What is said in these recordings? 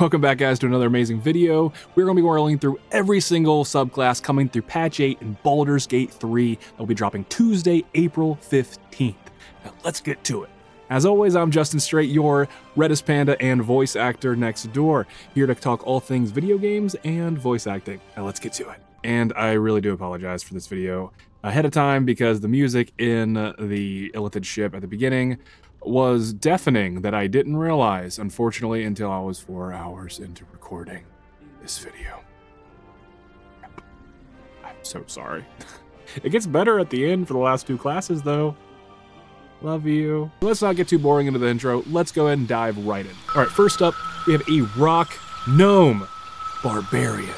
Welcome back, guys, to another amazing video. We're going to be rolling through every single subclass coming through patch 8 in Baldur's Gate 3 that will be dropping Tuesday, April 15th. Now let's get to it. As always, I'm Justin Straight, your Reddest Panda and voice actor next door, here to talk all things video games and voice acting. Now let's get to it. And I really do apologize for this video ahead of time because the music in the Illithid ship at the beginning was deafening that I didn't realize, unfortunately, until I was 4 hours into recording this video. I'm so sorry. It gets better at the end for the last two classes, though. Love you. Let's not get too boring into the intro. Let's go ahead and dive right in. All right, first up, we have a rock gnome barbarian.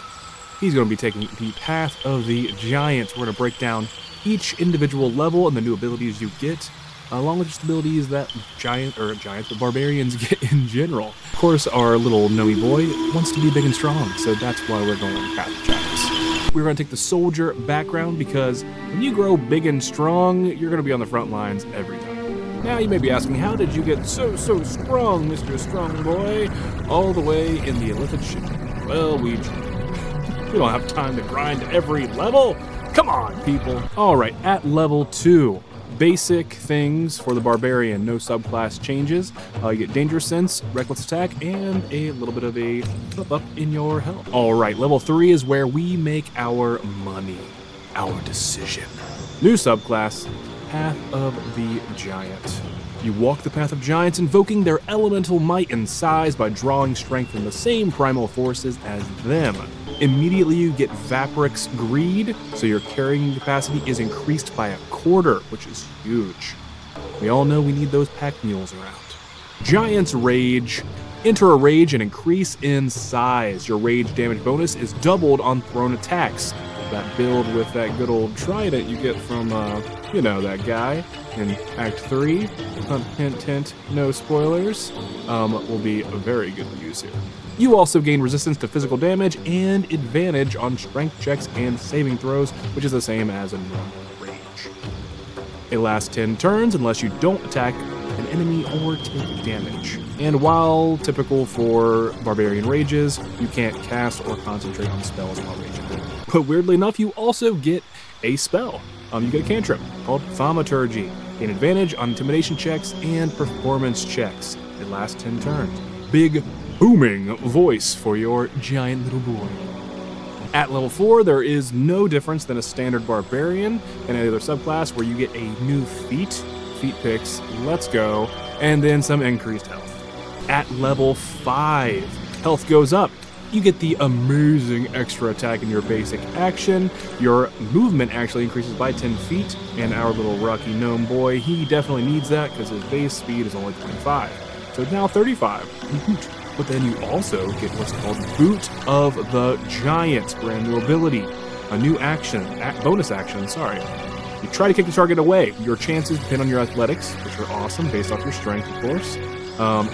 He's going to be taking the path of the giants. We're going to break down each individual level and the new abilities you get, along with just abilities that but barbarians get in general. Of course, our little gnomey boy wants to be big and strong, so that's why we're going path of giants. We're going to take the soldier background because when you grow big and strong, you're going to be on the front lines every time. Now you may be asking, how did you get so strong, Mr. Strong Boy, all the way in the Illithid ship? Well, we don't have time to grind every level. Come on, people. All right, at level 2. Basic things for the Barbarian, no subclass changes. You get Danger Sense, Reckless Attack, and a little bit of a up in your health. All right, level 3 is where we make our money, our decision. New subclass, Path of the Giant. You walk the Path of Giants, invoking their elemental might and size by drawing strength from the same primal forces as them. Immediately you get Vaporic's Greed, so your carrying capacity is increased by 1/4, which is huge. We all know we need those pack mules around. Giant's Rage. Enter a rage and increase in size. Your rage damage bonus is doubled on thrown attacks. That build with that good old trident you get from, that guy in Act 3. Hint, hint, no spoilers. Will be a very good use here. You also gain resistance to physical damage and advantage on strength checks and saving throws, which is the same as a normal rage. It lasts 10 turns unless you don't attack an enemy or take damage. And while typical for Barbarian rages, you can't cast or concentrate on spells while raging. But weirdly enough, you also get a spell. You get a cantrip called Thaumaturgy. Gain advantage on intimidation checks and performance checks. It lasts 10 turns. Big booming voice for your giant little boy. At level 4, there is no difference than a standard barbarian and any other subclass where you get a new feat picks, let's go, and then some increased health. At level 5, health goes up. You get the amazing extra attack in your basic action. Your movement actually increases by 10 feet, and our little rocky gnome boy, he definitely needs that because his base speed is only 25. So now 35. But then you also get what's called Boot of the Giant, brand new ability. A new action, bonus action, sorry. You try to kick the target away. Your chances depend on your athletics, which are awesome based off your strength, of course,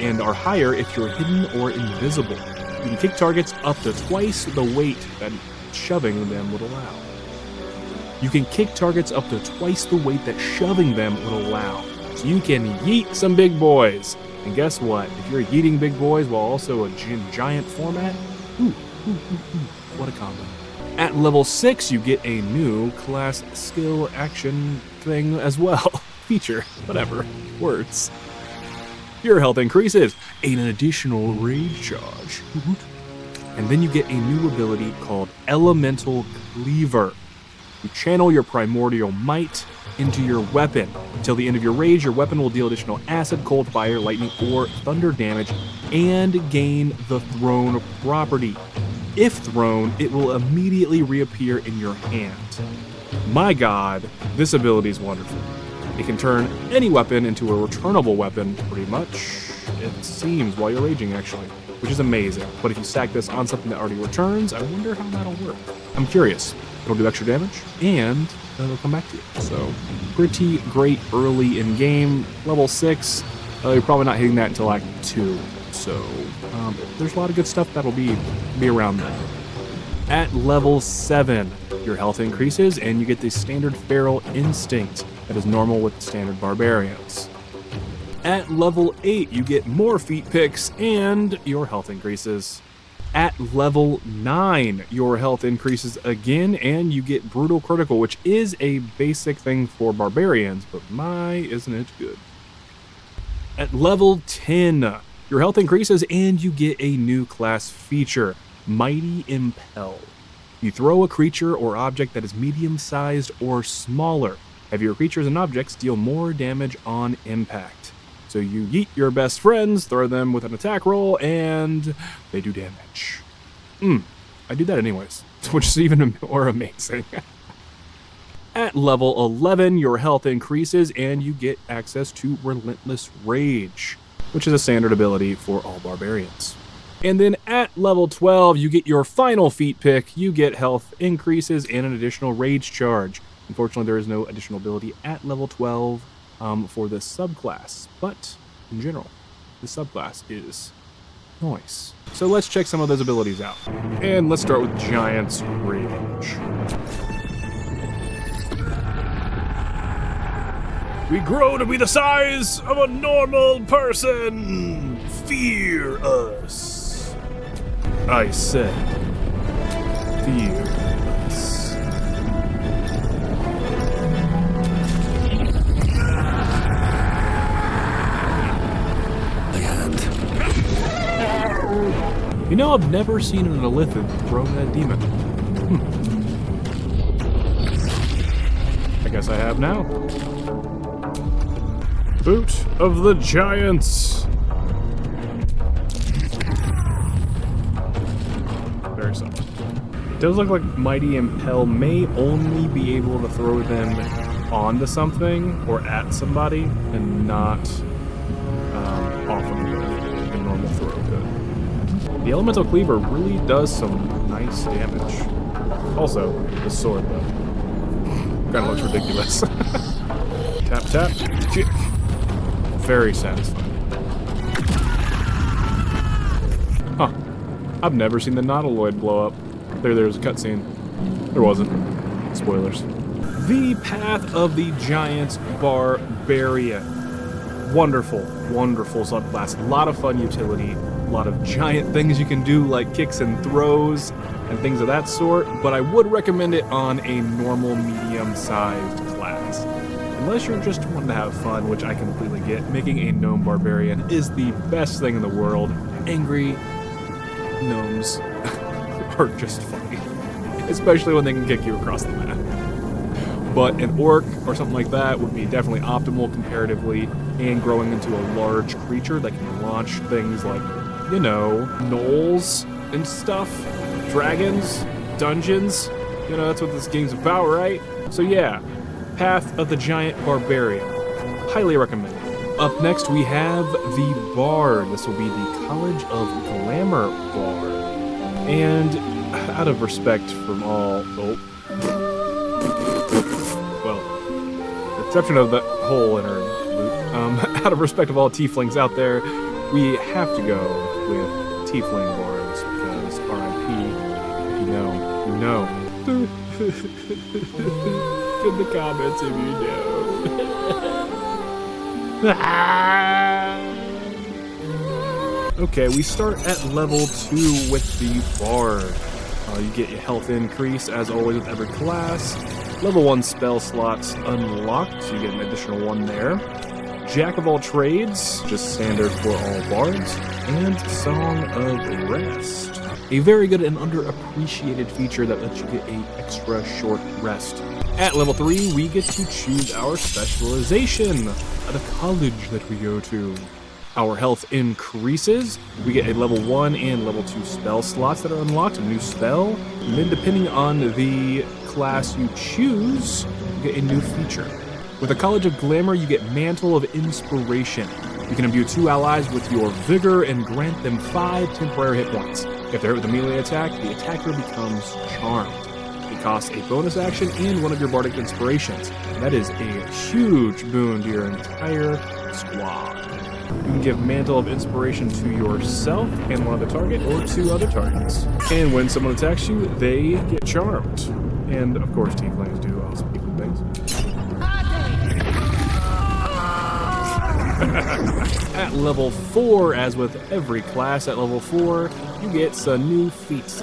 and are higher if you're hidden or invisible. You can kick targets up to twice the weight that shoving them would allow. You can kick targets up to twice the weight that shoving them would allow. So you can yeet some big boys. And guess what? If you're yeeting big boys while also a giant format, what a combo. At level 6, you get a new class skill action thing as well. Feature, whatever, words. Your health increases, an additional rage charge. And then you get a new ability called Elemental Cleaver. You channel your primordial might into your weapon. Until the end of your rage, your weapon will deal additional acid, cold, fire, lightning, or thunder damage, and gain the thrown property. If thrown, it will immediately reappear in your hand. My god, this ability is wonderful. It can turn any weapon into a returnable weapon, pretty much, it seems, while you're raging, actually, which is amazing. But if you stack this on something that already returns, I wonder how that'll work. I'm curious. It'll do extra damage, and it'll come back to you. So, pretty great early in game. Level 6, you're probably not hitting that until Act 2. So, there's a lot of good stuff that'll be around then. At level 7, your health increases, and you get the standard feral instinct that is normal with standard barbarians. At level 8, you get more feat picks and your health increases. At level 9, your health increases again and you get Brutal Critical, which is a basic thing for Barbarians, but my, isn't it good. At level 10, your health increases and you get a new class feature, Mighty Impel. You throw a creature or object that is medium-sized or smaller. Heavier creatures and objects deal more damage on impact. So you yeet your best friends, throw them with an attack roll, and they do damage. I do that anyways, which is even more amazing. At level 11, your health increases and you get access to Relentless Rage, which is a standard ability for all barbarians. And then at level 12, you get your final feat pick. You get health increases and an additional rage charge. Unfortunately, there is no additional ability at level 12 for this subclass, but in general, the subclass is nice. So let's check some of those abilities out. And let's start with Giant's Rage. We grow to be the size of a normal person. Fear us. I said, fear us. You know, I've never seen an Illithid throw that demon. I guess I have now. Boot of the Giants. Very soft. It does look like Mighty Impel may only be able to throw them onto something or at somebody and not off of a normal throw could. The Elemental Cleaver really does some nice damage. Also, the sword though. Kinda looks ridiculous. Tap, tap, kick. Very satisfying. Huh. I've never seen the Nautiloid blow up. There's a cutscene. There wasn't. Spoilers. The Path of the Giants Barbarian. Wonderful, wonderful subclass. A lot of fun utility. A lot of giant things you can do, like kicks and throws and things of that sort, but I would recommend it on a normal medium-sized class. Unless you're just wanting to have fun, which I completely get, making a gnome barbarian is the best thing in the world. Angry gnomes are just funny, especially when they can kick you across the map. But an orc or something like that would be definitely optimal comparatively, and growing into a large creature that can launch things like, you know, gnolls and stuff, dragons, dungeons. You know, that's what this game's about, right? So yeah, Path of the Giant Barbarian. Highly recommended. Up next, we have the Bard. This will be the College of Glamour Bard. And out of respect from all... well, the exception of the whole inner loop, out of respect of all tieflings out there, we have to go with Tiefling Bards, because RIP, if you know, you know. In the comments if you know. Okay, we start at level 2 with the Bard. You get your health increase, as always with every class. Level 1 spell slots unlocked, so you get an additional one there. Jack of all trades, just standard for all bards, and Song of Rest. A very good and underappreciated feature that lets you get an extra short rest. At level 3, we get to choose our specialization at the college that we go to. Our health increases. We get a level 1 and level 2 spell slots that are unlocked, a new spell. And then depending on the class you choose, you get a new feature. With the College of Glamour, you get Mantle of Inspiration. You can imbue 2 allies with your Vigor and grant them 5 temporary hit points. If they're hit with a melee attack, the attacker becomes charmed. It costs a bonus action and one of your Bardic Inspirations. And that is a huge boon to your entire squad. You can give Mantle of Inspiration to yourself and one other target, or 2 other targets. And when someone attacks you, they get charmed. And of course, tieflings do awesome people things. At level 4, as with every class, at level 4, you get some new feats.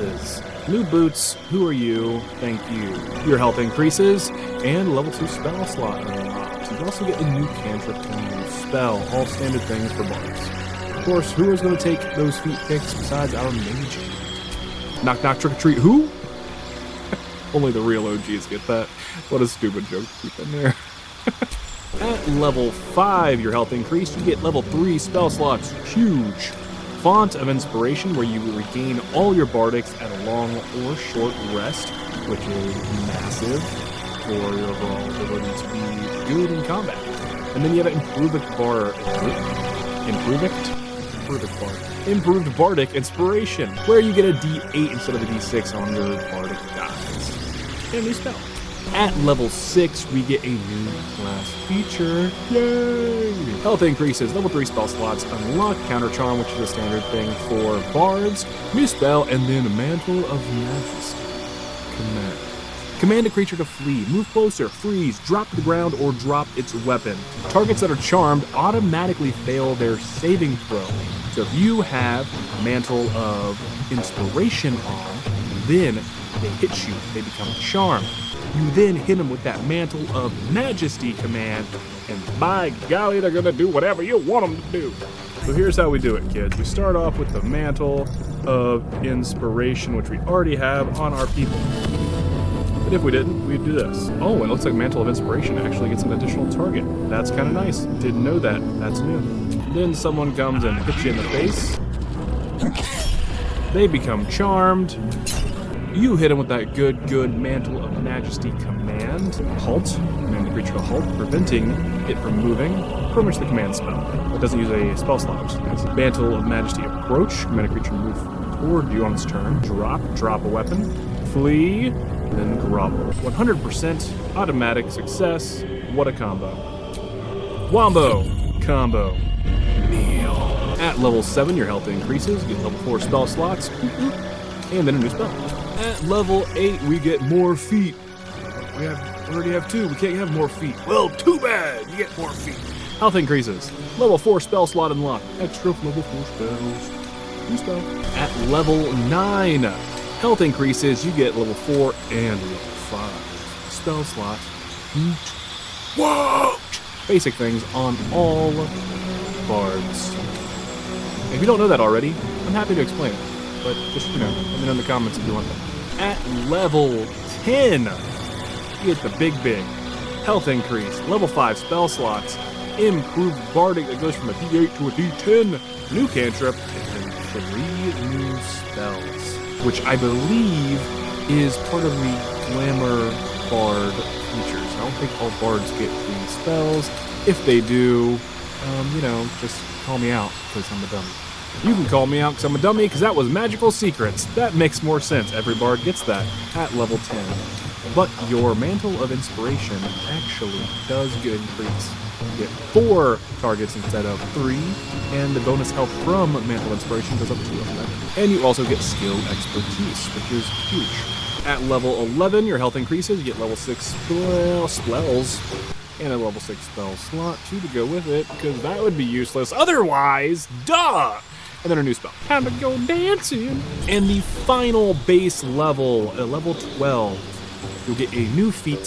New boots, who are you? Thank you. Your health increases, and level 2 spell slot unlocks. You also get a new cantrip and a new spell, all standard things for bards. Of course, who is going to take those feat picks besides our mage? Knock knock trick or treat, who? Only the real OGs get that. What a stupid joke to keep in there. At level 5, your health increased, you get level 3 spell slots. Huge. Font of Inspiration, where you regain all your bardics at a long or short rest, which is massive for your overall ability to be good in combat. And then you have Improved Bardic Inspiration, where you get a D8 instead of a D6 on your bardic dice. And a new spell. At level 6, we get a new class feature. Yay! Health increases, level 3 spell slots unlock, Counter Charm, which is a standard thing for bards, new spell, and then Mantle of Majesty. Command a creature to flee, move closer, freeze, drop to the ground, or drop its weapon. Targets that are charmed automatically fail their saving throw. So if you have Mantle of Inspiration on, then they hit you, they become charmed. You then hit them with that Mantle of Majesty command, and by golly, they're going to do whatever you want them to do. So here's how we do it, kids. We start off with the Mantle of Inspiration, which we already have on our people. But if we didn't, we'd do this. Oh, and it looks like Mantle of Inspiration actually gets an additional target. That's kind of nice. Didn't know that. That's new. Then someone comes and hits you in the face. They become charmed. You hit him with that good Mantle of Majesty command. Halt. Command the creature to halt, preventing it from moving. Pretty much the command spell. It doesn't use a spell slot. It's Mantle of Majesty approach. Command a creature to move toward you on its turn. Drop a weapon. Flee, then grovel. 100% automatic success. What a combo. Wombo. Combo. Kneel. At level 7, your health increases. You get level 4 spell slots. And then a new spell. At level 8, we get more feet. We already have 2. We can't have more feet. Well, too bad. You get more feet. Health increases. Level 4 spell slot unlocked. Extra level 4 spells. New spell. At level 9, health increases. You get level 4 and level 5 spell slot. Whoa! Basic things on all bards. If you don't know that already, I'm happy to explain it. But just, let me know in the comments if you want that. At level 10, you get the big health increase. Level 5 spell slots. Improved Bardic that goes from a D8 to a D10. New cantrip. And then 3 new spells. Which I believe is part of the Glamour Bard features. I don't think all bards get these spells. If they do, just call me out because I'm a dummy. You can call me out because I'm a dummy, because that was Magical Secrets. That makes more sense. Every bard gets that at level 10. But your Mantle of Inspiration actually does get increased. You get 4 targets instead of 3, and the bonus health from Mantle of Inspiration goes up to 11. And you also get Skill Expertise, which is huge. At level 11, your health increases. You get level 6 spells. And a level 6 spell slot, 2 to go with it, because that would be useless otherwise. Duh! And then a new spell. Time to go dancing. And the final base level, at level 12, you'll get a new feat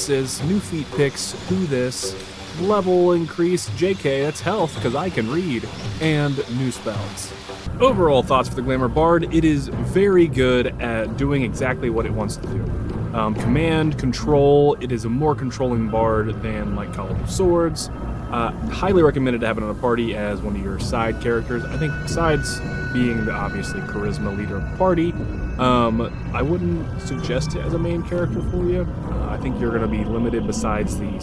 picks, who this, level increase, JK, that's health, because I can read, and new spells. Overall thoughts for the Glamour Bard, it is very good at doing exactly what it wants to do. Command, control, it is a more controlling bard than like Call of Swords. Highly recommended to have it on a party as one of your side characters. I think besides being the obviously charisma leader of the party, I wouldn't suggest it as a main character for you. I think you're going to be limited besides the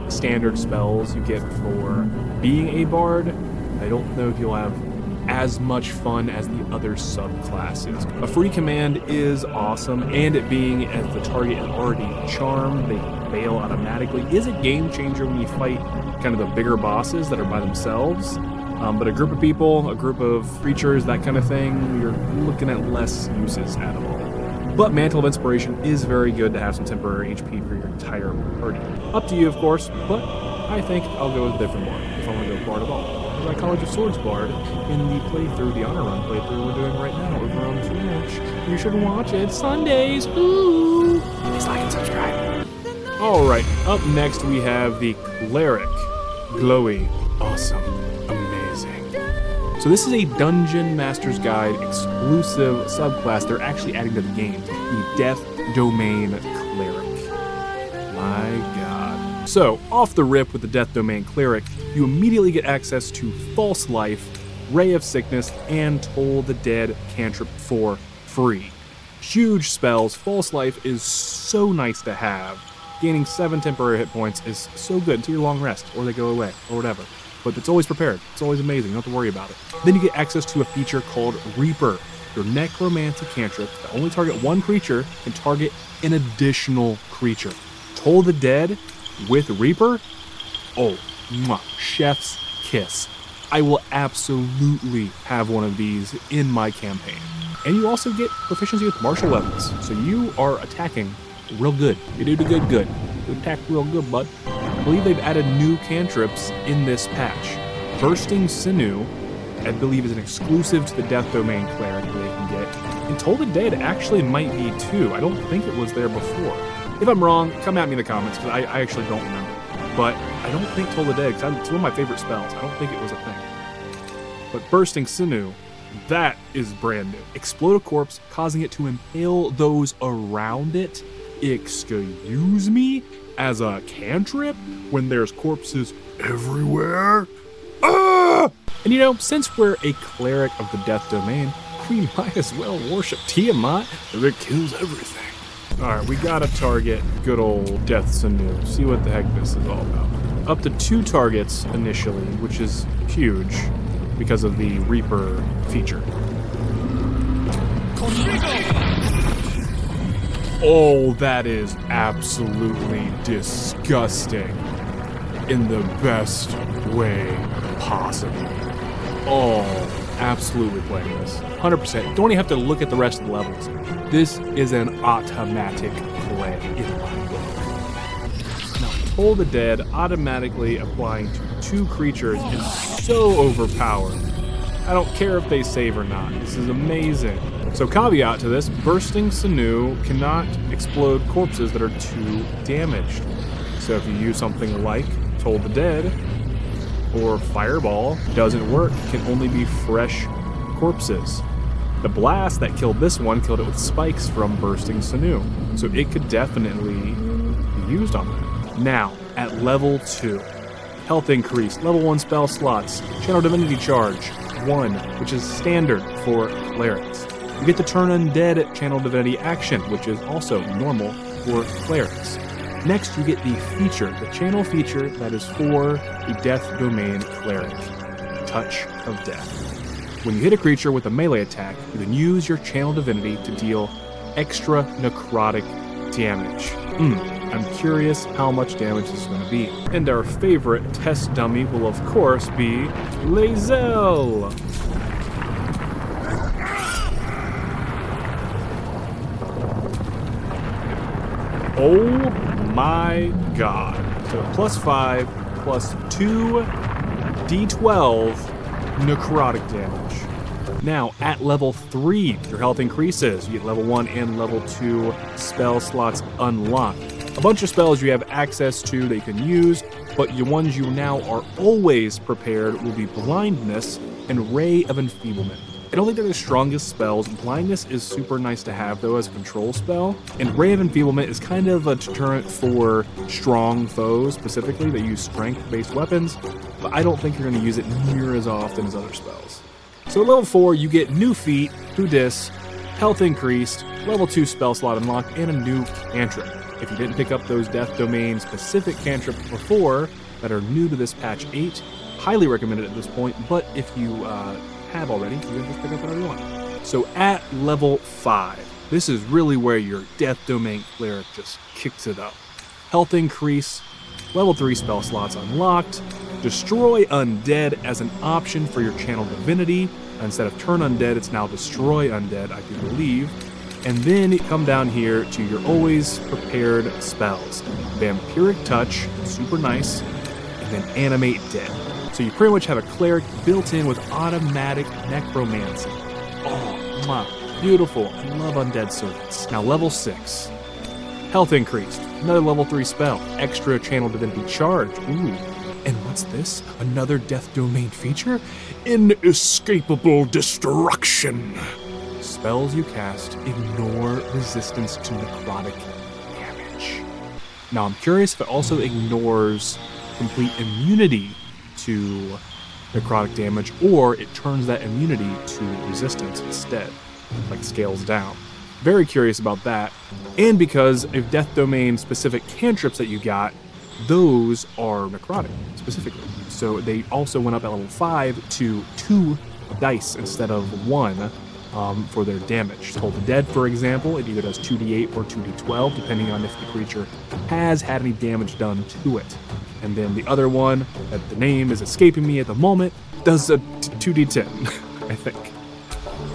standard spells you get for being a bard. I don't know if you'll have as much fun as the other subclasses. A free command is awesome, and it being as the target is already charmed, they fail automatically, is a game changer when you fight kind of the bigger bosses that are by themselves. But a group of people, a group of creatures, that kind of thing, you're looking at less uses at all. But Mantle of Inspiration is very good to have some temporary HP for your entire party. Up to you, of course, but I think I'll go with a different bard if I want to go bard at all. by College of Swords Bard in the playthrough, the Honor Run playthrough we're doing right now over on Twitch. You should watch it Sundays. Ooh! Please like and subscribe. Alright, up next we have the Cleric. Glowy. Awesome. Amazing. So this is a Dungeon Master's Guide exclusive subclass they're actually adding to the game. The Death Domain Cleric. My god. So, off the rip with the Death Domain Cleric, you immediately get access to False Life, Ray of Sickness, and Toll the Dead cantrip for free. Huge spells. False Life is so nice to have. Gaining 7 temporary hit points is so good until your long rest, or they go away, or whatever. But it's always prepared. It's always amazing. You don't have to worry about it. Then you get access to a feature called Reaper. Your necromancy cantrip that only target one creature can target an additional creature. Toll the Dead with Reaper? Oh, mwah, chef's kiss. I will absolutely have one of these in my campaign. And you also get proficiency with martial weapons, so you are attacking real good. You do good. You attack real good, bud. I believe they've added new cantrips in this patch. Bursting Sinew, I believe, is an exclusive to the Death Domain Cleric that they can get. And Toll the Dead actually might be too. I don't think it was there before. If I'm wrong, come at me in the comments, because I actually don't remember. But I don't think Toll the Dead, because it's one of my favorite spells. I don't think it was a thing. But Bursting Sinew, that is brand new. Explode a corpse, causing it to impale those around it. Excuse me? As a cantrip? When there's corpses everywhere? Ah! And you know, since we're a cleric of the Death Domain, we might as well worship Tiamat if it kills everything. Alright, we gotta target good old Death Sinew. See what the heck this is all about. Up to 2 targets initially, which is huge because of the Reaper feature. Oh, that is absolutely disgusting in the best way possible. Oh, absolutely playing this. 100%. Don't even have to look at the rest of the levels. This is an automatic play in my book. Now, Toll the Dead automatically applying to 2 creatures is so overpowered. I don't care if they save or not. This is amazing. So caveat to this, Bursting Sinew cannot explode corpses that are too damaged. So if you use something like Toll the Dead or Fireball, doesn't work. It can only be fresh corpses. The blast that killed this one killed it with spikes from Bursting Sinew. So it could definitely be used on that. Now, at level 2, health increase, level 1 spell slots, Channel Divinity Charge 1, which is standard for clerics. You get the Turn Undead Channel Divinity action, which is also normal for clerics. Next, you get the feature, the channel feature that is for the Death Domain Cleric, Touch of Death. When you hit a creature with a melee attack, you can use your Channel Divinity to deal extra necrotic damage. I'm curious how much damage this is going to be. And our favorite test dummy will of course be Lae'zel. Oh my god. So +5 +2 D12 necrotic damage. Now, at level 3, your health increases. You get level 1 and level 2 spell slots unlocked. A bunch of spells you have access to that you can use, but the ones you now are always prepared will be Blindness and Ray of Enfeeblement. I don't think they're the strongest spells. Blindness is super nice to have, though, as a control spell. And Ray of Enfeeblement is kind of a deterrent for strong foes, specifically, that use strength-based weapons, but I don't think you're going to use it near as often as other spells. So at level 4, you get new feat, Hudis, health increased, level 2 spell slot unlocked, and a new cantrip. If you didn't pick up those Death Domain specific cantrips before that are new to this patch 8, highly recommended at this point, but if you have already, you can just pick up whatever you want. So at level 5, this is really where your Death Domain Cleric just kicks it up. Health increase, level 3 spell slots unlocked, Destroy Undead as an option for your Channel Divinity. Instead of Turn Undead, it's now Destroy Undead, I do believe. And then come down here to your always prepared spells. Vampiric Touch, super nice, and then Animate Dead. So you pretty much have a cleric built in with automatic necromancy. Oh, mwah, beautiful. I love undead servants. Now level 6. Health increased. Another level 3 spell. Extra channel divinity charge. Ooh. And what's this? Another death domain feature? Inescapable destruction. Spells you cast ignore resistance to necrotic damage. Now I'm curious if it also ignores complete immunity to necrotic damage, or it turns that immunity to resistance instead, like scales down. Very curious about that. And because of death domain specific cantrips that you got, those are necrotic specifically. So they also went up at level 5 to 2 dice instead of 1 for their damage. Toll the Dead, for example, it either does 2d8 or 2d12, depending on if the creature has had any damage done to it. And then the other one, that the name is escaping me at the moment, does a 2d10, I think.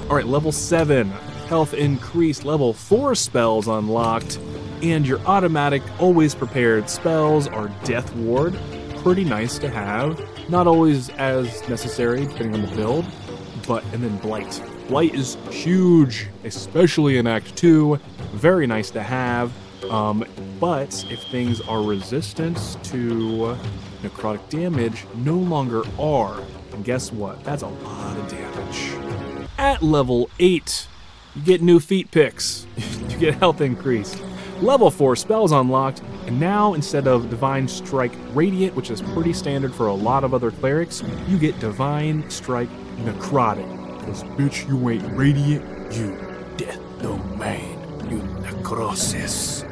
All right, level 7, health increased. Level 4 spells unlocked. And your automatic, always prepared spells are Death Ward. Pretty nice to have. Not always as necessary, depending on the build. And then Blight. Blight is huge, especially in Act 2. Very nice to have. But if things are resistant to necrotic damage, no longer are. And guess what? That's a lot of damage. At level 8, you get new feat picks. You get health increase. Level 4 spells unlocked, and now instead of Divine Strike Radiant, which is pretty standard for a lot of other clerics, you get Divine Strike Necrotic. Because bitch, you ain't Radiant, you Death Domain, you Necrosis,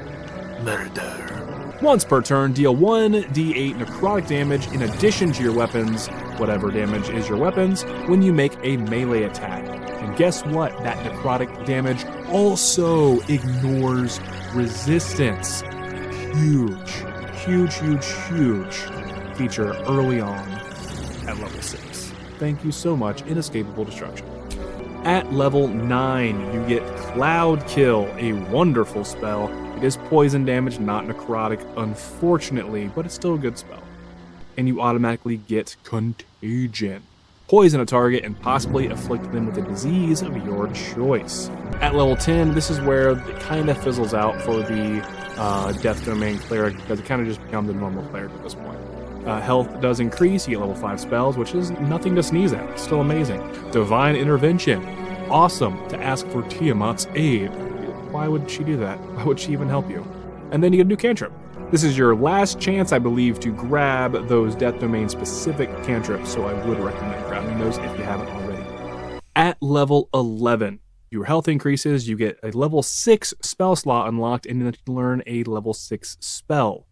Murder. Once per turn, deal 1d8 necrotic damage in addition to your weapons, whatever damage is your weapons, when you make a melee attack. And guess what? That necrotic damage also ignores resistance. Huge feature early on at level 6. Thank you so much, Inescapable Destruction. At level 9, you get Cloud Kill, a wonderful spell. It is poison damage, not necrotic, unfortunately, but it's still a good spell. And you automatically get Contagion. Poison a target and possibly afflict them with a disease of your choice. At level 10, this is where it kind of fizzles out for the Death Domain Cleric, because it kind of just becomes a normal cleric at this point. Health does increase, you get level 5 spells, which is nothing to sneeze at. It's still amazing. Divine Intervention. Awesome to ask for Tiamat's aid. Why would she do that? Why would she even help you? And then you get a new cantrip. This is your last chance, I believe, to grab those Death Domain specific cantrips, so I would recommend grabbing those if you haven't already. At level 11, your health increases, you get a level 6 spell slot unlocked, and then you learn a level 6 spell.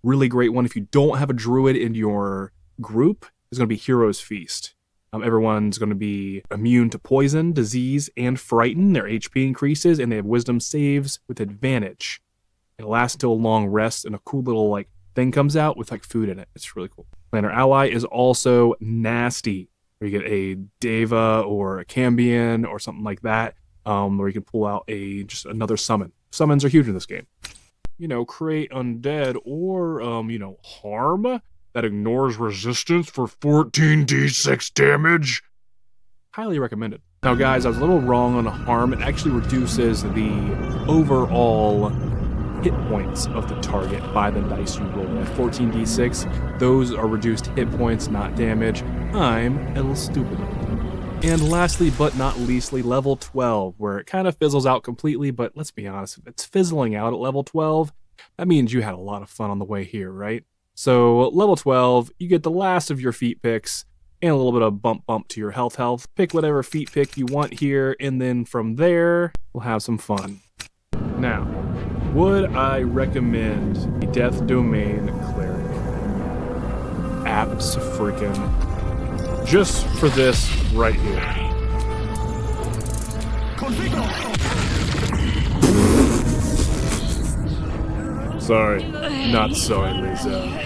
Really great one if you don't have a druid in your group, is going to be Hero's Feast. Everyone's going to be immune to poison, disease, and frighten. Their HP increases, and they have wisdom saves with advantage. It lasts until a long rest, and a cool little thing comes out with food in it. It's really cool. Planner Ally is also nasty, where you get a Deva or a Cambion or something like that, where you can pull out just another summon. Summons are huge in this game. Create undead or, harm that ignores resistance for 14d6 damage. Highly recommended. Now, guys, I was a little wrong on harm. It actually reduces the overall hit points of the target by the dice you roll. At 14d6, those are reduced hit points, not damage. I'm a little stupid. And lastly, but not leastly, level 12, where it kind of fizzles out completely, but let's be honest, if it's fizzling out at level 12, that means you had a lot of fun on the way here, right? So level 12, you get the last of your feat picks, and a little bit of bump to your health. Pick whatever feat pick you want here, and then from there, we'll have some fun. Now, would I recommend a Death Domain Cleric? Abso-freaking. Just for this right here. Sorry, not sorry, Lisa.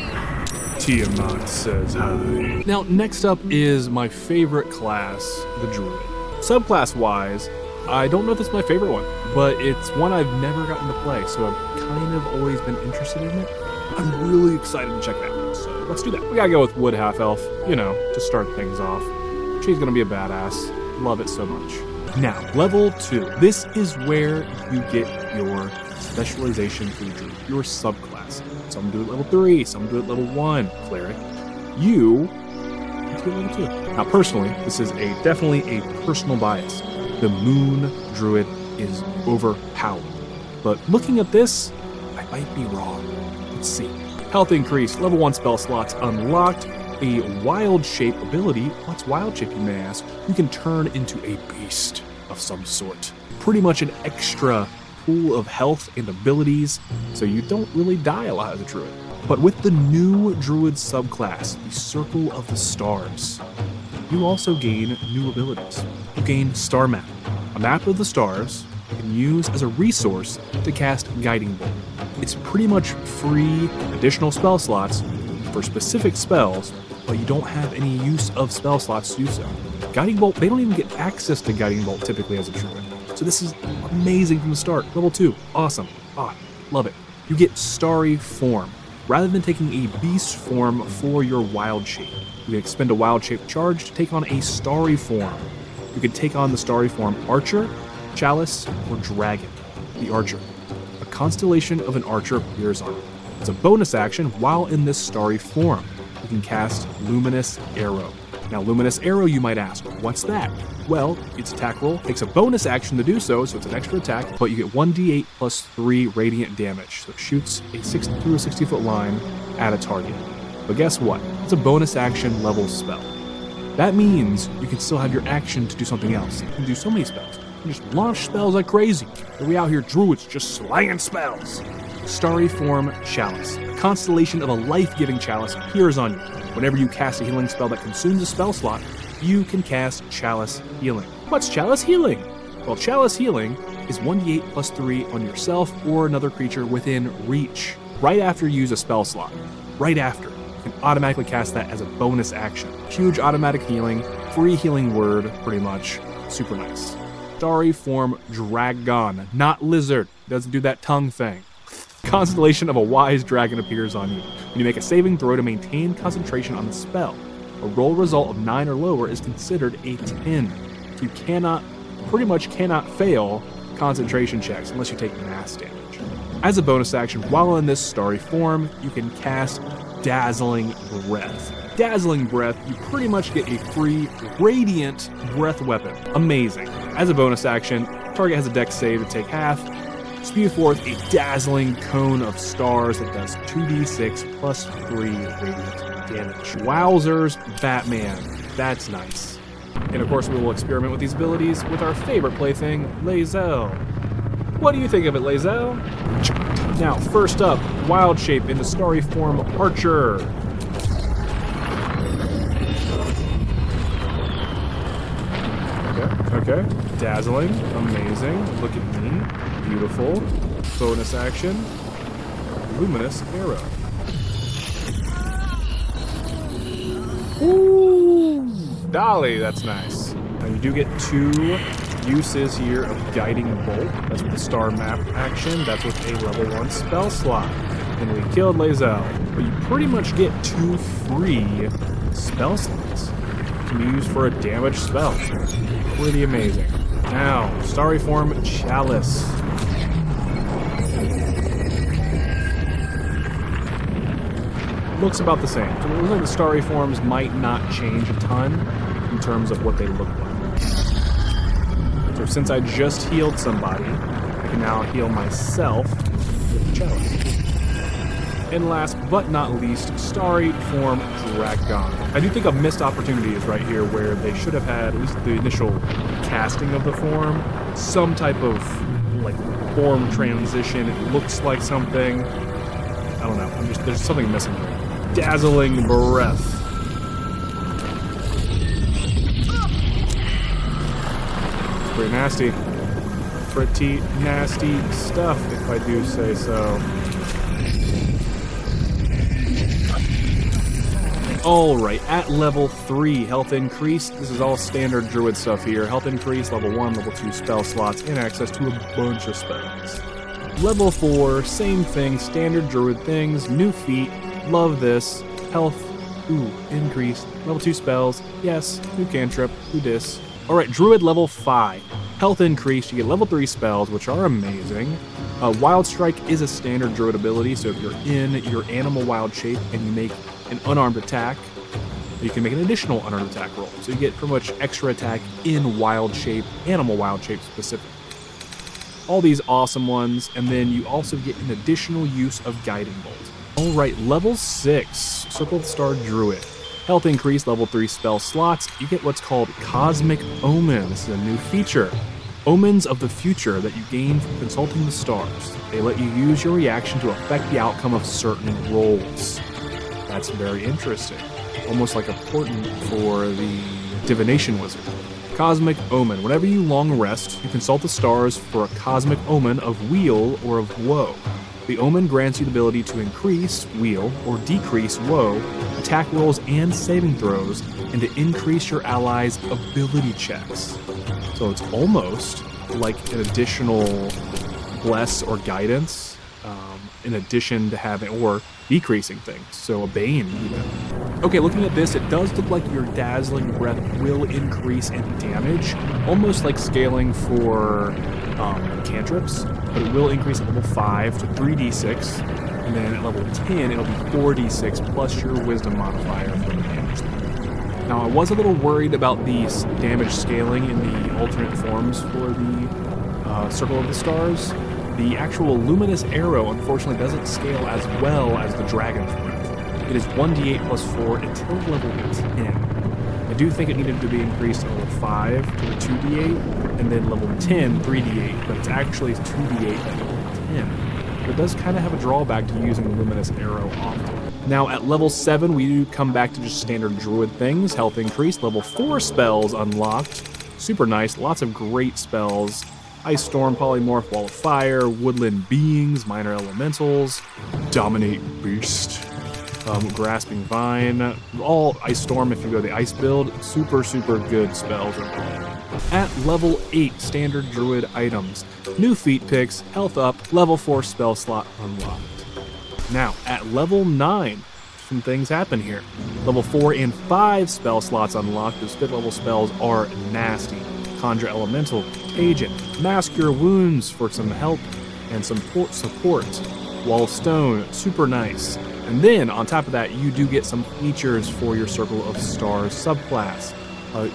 Tiamat says hi. Now, next up is my favorite class, the Druid. Subclass-wise, I don't know if it's my favorite one, but it's one I've never gotten to play, so I've kind of always been interested in it. I'm really excited to check that out. So let's do that. We gotta go with Wood Half-Elf, you know, to start things off. She's gonna be a badass. Love it so much. Now, level 2. This is where you get your specialization for your Druid, your subclass. Some do it level 3, some do it level 1. Cleric. You do it level 2. Now, personally, this is definitely a personal bias. The Moon Druid is overpowered. But looking at this, I might be wrong. Let's see. Health increase, level 1 spell slots unlocked. A wild shape ability. What's wild shape, you may ask? You can turn into a beast of some sort. Pretty much an extra pool of health and abilities, so you don't really die a lot as a Druid. But with the new Druid subclass, the Circle of the Stars, you also gain new abilities. You gain Star Map, a map of the stars you can use as a resource to cast Guiding Bolt. It's pretty much free additional spell slots for specific spells, but you don't have any use of spell slots to do so. Guiding Bolt, they don't even get access to Guiding Bolt typically as a Druid. So this is amazing from the start. Level 2, awesome. Love it. You get Starry Form. Rather than taking a beast form for your wild shape, you can expend a wild shape charge to take on a starry form. You can take on the starry form Archer, Chalice, or Dragon. The Archer. A constellation of an archer appears on it. It's a bonus action while in this starry form. You can cast Luminous Arrow. Now, Luminous Arrow, you might ask, what's that? Well, its attack roll takes a bonus action to do so, so it's an extra attack, but you get 1d8 plus 3 radiant damage. So it shoots through a 60-foot line at a target. But guess what? It's a bonus action level spell. That means you can still have your action to do something else. You can do so many spells. You can just launch spells like crazy. Are we out here Druids just slaying spells? Starry Form Chalice. A constellation of a life-giving chalice appears on you. Whenever you cast a healing spell that consumes a spell slot, you can cast Chalice Healing. What's Chalice Healing? Well, Chalice Healing is 1d8 plus 3 on yourself or another creature within reach. Right after you use a spell slot. Right after. You can automatically cast that as a bonus action. Huge automatic healing, free healing word, pretty much. Super nice. Starry Form Dragon, not Lizard. Doesn't do that tongue thing. Constellation of a wise dragon appears on you. When you make a saving throw to maintain concentration on the spell, a roll result of 9 or lower is considered a 10. So you pretty much cannot fail concentration checks unless you take mass damage. As a bonus action, while in this starry form, you can cast Dazzling Breath. Dazzling Breath, you pretty much get a free radiant breath weapon. Amazing. As a bonus action, target has a dex save to take half. Spew forth a dazzling cone of stars that does 2d6 plus 3 radiant damage. Wowzers, Batman. That's nice. And of course, we will experiment with these abilities with our favorite plaything, Lae'zel. What do you think of it, Lae'zel? Now, first up, Wild Shape into Starry Form Archer. Okay. Dazzling. Amazing. Look at me. Beautiful. Bonus action. Luminous Arrow. Ooh! Dolly, that's nice. Now you do get 2 uses here of Guiding Bolt. That's with the Star Map action. That's with a level 1 spell slot. And we killed Lae'zel. But you pretty much get 2 free spell slots. Can be used for a damage spell. Pretty amazing. Now, Starry Form Chalice. Looks about the same. So it looks like the Starry Forms might not change a ton in terms of what they look like. So since I just healed somebody, I can now heal myself with the Chalice. And last but not least, Starry Form Dragon. I do think a missed opportunity is right here where they should have had, at least the initial casting of the form, some type of like form transition. It looks like something. I don't know. There's something missing here. Dazzling Breath. It's pretty nasty. Pretty nasty stuff, if I do say so. Alright, at level 3, health increase. This is all standard Druid stuff here. Health increase, level 1, level 2 spell slots, and access to a bunch of spells. Level 4, same thing, standard Druid things, new feat. Love this. Health, ooh, increased. Level 2 spells, yes. New cantrip, new dis. Alright, Druid level 5. Health increased, you get level 3 spells, which are amazing. Wild Strike is a standard Druid ability, so if you're in your animal wild shape and you make an unarmed attack, you can make an additional unarmed attack roll. So you get pretty much extra attack in wild shape, animal wild shape specific. All these awesome ones, and then you also get an additional use of Guiding Bolt. Alright, level 6, Circle of the Star Druid. Health increase, level 3 spell slots. You get what's called Cosmic Omen. This is a new feature. Omens of the future that you gain from consulting the stars. They let you use your reaction to affect the outcome of certain rolls. That's very interesting. Almost like a portent for the Divination Wizard. Cosmic Omen. Whenever you long rest, you consult the stars for a Cosmic Omen of weal or of woe. The Omen grants you the ability to increase weal or decrease woe, attack rolls and saving throws, and to increase your allies' ability checks. So it's almost like an additional bless or guidance, in addition to having, or decreasing things, so a bane even. Okay, looking at this, it does look like your Dazzling Breath will increase in damage, almost like scaling for cantrips, but it will increase at level 5 to 3d6, and then at level 10 it'll be 4d6 plus your wisdom modifier for the damage. Now I was a little worried about the damage scaling in the alternate forms for the Circle of the Stars. The actual Luminous Arrow unfortunately doesn't scale as well as the Dragon's Breath. It is 1d8 plus 4 until level 10. I do think it needed to be increased to level 5 to the 2d8, and then level 10, 3d8, but it's actually 2d8 at level 10. But it does kind of have a drawback to using the Luminous Arrow often. Now at level 7, we do come back to just standard Druid things. Health increase, level 4 spells unlocked. Super nice, lots of great spells. Ice Storm, Polymorph, Wall of Fire, Woodland Beings, Minor Elementals, Dominate Beast, Grasping Vine, all Ice Storm if you go the Ice build. Super, super good spells are all. At level 8, standard Druid items. New feat picks, health up, level 4 spell slot unlocked. Now, at level 9, some things happen here. Level 4 and 5 spell slots unlocked. Those 5th level spells are nasty. Conjure Elemental, Contagion, Mask Your Wounds for some help and some support. Wall of Stone, super nice. And then, on top of that, you do get some features for your Circle of Stars subclass.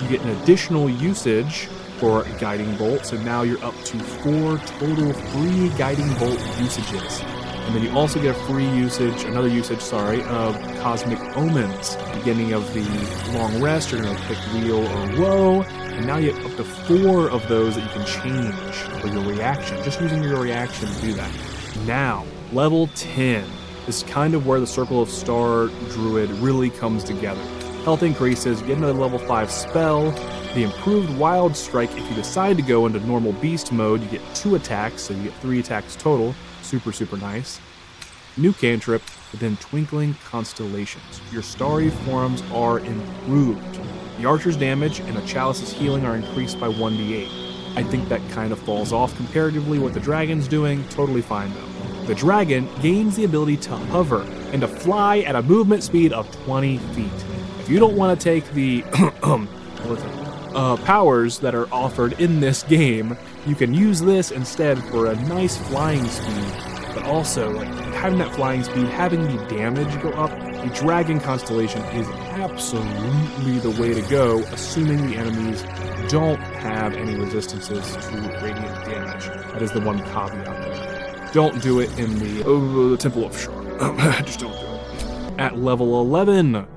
You get an additional usage for Guiding Bolt, so now you're up to 4 total free Guiding Bolt usages. And then you also get a free usage, of Cosmic Omens. Beginning of the long rest, you're going to pick Weal or Woe, and now you have up to 4 of those that you can change for your reaction, just using your reaction to do that. Now, level 10 is kind of where the Circle of Star Druid really comes together. Health increases, you get another level 5 spell, the improved Wild Strike. If you decide to go into normal beast mode, you get 2 attacks, so you get 3 attacks total. Super, super nice. New cantrip, but then Twinkling Constellations. Your starry forms are improved. The archer's damage and the chalice's healing are increased by 1d8. I think that kind of falls off comparatively what the dragon's doing. Totally fine though. The dragon gains the ability to hover and to fly at a movement speed of 20 feet. If you don't want to take the powers that are offered in this game, you can use this instead for a nice flying speed, but also having that flying speed, having the damage go up. The Dragon Constellation is absolutely the way to go, assuming the enemies don't have any resistances to radiant damage. That is the one caveat there. Don't do it in the Temple of Shar. Just don't do it. At level 11,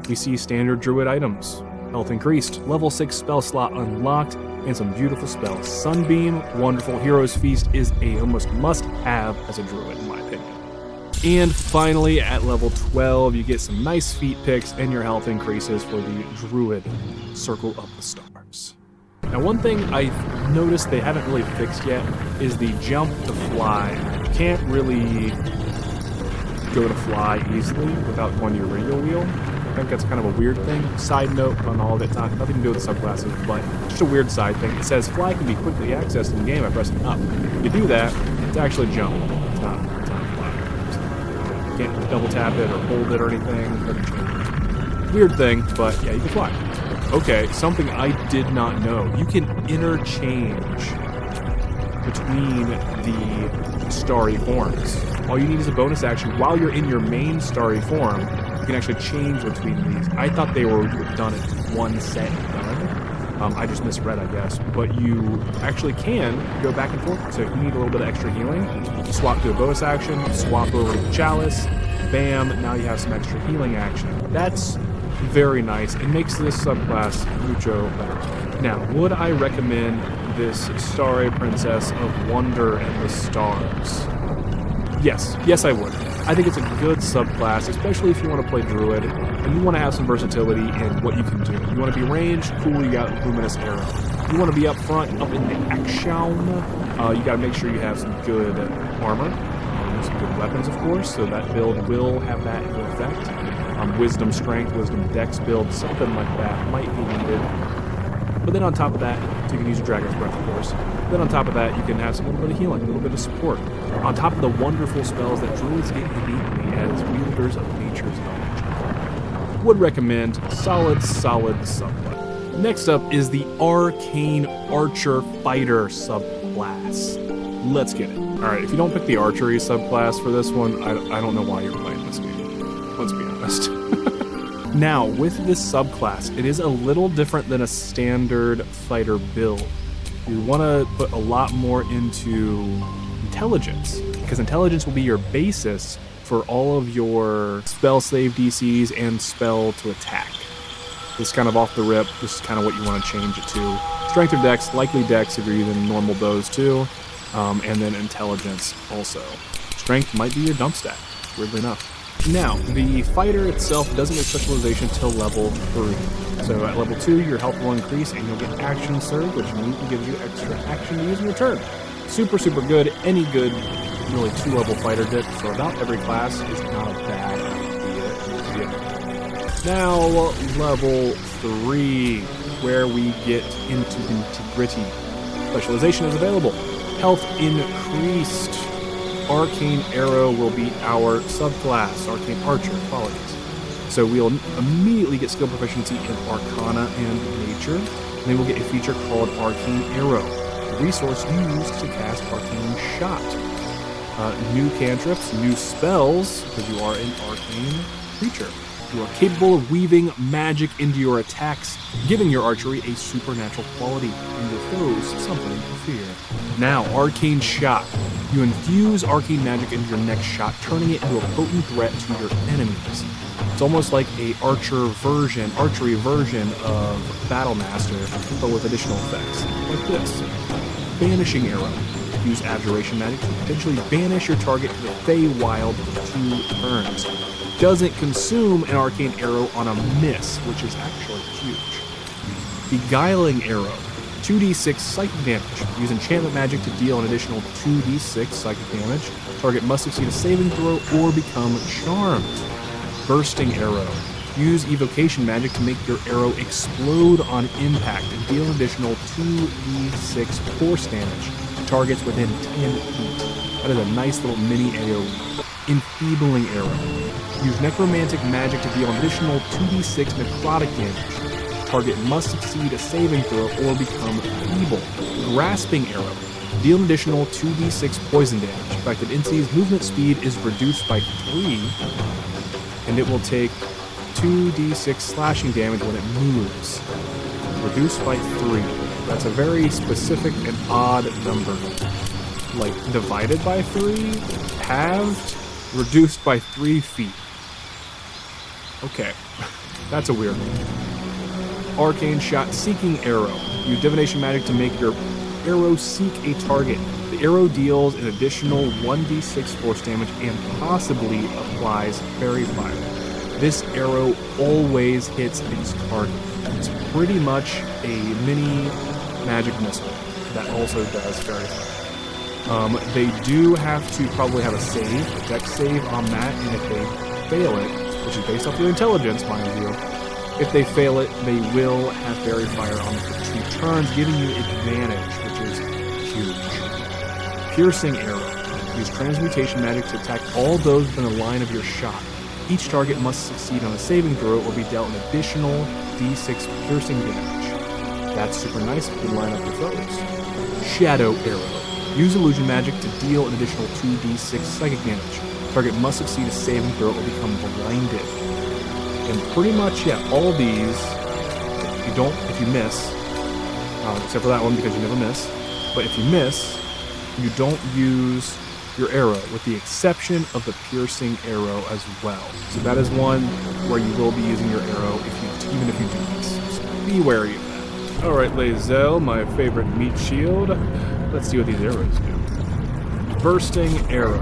we see standard Druid items. Health increased, level 6 spell slot unlocked, and some beautiful spells. Sunbeam, wonderful. Hero's Feast is a almost must-have as a Druid, in my opinion. And finally, at level 12, you get some nice feat picks and your health increases for the Druid Circle of the Stars. Now, one thing I've noticed they haven't really fixed yet is the jump to fly. You can't really go to fly easily without going to your radio wheel. I think that's kind of a weird thing. Side note on all of it, nothing to do with the subclasses, but just a weird side thing. It says fly can be quickly accessed in the game by pressing up. If you do that, it's actually jump. It's not fly. Can't double tap it or hold it or anything. Doesn't change. Weird thing, but yeah, you can fly. Okay, something I did not know. You can interchange between the starry forms. All you need is a bonus action. While you're in your main starry form, you can actually change between these. I thought they were done at one set and done. I just misread, I guess. But you actually can go back and forth. So if you need a little bit of extra healing, you swap to a bonus action, swap over to the Chalice, bam, now you have some extra healing action. That's very nice. It makes this subclass mucho better. Now, would I recommend this Starry Princess of Wonder and the Stars? Yes, I would. I think it's a good subclass, especially if you want to play Druid and you want to have some versatility in what you can do. You want to be ranged, cool, you got Luminous Arrow. You want to be up front, up in the action, you got to make sure you have some good armor, some good weapons, of course, so that build will have that in effect. Wisdom Strength, Wisdom Dex build, something like that might be needed. But then on top of that, so you can use your Dragon's Breath, of course. Then on top of that, you can have some little bit of healing, a little bit of support. On top of the wonderful spells that Druids get innately as wielders of nature's knowledge. Would recommend solid subclass. Next up is the Arcane Archer Fighter subclass. Let's get it. Alright, if you don't pick the Archery subclass for this one, I don't know why you're playing this game. Let's be honest. Now, with this subclass, it is a little different than a standard fighter build. You want to put a lot more into intelligence, because intelligence will be your basis for all of your spell save DCs and spell to attack. This kind of off the rip, this is kind of what you want to change it to. Strength or Dex, likely Dex if you're using normal bows too, and then intelligence also. Strength might be your dump stat, weirdly enough. Now, the fighter itself doesn't get specialization till level 3. So at level 2, your health will increase and you'll get Action Surge, which immediately gives you extra action to use in your turn. Super good. Any good, really 2-level fighter dip for about every class is not a bad idea. Now, level 3, where we get into the gritty. Specialization is available. Health increased. Arcane Arrow will be our subclass, Arcane Archer, apologies. So we'll immediately get skill proficiency in Arcana and Nature, and then we'll get a feature called Arcane Arrow, a resource used to cast Arcane Shot. New cantrips, new spells, because you are an arcane creature. You are capable of weaving magic into your attacks, giving your archery a supernatural quality, and your foes something to fear. Now, Arcane Shot. You infuse arcane magic into your next shot, turning it into a potent threat to your enemies. It's almost like a archery version of Battlemaster, but with additional effects, like this. Banishing Arrow. Use Abjuration magic to potentially banish your target to the Feywild for 2 turns. Doesn't consume an Arcane Arrow on a miss, which is actually huge. Beguiling Arrow. 2d6 psychic damage. Use enchantment magic to deal an additional 2d6 psychic damage. Target must succeed a saving throw or become charmed. Bursting Arrow. Use evocation magic to make your arrow explode on impact and deal an additional 2d6 force damage to targets within 10 feet. That is a nice little mini AoE. Enfeebling Arrow. Use necromantic magic to deal an additional 2d6 necrotic damage. Target must succeed a saving throw or become feeble. Grasping Arrow. Deal an additional 2d6 poison damage. Affected entity's movement speed is reduced by 3, and it will take 2d6 slashing damage when it moves. Reduced by 3. That's a very specific and odd number. Like, divided by 3, halved, reduced by 3 feet. Okay, that's a weird one. Arcane Shot. Seeking Arrow. Use divination magic to make your arrow seek a target. The arrow deals an additional 1d6 force damage and possibly applies Fairy Fire. This arrow always hits its target. It's pretty much a mini magic missile that also does Fairy Fire. They do have to probably have a save, a dex save on that, and if they fail it, which is based off your intelligence, mind you, if they fail it, they will have Fairy Fire on for 2 turns, giving you advantage, which is huge. Piercing Arrow. Use transmutation magic to attack all those within the line of your shot. Each target must succeed on a saving throw or be dealt an additional d6 piercing damage. That's super nice if you can line up your foes. Shadow Arrow. Use illusion magic to deal an additional 2d6 psychic damage. Target must succeed a saving throw or become blinded. And pretty much, yeah, all these, if you miss, except for that one because you never miss, but if you miss, you don't use your arrow, with the exception of the piercing arrow as well. So that is one where you will be using your arrow even if you do miss. So be wary of that. All right, Lae'zel, my favorite meat shield. Let's see what these arrows do. Bursting Arrow.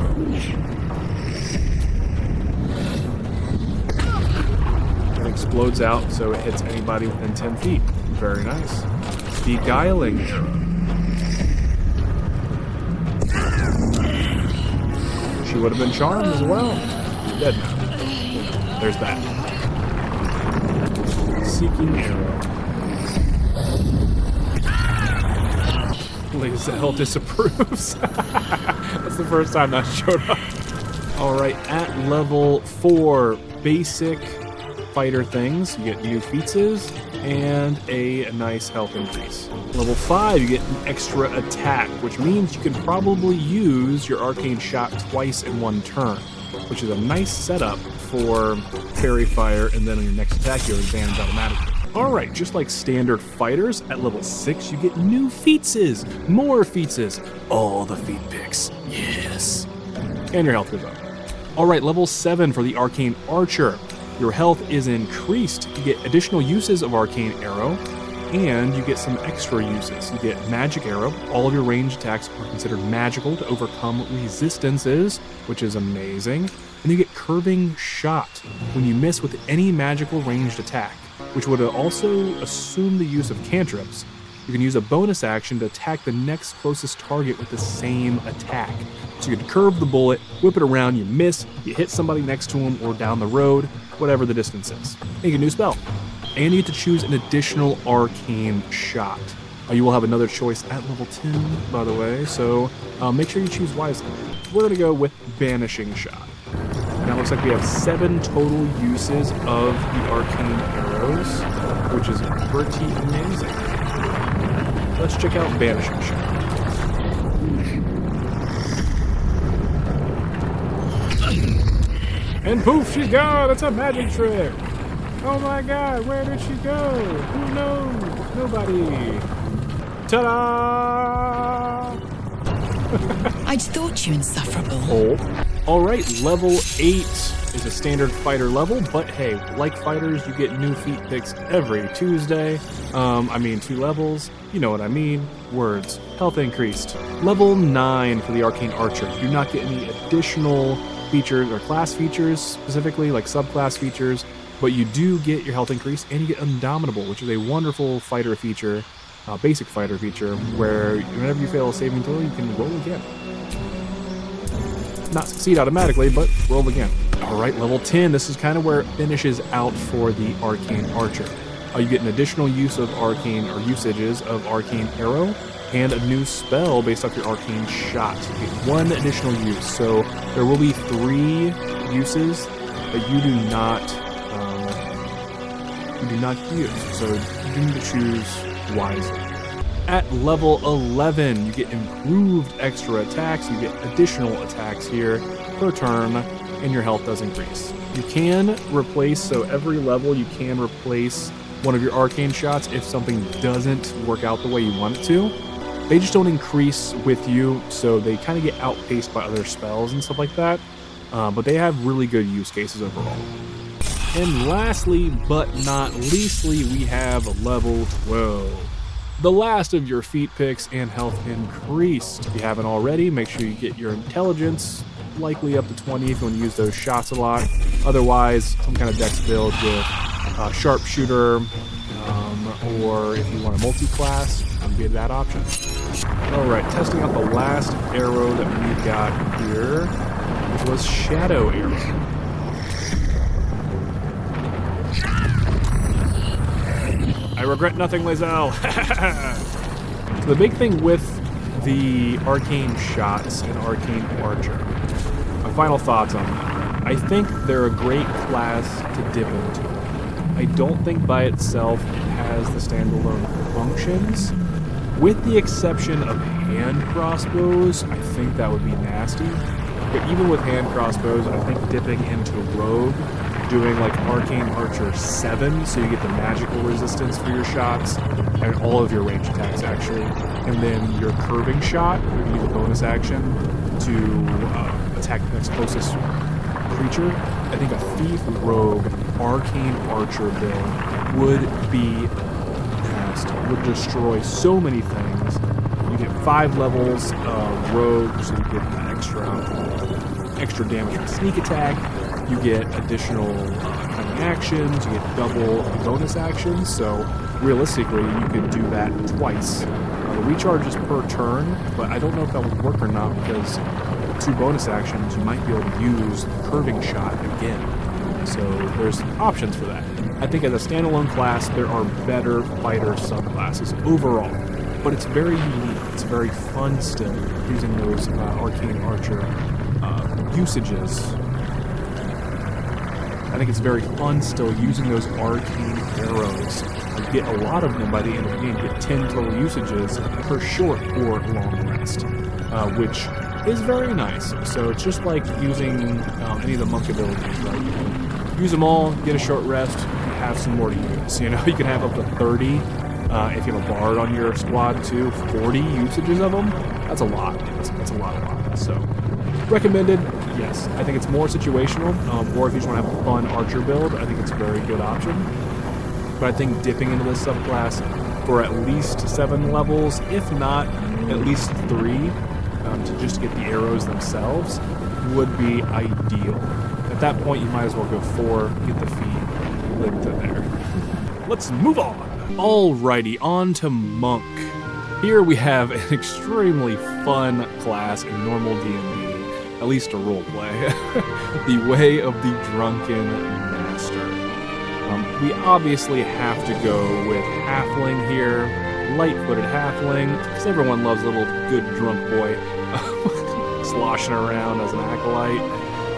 It explodes out, so it hits anybody within 10 feet. Very nice. Beguiling Arrow. She would have been charmed as well. She's dead now. There's that. Seeking Arrow. Lae'zel disapproves. That's the first time that showed up. Alright, at level 4, basic fighter things. You get new feats and a nice health increase. Level 5, you get an extra attack, which means you can probably use your arcane shot twice in one turn, which is a nice setup for fairy fire, and then on your next attack you have advantage automatically. Alright, just like standard fighters, at level 6 you get new featses, more featses, all the feat picks, yes. And your health goes up. Alright, level 7 for the Arcane Archer. Your health is increased. You get additional uses of Arcane Arrow, and you get some extra uses. You get Magic Arrow. All of your ranged attacks are considered magical to overcome resistances, which is amazing. And you get Curving Shot when you miss with any magical ranged attack, which would also assume the use of cantrips. You can use a bonus action to attack the next closest target with the same attack. So you can curve the bullet, whip it around, you miss, you hit somebody next to him or down the road, whatever the distance is. And you get a new spell. And you get to choose an additional arcane shot. You will have another choice at level 10, by the way, so make sure you choose wisely. We're going to go with Banishing Shot. Now it looks like we have 7 total uses of the arcane arrows, which is pretty amazing. Let's check out Banishing Shot. And poof, she's gone! It's a magic trick! Oh my god, where did she go? Who knows? Nobody. Ta-da! I'd thought you insufferable. Oh. Alright, level 8 is a standard fighter level, but hey, like fighters, you get new feat picks every Tuesday. 2 levels. You know what I mean. Words. Health increased. Level 9 for the Arcane Archer. You do not get any additional features or class features, specifically like subclass features, but you do get your health increase and you get Indomitable, which is a wonderful fighter feature, basic fighter feature, where whenever you fail a saving throw, you can roll again. Not succeed automatically, but roll again. Alright, level 10, this is kind of where it finishes out for the Arcane Archer. You get an additional use of arcane, or usages of Arcane Arrow, and a new spell based off your arcane shot. You get 1 additional use, so there will be 3 uses that you do not use, so you need to choose wisely. At level 11, you get improved extra attacks. You get additional attacks here per turn, and your health does increase. You can replace, so every level you can replace one of your arcane shots if something doesn't work out the way you want it to. They just don't increase with you, so they kind of get outpaced by other spells and stuff like that. But they have really good use cases overall. And lastly, but not leastly, we have level 12. The last of your feat picks and health increased. If you haven't already, make sure you get your intelligence likely up to 20 if you want to use those shots a lot. Otherwise, some kind of dex build with sharpshooter, or if you want a multi-class, be that option. Alright, testing out the last arrow that we got here, which was Shadow Arrow. I regret nothing, Lae'zel. So the big thing with the Arcane Shots and Arcane Archer. My final thoughts on that. I think they're a great class to dip into. I don't think by itself it has the standalone functions. With the exception of hand crossbows, I think that would be nasty. But even with hand crossbows, I think dipping into Rogue, doing like Arcane Archer 7, so you get the magical resistance for your shots, and all of your range attacks actually, and then your curving shot, you can use a bonus action to attack the next closest creature. I think a Thief Rogue Arcane Archer build would be nasty, would destroy so many things. You get 5 levels of Rogue, so you get extra damage from sneak attack. You get additional cunning actions. You get double bonus actions. So realistically, you could do that twice. The recharge is per turn, but I don't know if that would work or not because 2 bonus actions, you might be able to use the curving shot again. So there's options for that. I think as a standalone class, there are better fighter subclasses overall. But it's very unique. It's very fun still, using those Arcane Archer usages. I think it's very fun still using those arcane arrows. You get a lot of them by the end of the game. You get 10 total usages per short or long rest, which is very nice. So it's just like using any of the monk abilities, right? You can use them all, get a short rest, and have some more to use. You know, you can have up to 30. If you have a bard on your squad too, 40 usages of them. That's a lot. That's a lot. So recommended, yes. I think it's more situational, or if you just want to have a fun archer build, I think it's a very good option. But I think dipping into this subclass for at least 7 levels, if not at least 3, to just get the arrows themselves, would be ideal. At that point, you might as well go 4, get the feed, live to there. Let's move on. Alrighty, on to Monk. Here we have an extremely fun class in normal D&D, at least a roleplay. The Way of the Drunken Master. We obviously have to go with Halfling here, light-footed Halfling, because everyone loves a little good drunk boy sloshing around as an acolyte.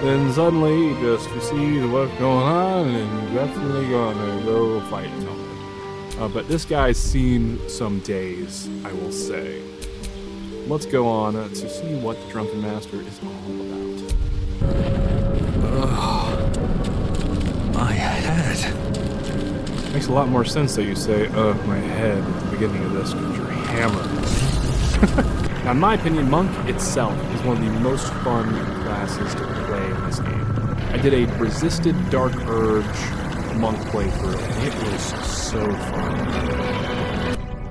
Then suddenly he just sees what's going on and definitely gonna go fight something. But this guy's seen some days, I will say. Let's go on to see what the Drunken Master is all about. My head. Makes a lot more sense that you say, my head at the beginning of this because you're hammered. Now, in my opinion, Monk itself is one of the most fun classes to play in this game. I did a Resisted Dark Urge Monk playthrough, and it was so fun.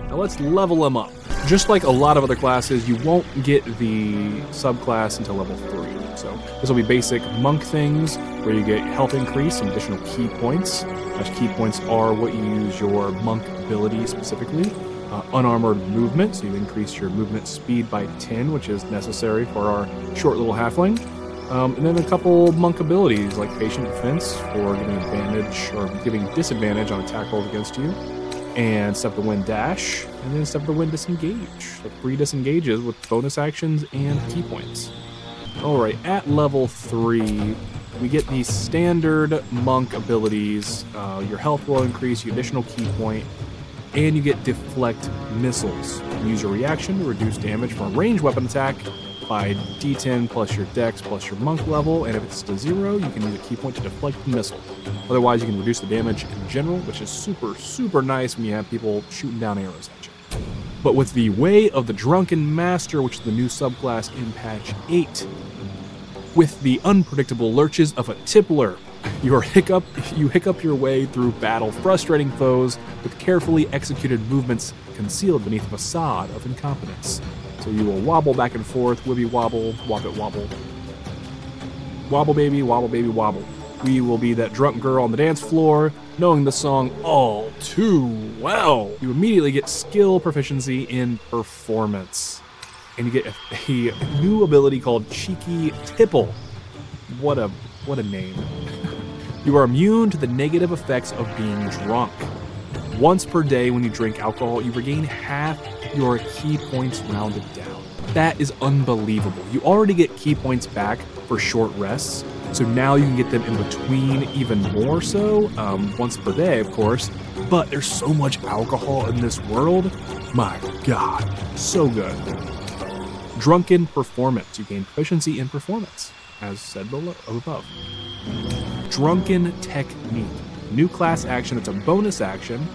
Now let's level him up. Just like a lot of other classes, you won't get the subclass until level 3. So this will be basic monk things, where you get health increase and additional key points. Those key points are what you use your monk ability specifically. Unarmored movement, so you increase your movement speed by 10, which is necessary for our short little halfling. And then a couple monk abilities like Patient Defense for giving advantage or giving disadvantage on attack rolls against you, and Step of the Wind Dash, and then Step of the Wind Disengage. So 3 disengages with bonus actions and key points. Alright, at level 3, we get the standard monk abilities. Your health will increase, your additional key point, and you get Deflect Missiles. You can use your reaction to reduce damage from a ranged weapon attack by D10 plus your dex plus your monk level, and if it's to 0, you can use a key point to deflect the missile. Otherwise, you can reduce the damage in general, which is super nice when you have people shooting down arrows at you. But with the Way of the Drunken Master, which is the new subclass in patch 8, with the unpredictable lurches of a tippler, you hiccup your way through battle, frustrating foes with carefully executed movements concealed beneath a facade of incompetence. So you will wobble back and forth, wibby wobble, wobble wobble. Wobble baby, wobble baby, wobble. We will be that drunk girl on the dance floor, knowing the song all too well. You immediately get skill proficiency in performance. And you get a new ability called Cheeky Tipple. What a name. You are immune to the negative effects of being drunk. Once per day when you drink alcohol, you regain half your key points rounded down. That is unbelievable. You already get key points back for short rests, so now you can get them in between even more so, once per day, of course. But there's so much alcohol in this world. My God, so good. Drunken Performance. You gain proficiency in performance, as said above. Drunken Technique. New class action. It's a bonus action.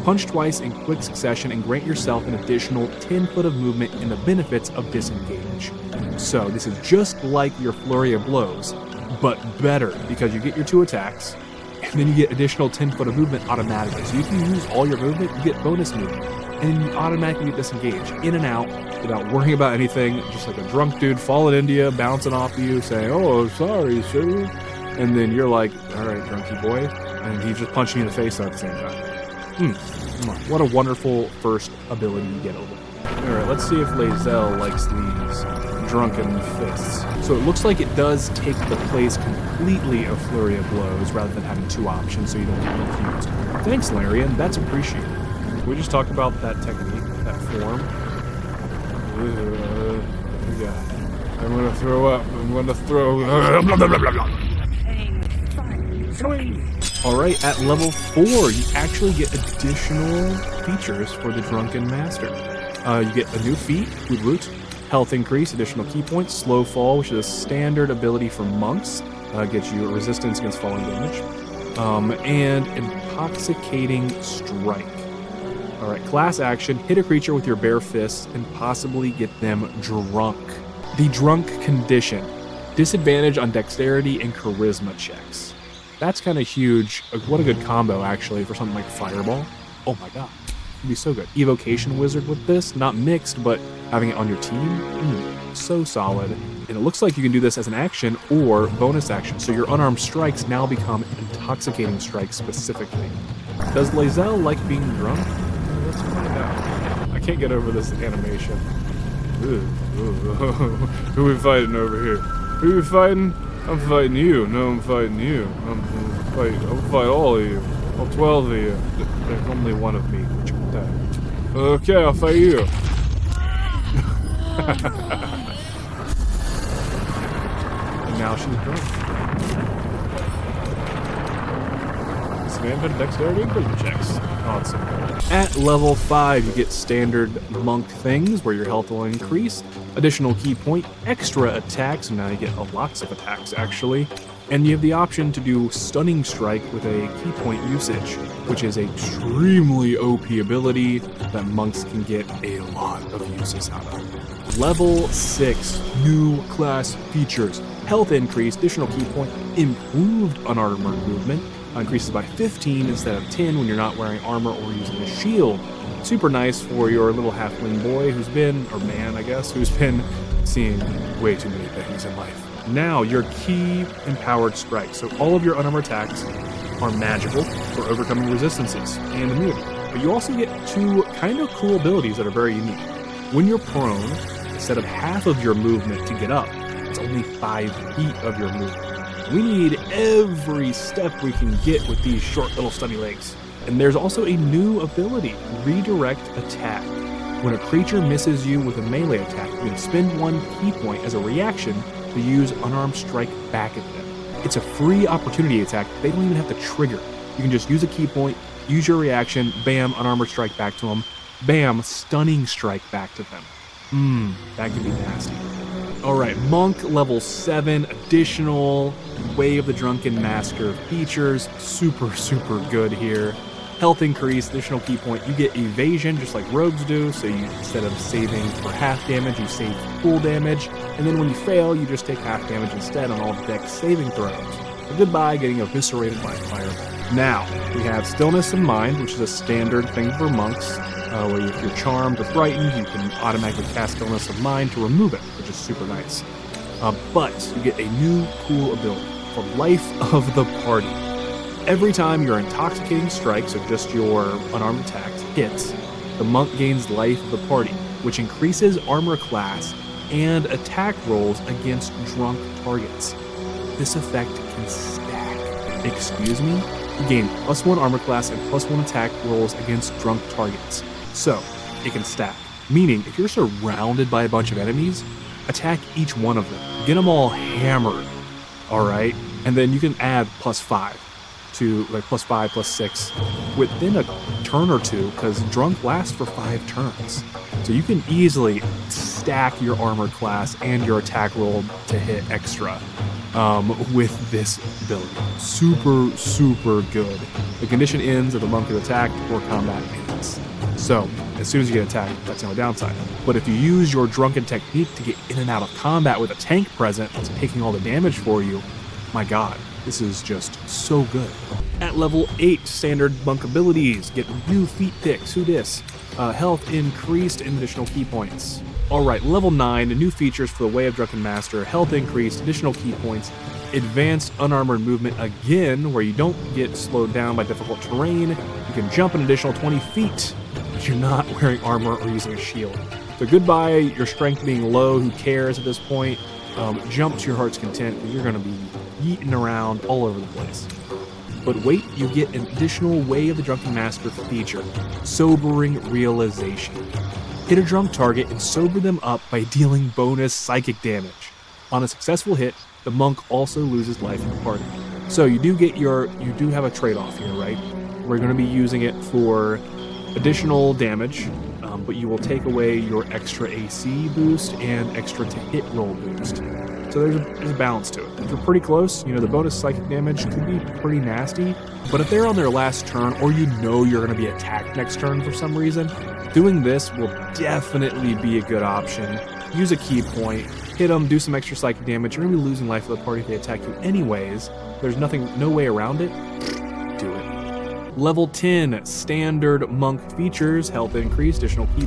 Punch twice in quick succession and grant yourself an additional 10 foot of movement in the benefits of disengage. So this is just like your Flurry of Blows, but better because you get your 2 attacks, and then you get additional 10 foot of movement automatically. So you can use all your movement, you get bonus movement, and then you automatically get disengage in and out without worrying about anything, just like a drunk dude falling into you, bouncing off of you, saying, "Oh, sorry, sir." And then you're like, "All right, drunky boy," and he's just punching you in the face at the same time. What a wonderful first ability you get over. Alright, let's see if Lae'zel likes these drunken fists. So it looks like it does take the place completely of Flurry of Blows rather than having 2 options so you don't get confused. Thanks, Larian, that's appreciated. Can we just talk about that technique, that form? Yeah. I'm gonna throw up. I'm gonna throw... Alright, at level 4, you actually get additional features for the Drunken Master. You get a new feat, Food Root, health increase, additional key points, slow fall, which is a standard ability for monks, gets you a resistance against falling damage, and intoxicating strike. Alright, class action, hit a creature with your bare fists and possibly get them drunk. The drunk condition, disadvantage on dexterity and charisma checks. That's kind of huge. What a good combo, actually, for something like Fireball. Oh my god. It'd be so good. Evocation Wizard with this, not mixed, but having it on your team. So solid. And it looks like you can do this as an action or bonus action. So your unarmed strikes now become intoxicating strikes specifically. Does Lae'zel like being drunk? Let's find out. I can't get over this animation. Who are we fighting over here? Who are we fighting? I'm fighting you. No, I'm fighting you. I'll fight all of you. All 12 of you. There's only one of me, which can die. Okay, I'll fight you. And now she's drunk. Disadvantage dexterity and charisma checks. Awesome. At level 5, you get standard monk things where your health will increase, additional key point, extra attacks, and now you get lots of attacks actually, and you have the option to do Stunning Strike with a key point usage, which is an extremely OP ability that monks can get a lot of uses out of. Level 6, new class features, health increase, additional key point, improved unarmored movement, increases by 15 instead of 10 when you're not wearing armor or using a shield. Super nice for your little halfling boy who's been, or man I guess, who's been seeing way too many things in life. Now, your key empowered strike. So all of your unarmored attacks are magical for overcoming resistances and immunity. But you also get 2 kind of cool abilities that are very unique. When you're prone, instead of half of your movement to get up, it's only 5 feet of your movement. We need every step we can get with these short little stubby legs. And there's also a new ability, Redirect Attack. When a creature misses you with a melee attack, you can spend 1 key point as a reaction to use Unarmed Strike back at them. It's a free opportunity attack. They don't even have to trigger. You can just use a key point, use your reaction, bam, Unarmored Strike back to them, bam, Stunning Strike back to them. That could be nasty. Alright, Monk level 7, additional Way of the Drunken Master features. Super, super good here. Health increase, additional key point. You get evasion just like rogues do, so you, instead of saving for half damage, you save full damage. And then when you fail, you just take half damage instead on all dex saving throws. So goodbye getting eviscerated by fireball. Now, we have Stillness of Mind, which is a standard thing for monks, where if you're charmed or frightened, you can automatically cast Stillness of Mind to remove it, which is super nice. But you get a new cool ability for Life of the Party. Every time your intoxicating strike, so just your unarmed attacks, hits, the monk gains Life of the Party, which increases armor class and attack rolls against drunk targets. This effect can stack. Excuse me? You gain +1 armor class and +1 attack rolls against drunk targets. So, it can stack. Meaning, if you're surrounded by a bunch of enemies, attack each one of them. Get them all hammered, all right? And then you can add +5 to, like, +5, +6 within a turn or two, because Drunk lasts for 5 turns. So you can easily stack your armor class and your attack roll to hit extra with this ability. Super, super good. The condition ends if the monk is attacked or combat ends. So, as soon as you get attacked, that's the only downside. But if you use your Drunken technique to get in and out of combat with a tank present that's taking all the damage for you, my god, this is just so good. At level 8, standard monk abilities. Get new feat picks. Who dis? Health increased and additional key points. Alright, level 9, new features for the Way of Drunken Master. Health increased, additional key points. Advanced unarmored movement again, where you don't get slowed down by difficult terrain. You can jump an additional 20 feet if you're not wearing armor or using a shield. So goodbye, your strength being low, who cares at this point? Jump to your heart's content, because you're going to be yeeting around all over the place. But wait, you get an additional Way of the Drunken Master feature, Sobering Realization. Hit a drunk target and sober them up by dealing bonus psychic damage. On a successful hit, the monk also loses life in the party. So you do have a trade-off here, right? We're going to be using it for additional damage, but you will take away your extra AC boost and extra to hit roll boost. So there's a balance to it. If you're pretty close, the bonus psychic damage could be pretty nasty, but if they're on their last turn, or you're going to be attacked next turn for some reason, doing this will definitely be a good option. Use a key point, hit them, do some extra psychic damage. You're going to be losing life to the party if they attack you anyways. There's no way around it. Do it. Level 10, standard monk features, health increase, additional key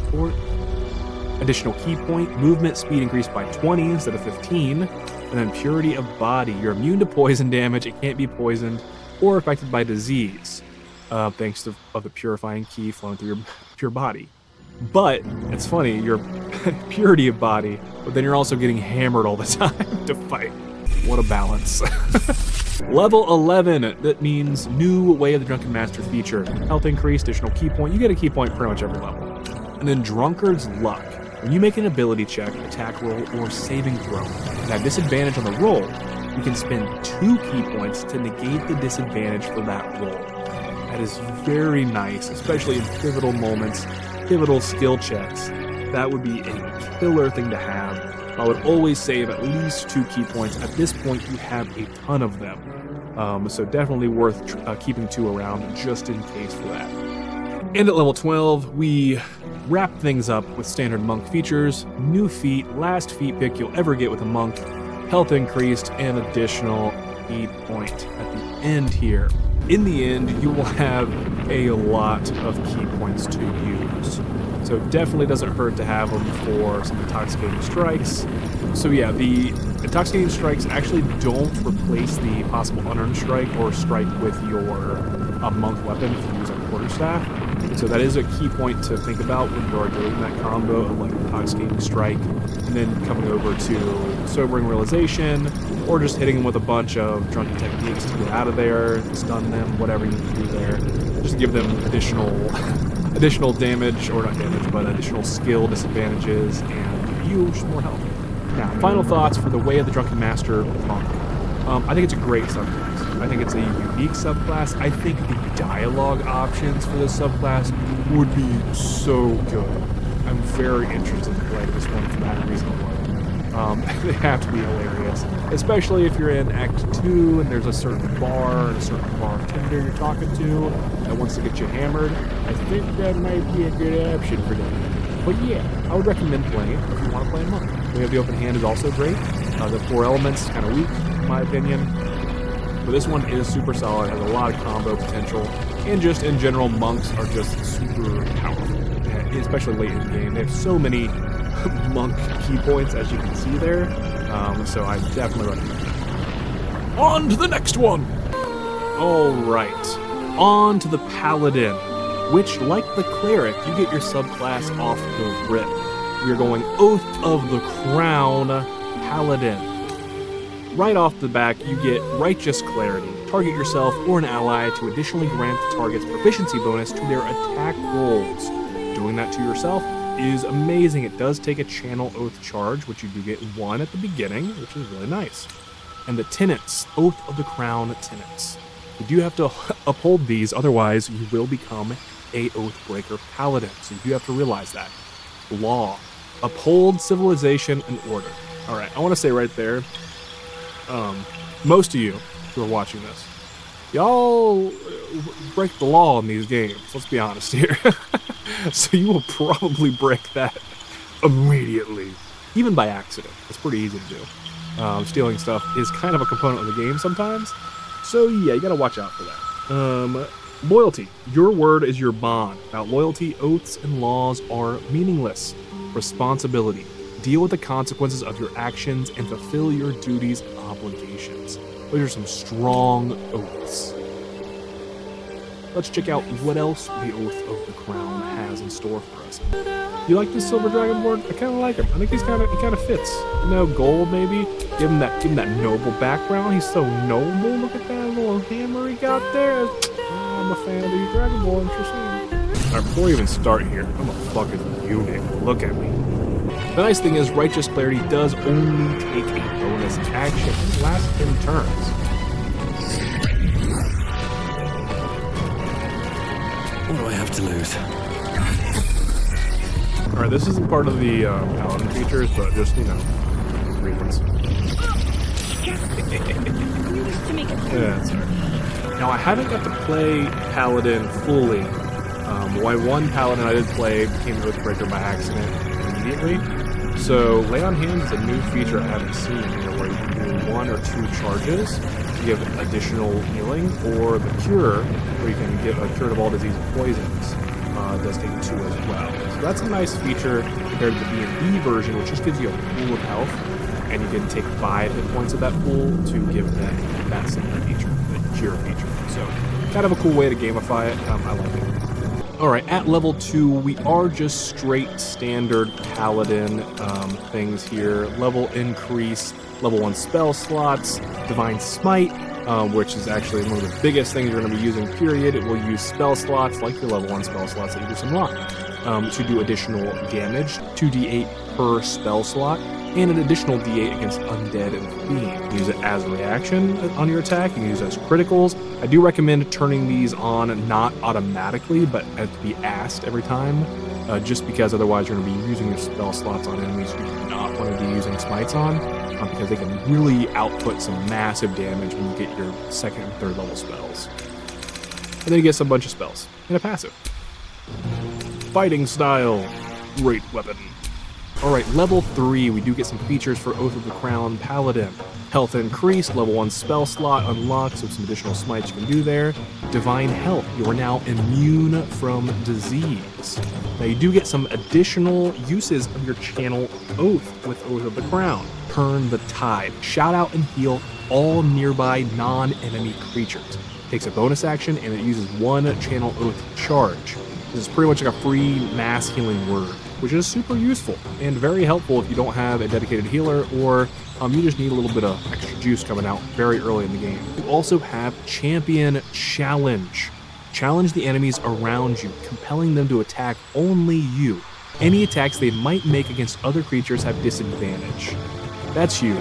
point, movement speed increased by 20 instead of 15, and then purity of body. You're immune to poison damage, it can't be poisoned, or affected by disease, thanks to the purifying key flowing through your body. But, it's funny, your purity of body, but then you're also getting hammered all the time to fight. What a balance. Level 11, that means new Way of the Drunken Master feature. Health increase, additional key point. You get a key point pretty much every level. And then Drunkard's Luck. When you make an ability check, attack roll, or saving throw, and have disadvantage on the roll, you can spend 2 key points to negate the disadvantage for that roll. That is very nice, especially in pivotal moments, pivotal skill checks. That would be a killer thing to have. I would always save at least 2 key points. At this point, you have a ton of them. So definitely worth keeping 2 around just in case for that. And at level 12, we wrap things up with standard monk features, new feat, last feat pick you'll ever get with a monk, health increased, and additional key point at the end here. In the end, you will have a lot of key points to use. So it definitely doesn't hurt to have them for some Intoxicating Strikes. So yeah, the Intoxicating Strikes actually don't replace the possible unearned strike or strike with your monk weapon if you use a quarterstaff. So that is a key point to think about when you are doing that combo of like Intoxicating Strike and then coming over to Sobering Realization, or just hitting them with a bunch of Drunken techniques to get out of there, stun them, whatever you need to do there. Just give them additional damage, or not damage, but additional skill disadvantages, and give you just more health. Now, final thoughts for the Way of the Drunken Master monk. I think it's a great subclass. I think it's a unique subclass. I think the dialogue options for this subclass would be so good. I'm very interested in playing this one for that reason alone. They have to be hilarious, especially if you're in Act 2 and there's a certain bar and a certain bartender you're talking to that wants to get you hammered. I think that might be a good option for them. But yeah, I would recommend playing it if you want to play a monk. We have the open hand is also great. The 4 elements kind of weak, in my opinion. But this one is super solid, has a lot of combo potential, and just in general, monks are just super powerful, especially late in the game. They have so many monk key points, as you can see there, so I definitely recommend it. On to the next one! Alright, on to the Paladin, which, like the Cleric, you get your subclass off the rip. We're going Oath of the Crown Paladin. Right off the back, you get Righteous Clarity. Target yourself or an ally to additionally grant the target's proficiency bonus to their attack rolls. Doing that to yourself is amazing. It does take a Channel Oath charge, which you do get 1 at the beginning, which is really nice. And the tenets, Oath of the Crown tenets. You do have to uphold these, otherwise you will become a Oathbreaker Paladin. So you do have to realize that. Law. Uphold civilization and order. Alright, I want to say right there, most of you who are watching this, y'all break the law in these games. Let's be honest here. So you will probably break that immediately. Even by accident. It's pretty easy to do. Stealing stuff is kind of a component of the game sometimes. So yeah, you gotta watch out for that. Loyalty. Your word is your bond. Without loyalty, oaths and laws are meaningless. Responsibility. Deal with the consequences of your actions and fulfill your duties and obligations. Those are some strong oaths. Let's check out what else the Oath of the Crown has in store for us. You like this Silver Dragonborn? I kind of like him. I think he kind of fits. You know, gold maybe. Give him that noble background. He's so noble. Look at that little hammer he got there. I'm a fan of these Dragonborns for sure. Alright, before we even start here, I'm a fucking unit. Look at me. The nice thing is, Righteous Clarity does only take a bonus action and lasts 10 turns. What do I have to lose? Alright, this isn't part of the Paladin features, but just, you know, reasons. Yeah, that's alright. Now, I haven't got to play Paladin fully. Why one Paladin I did play became Oathbreaker by accident immediately. So, Lay on Hands is a new feature I haven't seen, where you can do 1 or 2 charges to give additional healing, or the Cure, where you can give a cure of all disease and poisons. Does take 2 as well. So that's a nice feature compared to the B&B version, which just gives you a pool of health, and you can take 5 hit points of that pool to give them that similar feature, the Cure feature. So, kind of a cool way to gamify it. I like it. Alright, at level 2, we are just straight standard Paladin things here. Level increase, level 1 spell slots, Divine Smite, which is actually one of the biggest things you're going to be using, period. It will use spell slots, like your level 1 spell slots that you just unlock, to do additional damage, 2d8 per spell slot, and an additional d8 against undead and fiend. Use it as a reaction on your attack. You can use it as criticals. I do recommend turning these on not automatically, but to be asked every time, just because otherwise you're going to be using your spell slots on enemies you do not want to be using smites on, because they can really output some massive damage when you get your 2nd and 3rd level spells. And then you get some bunch of spells and a passive. Fighting style, great weapon. Alright, level 3, we do get some features for Oath of the Crown Paladin. Health increase, level 1 spell slot unlocked, so some additional smites you can do there. Divine Health, you are now immune from disease. Now you do get some additional uses of your Channel Oath with Oath of the Crown. Turn the Tide, shout out and heal all nearby non-enemy creatures. Takes a bonus action and it uses 1 Channel Oath charge. This is pretty much like a free mass healing word, which is super useful and very helpful if you don't have a dedicated healer, or you just need a little bit of extra juice coming out very early in the game. You also have Champion Challenge. Challenge the enemies around you, compelling them to attack only you. Any attacks they might make against other creatures have disadvantage. That's huge.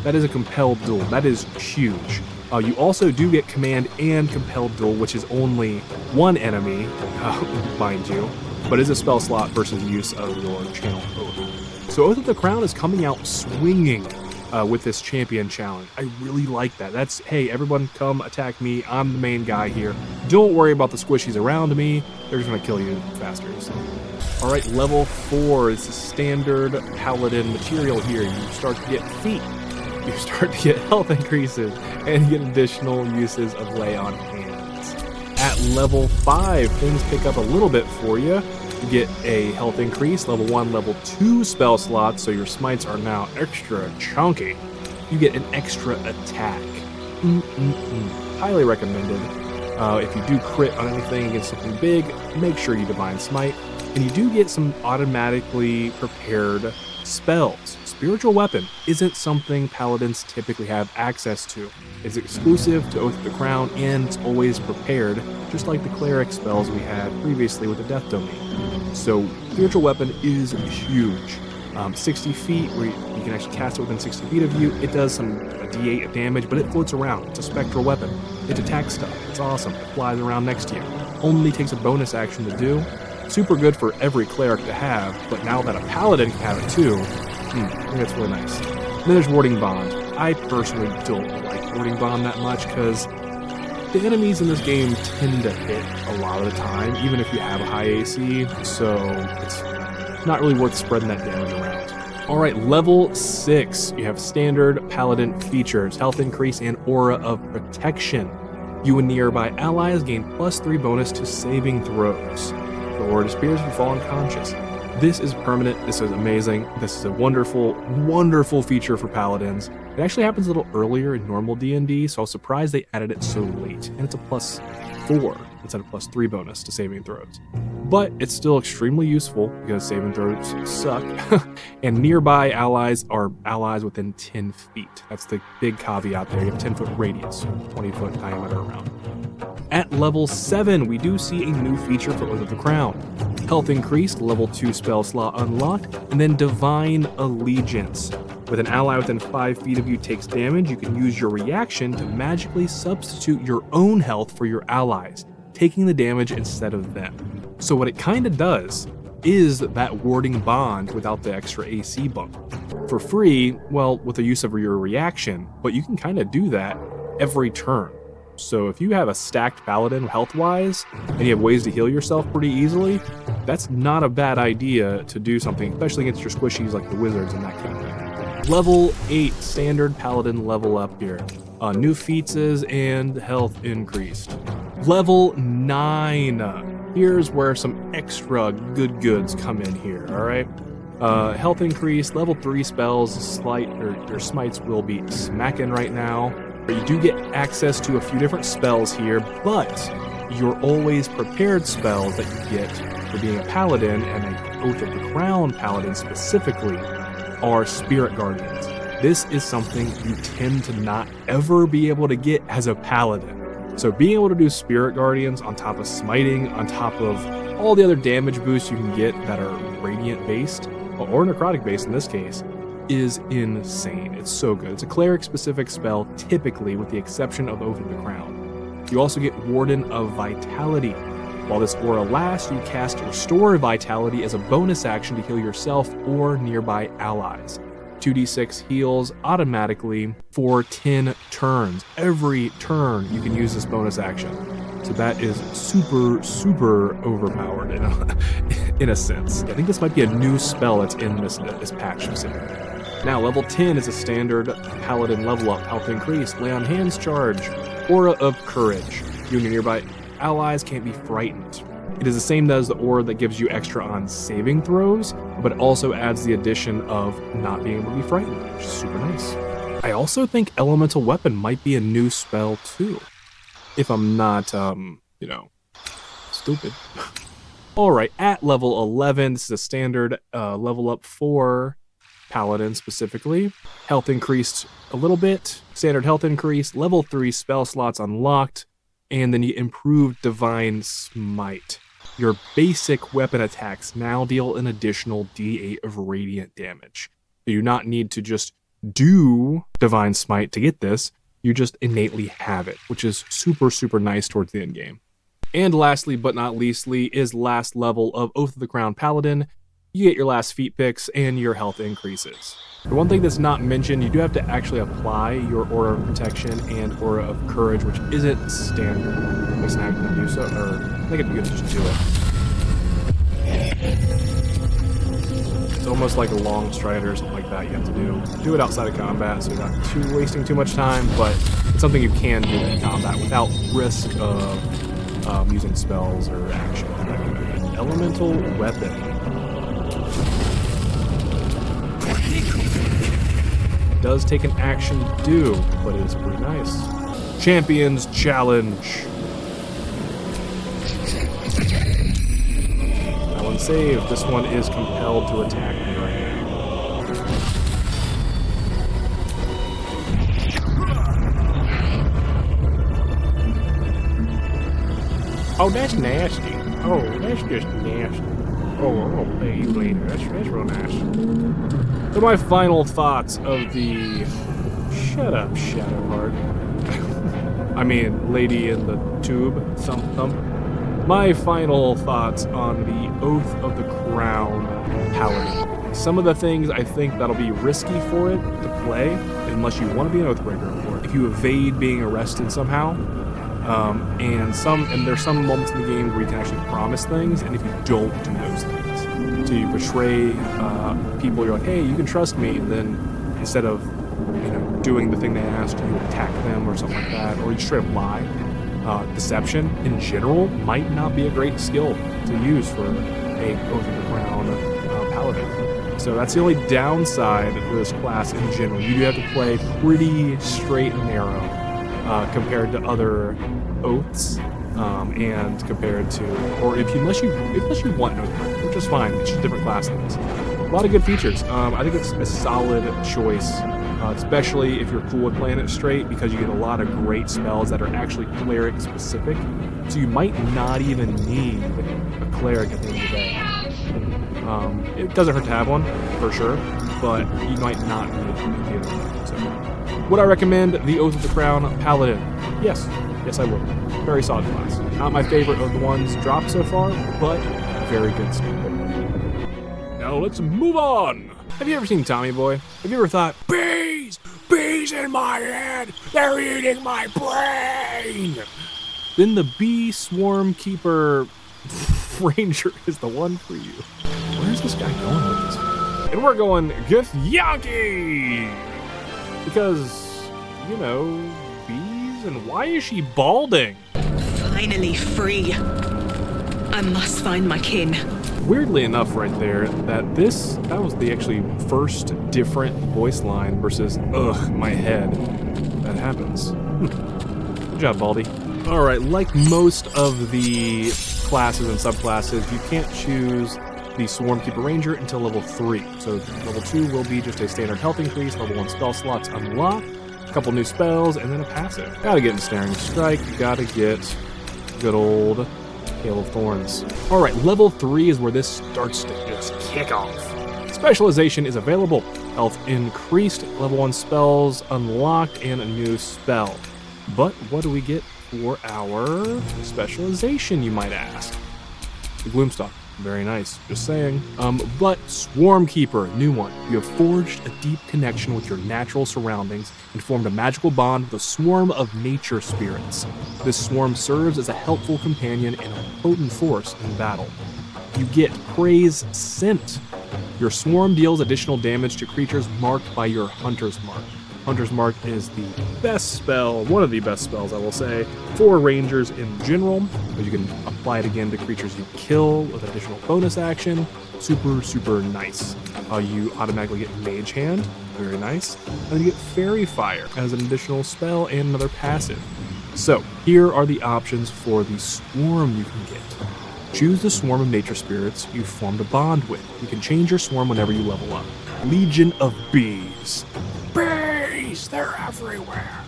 That is a compelled duel. That is huge. You also do get Command and Compelled Duel, which is only 1 enemy, mind you, but is a spell slot versus use of your Channel Oath. So Oath of the Crown is coming out swinging with this Champion Challenge. I really like that. That's, hey, everyone come attack me. I'm the main guy here. Don't worry about the squishies around me. They're just going to kill you faster. So. Alright, level 4 is the standard Paladin material here. You start to get feet. You start to get health increases, and you get additional uses of Lay on Hands. At level 5, things pick up a little bit for you. You get a health increase, level 1, level 2 spell slots, so your smites are now extra chunky. You get an extra attack. Highly recommended. If you do crit on anything against something big, make sure you Divine Smite. And you do get some automatically prepared Spells. Spiritual Weapon isn't something Paladins typically have access to. It's exclusive to Oath of the Crown, and it's always prepared, just like the Cleric spells we had previously with the Death Domain. So, Spiritual Weapon is huge. 60 feet, where you can actually cast it within 60 feet of you. It does a d8 of damage, but it floats around. It's a spectral weapon. It attacks stuff. It's awesome. It flies around next to you. Only takes a bonus action to do. Super good for every Cleric to have, but now that a Paladin can have it too, I think that's really nice. Then there's Warding Bond. I personally don't like Warding Bond that much because the enemies in this game tend to hit a lot of the time, even if you have a high AC, so it's not really worth spreading that damage around. Alright, level 6. You have standard Paladin features, health increase and aura of protection. You and nearby allies gain +3 bonus to saving throws. The aura disappears if you fall unconscious. This is permanent, this is amazing, this is a wonderful, wonderful feature for Paladins. It actually happens a little earlier in normal D&D, so I was surprised they added it so late, and it's a +4 instead of +3 bonus to saving throws. But it's still extremely useful because saving throws suck, and nearby allies are allies within 10 feet. That's the big caveat there. You have a 10-foot radius, 20-foot diameter around. At level 7, we do see a new feature for Oath of the Crown. Health increased, level 2 spell slot unlocked, and then Divine Allegiance. With an ally within 5 feet of you takes damage, you can use your reaction to magically substitute your own health for your allies, taking the damage instead of them. So what it kind of does is that Warding Bond without the extra AC bump. For free, well, with the use of your reaction, but you can kind of do that every turn. So if you have a stacked Paladin health-wise, and you have ways to heal yourself pretty easily, that's not a bad idea to do something, especially against your squishies like the wizards and that kind of thing. Level 8, standard Paladin level up here. New feats and health increased. Level 9. Here's where some extra good goods come in here, alright? Health increase, level 3 spells, your smites will be smacking right now. You do get access to a few different spells here, but your always prepared spells that you get for being a Paladin, and an Oath of the Crown Paladin specifically, are Spirit Guardians. This is something you tend to not ever be able to get as a Paladin. So being able to do Spirit Guardians on top of smiting, on top of all the other damage boosts you can get that are Radiant based, or Necrotic based in this case, is insane. It's so good. It's a Cleric specific spell, typically, with the exception of Oath of the Crown. You also get Warden of Vitality. While this aura lasts, you cast Restore Vitality as a bonus action to heal yourself or nearby allies. 2d6 heals automatically for 10 turns. Every turn you can use this bonus action. So that is super, super overpowered in a sense. I think this might be a new spell that's in this patch specifically. Now, level 10 is a standard Paladin level up, health increase, lay on hands charge, aura of courage. You and your nearby allies can't be frightened. It is the same as the aura that gives you extra on saving throws, but also adds the addition of not being able to be frightened, which is super nice. I also think Elemental Weapon might be a new spell too, if I'm not, stupid. Alright, at level 11, this is a standard level up for Paladin specifically. Health increased a little bit, standard health increase, level 3 spell slots unlocked, and then you improved Divine Smite. Your basic weapon attacks now deal an additional d8 of radiant damage. You do not need to just do Divine Smite to get this, you just innately have it, which is super, super nice towards the end game. And lastly, but not leastly, is last level of Oath of the Crown Paladin. You get your last feat picks and your health increases. The one thing that's not mentioned, you do have to actually apply your Aura of Protection and Aura of Courage, which isn't standard. It makes an action to do so, or I think it'd be good to just do it. It's almost like a long stride or something like that you have to do. Do it outside of combat, so you're not wasting too much time, but it's something you can do in combat without risk of using spells or action. Elemental Weapon. It does take an action to do, but it is pretty nice. Champions Challenge. That one saved. This one is compelled to attack me right now. Oh, that's nasty. Oh, that's just nasty. Oh, I'll pay you later. That's real nice. So my final thoughts of the... Shut up, Shadowheart. I mean, lady in the tube, thump thump. My final thoughts on the Oath of the Crown Paladin. Some of the things I think that'll be risky for it to play, unless you want to be an Oathbreaker, or if you evade being arrested somehow. And there's some moments in the game where you can actually promise things, and if you don't do those things, so you betray people, you're like, hey, you can trust me, and then instead of doing the thing they asked, you attack them or something like that, or you straight up lie. Deception in general might not be a great skill to use for a Oath of the Crown Paladin. So that's the only downside to this class in general. You do have to play pretty straight and narrow compared to other oaths, and compared to, or unless you want an Oathbreaker, which is fine. It's just a different class than this. A lot of good features. I think it's a solid choice. Especially if you're cool with playing it straight, because you get a lot of great spells that are actually cleric specific. So you might not even need a cleric at the end of the day. It doesn't hurt to have one, for sure, but you might not need it at the end of the day. So, would I recommend the Oath of the Crown Paladin? Yes. Yes, I would. Very solid class. Not my favorite of the ones dropped so far, but very good stuff. Now let's move on. Have you ever seen Tommy Boy? Have you ever thought, bees in my head, they're eating my brain? Then the Bee Swarmkeeper Ranger is the one for you. Where's this guy going with this? And we're going Githyanki! Because, bees, and why is she balding? Finally free. I must find my kin. Weirdly enough right there, that was the actually first different voice line versus, my head. That happens. Good job, Baldy. Alright, like most of the classes and subclasses, you can't choose the Swarmkeeper Ranger until level 3. So level 2 will be just a standard health increase, level 1 spell slots unlocked, a couple new spells, and then a passive. Gotta get Ensnaring Strike, gotta get good old Hail of Thorns. Alright, level 3 is where this starts to just kick off. Specialization is available. Health increased, level 1 spells unlocked, and a new spell. But what do we get for our specialization, you might ask? The Gloomstalk. Very nice, just saying. But Swarmkeeper, new one. You have forged a deep connection with your natural surroundings and formed a magical bond with a swarm of nature spirits. This swarm serves as a helpful companion and a potent force in battle. You get Praise Scent. Your swarm deals additional damage to creatures marked by your Hunter's Mark. Hunter's Mark is the best spell, one of the best spells, I will say, for Rangers in general, because you can apply it again to creatures you kill with additional bonus action. Super, super nice. You automatically get Mage Hand, very nice, and then you get Fairy Fire as an additional spell and another passive. So, here are the options for the Swarm you can get. Choose the Swarm of Nature Spirits you formed a bond with. You can change your Swarm whenever you level up. Legion of Bees. Bees! They're everywhere!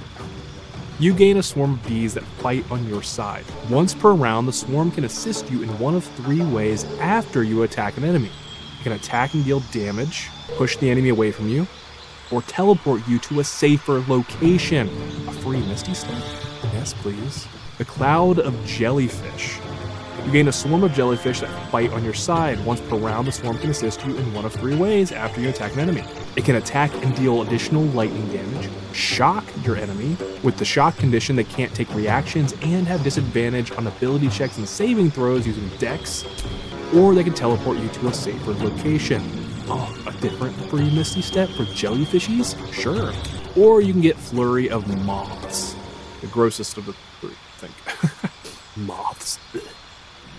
You gain a swarm of bees that fight on your side. Once per round, the swarm can assist you in one of 3 ways after you attack an enemy. It can attack and deal damage, push the enemy away from you, or teleport you to a safer location. A free Misty Step? Yes, please. The Cloud of Jellyfish. You gain a swarm of jellyfish that fight on your side. Once per round, the swarm can assist you in one of 3 ways after you attack an enemy. It can attack and deal additional lightning damage, shock your enemy. With the shock condition, they can't take reactions and have disadvantage on ability checks and saving throws using Dex, or they can teleport you to a safer location. Oh, a different free Misty Step for jellyfishies? Sure. Or you can get Flurry of Moths. The grossest of the 3, I think. Moths.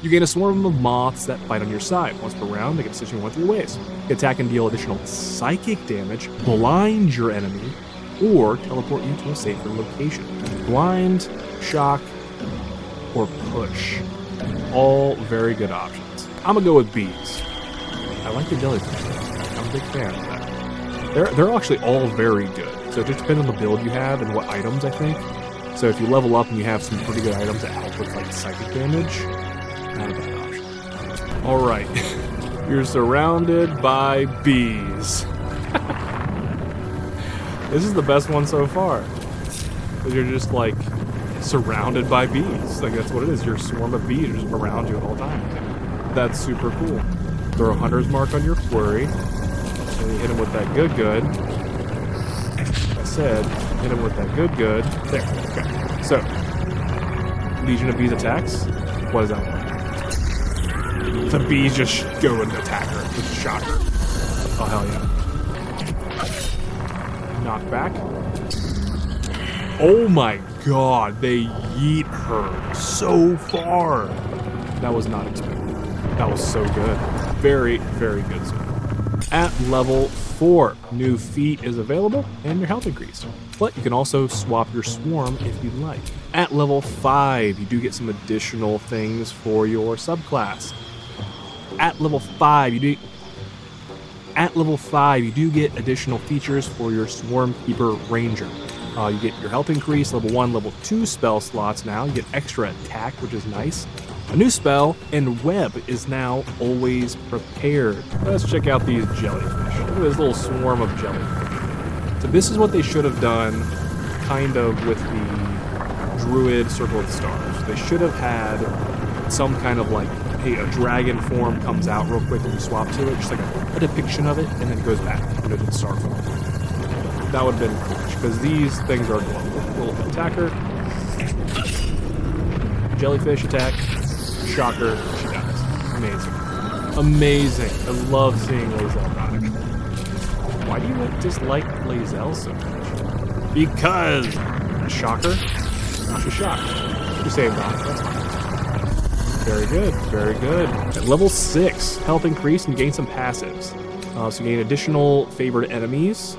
You gain a swarm of moths that fight on your side. Once per round, they can assist you in one of 3 ways. You attack and deal additional psychic damage, blind your enemy, or teleport you to a safer location. Blind, shock, or push. All very good options. I'm gonna go with bees. I like the jellyfish. I'm a big fan of that. They're actually all very good. So it just depends on the build you have and what items, I think. So if you level up and you have some pretty good items that help with like psychic damage, not a bad option. All right, you're surrounded by bees. This is the best one so far. You're just like surrounded by bees. Like that's what it is. You're a swarm of bees just around you at all times. That's super cool. Throw a hunter's mark on your quarry. And you hit him with that good. Like I said, hit him with that good. There, okay. So, Legion of Bees attacks. What does that look like? The bees just go and attack her. It's a shocker. Oh, hell yeah. Knockback. Oh my god, they yeet her so far. That was not expected. That was so good. Very, very good. At level 4, new feat is available and your health increased. But you can also swap your swarm if you'd like. At level 5, you do get some additional things for your subclass. At level 5, you do get additional features for your Swarmkeeper Ranger. You get your health increase, level 1, level 2 spell slots now. You get extra attack, which is nice. A new spell, and Web is now always prepared. Let's check out these jellyfish. Look at this little swarm of jellyfish. So this is what they should have done, kind of with the Druid Circle of the Stars. They should have had some kind of like, hey, a dragon form comes out real quick and you swap to it, just like a depiction of it, and then it goes back into the star form. That would have been cool, because these things are global. Little attacker, jellyfish attack, shocker, she dies. Amazing. Amazing. I love seeing Lae'zel die. Why do you dislike Lae'zel so much? Because shocker, now she's shocked. She saved on. That's fine. Very good, very good. At level 6, health increase and gain some passives. So you gain additional favored enemies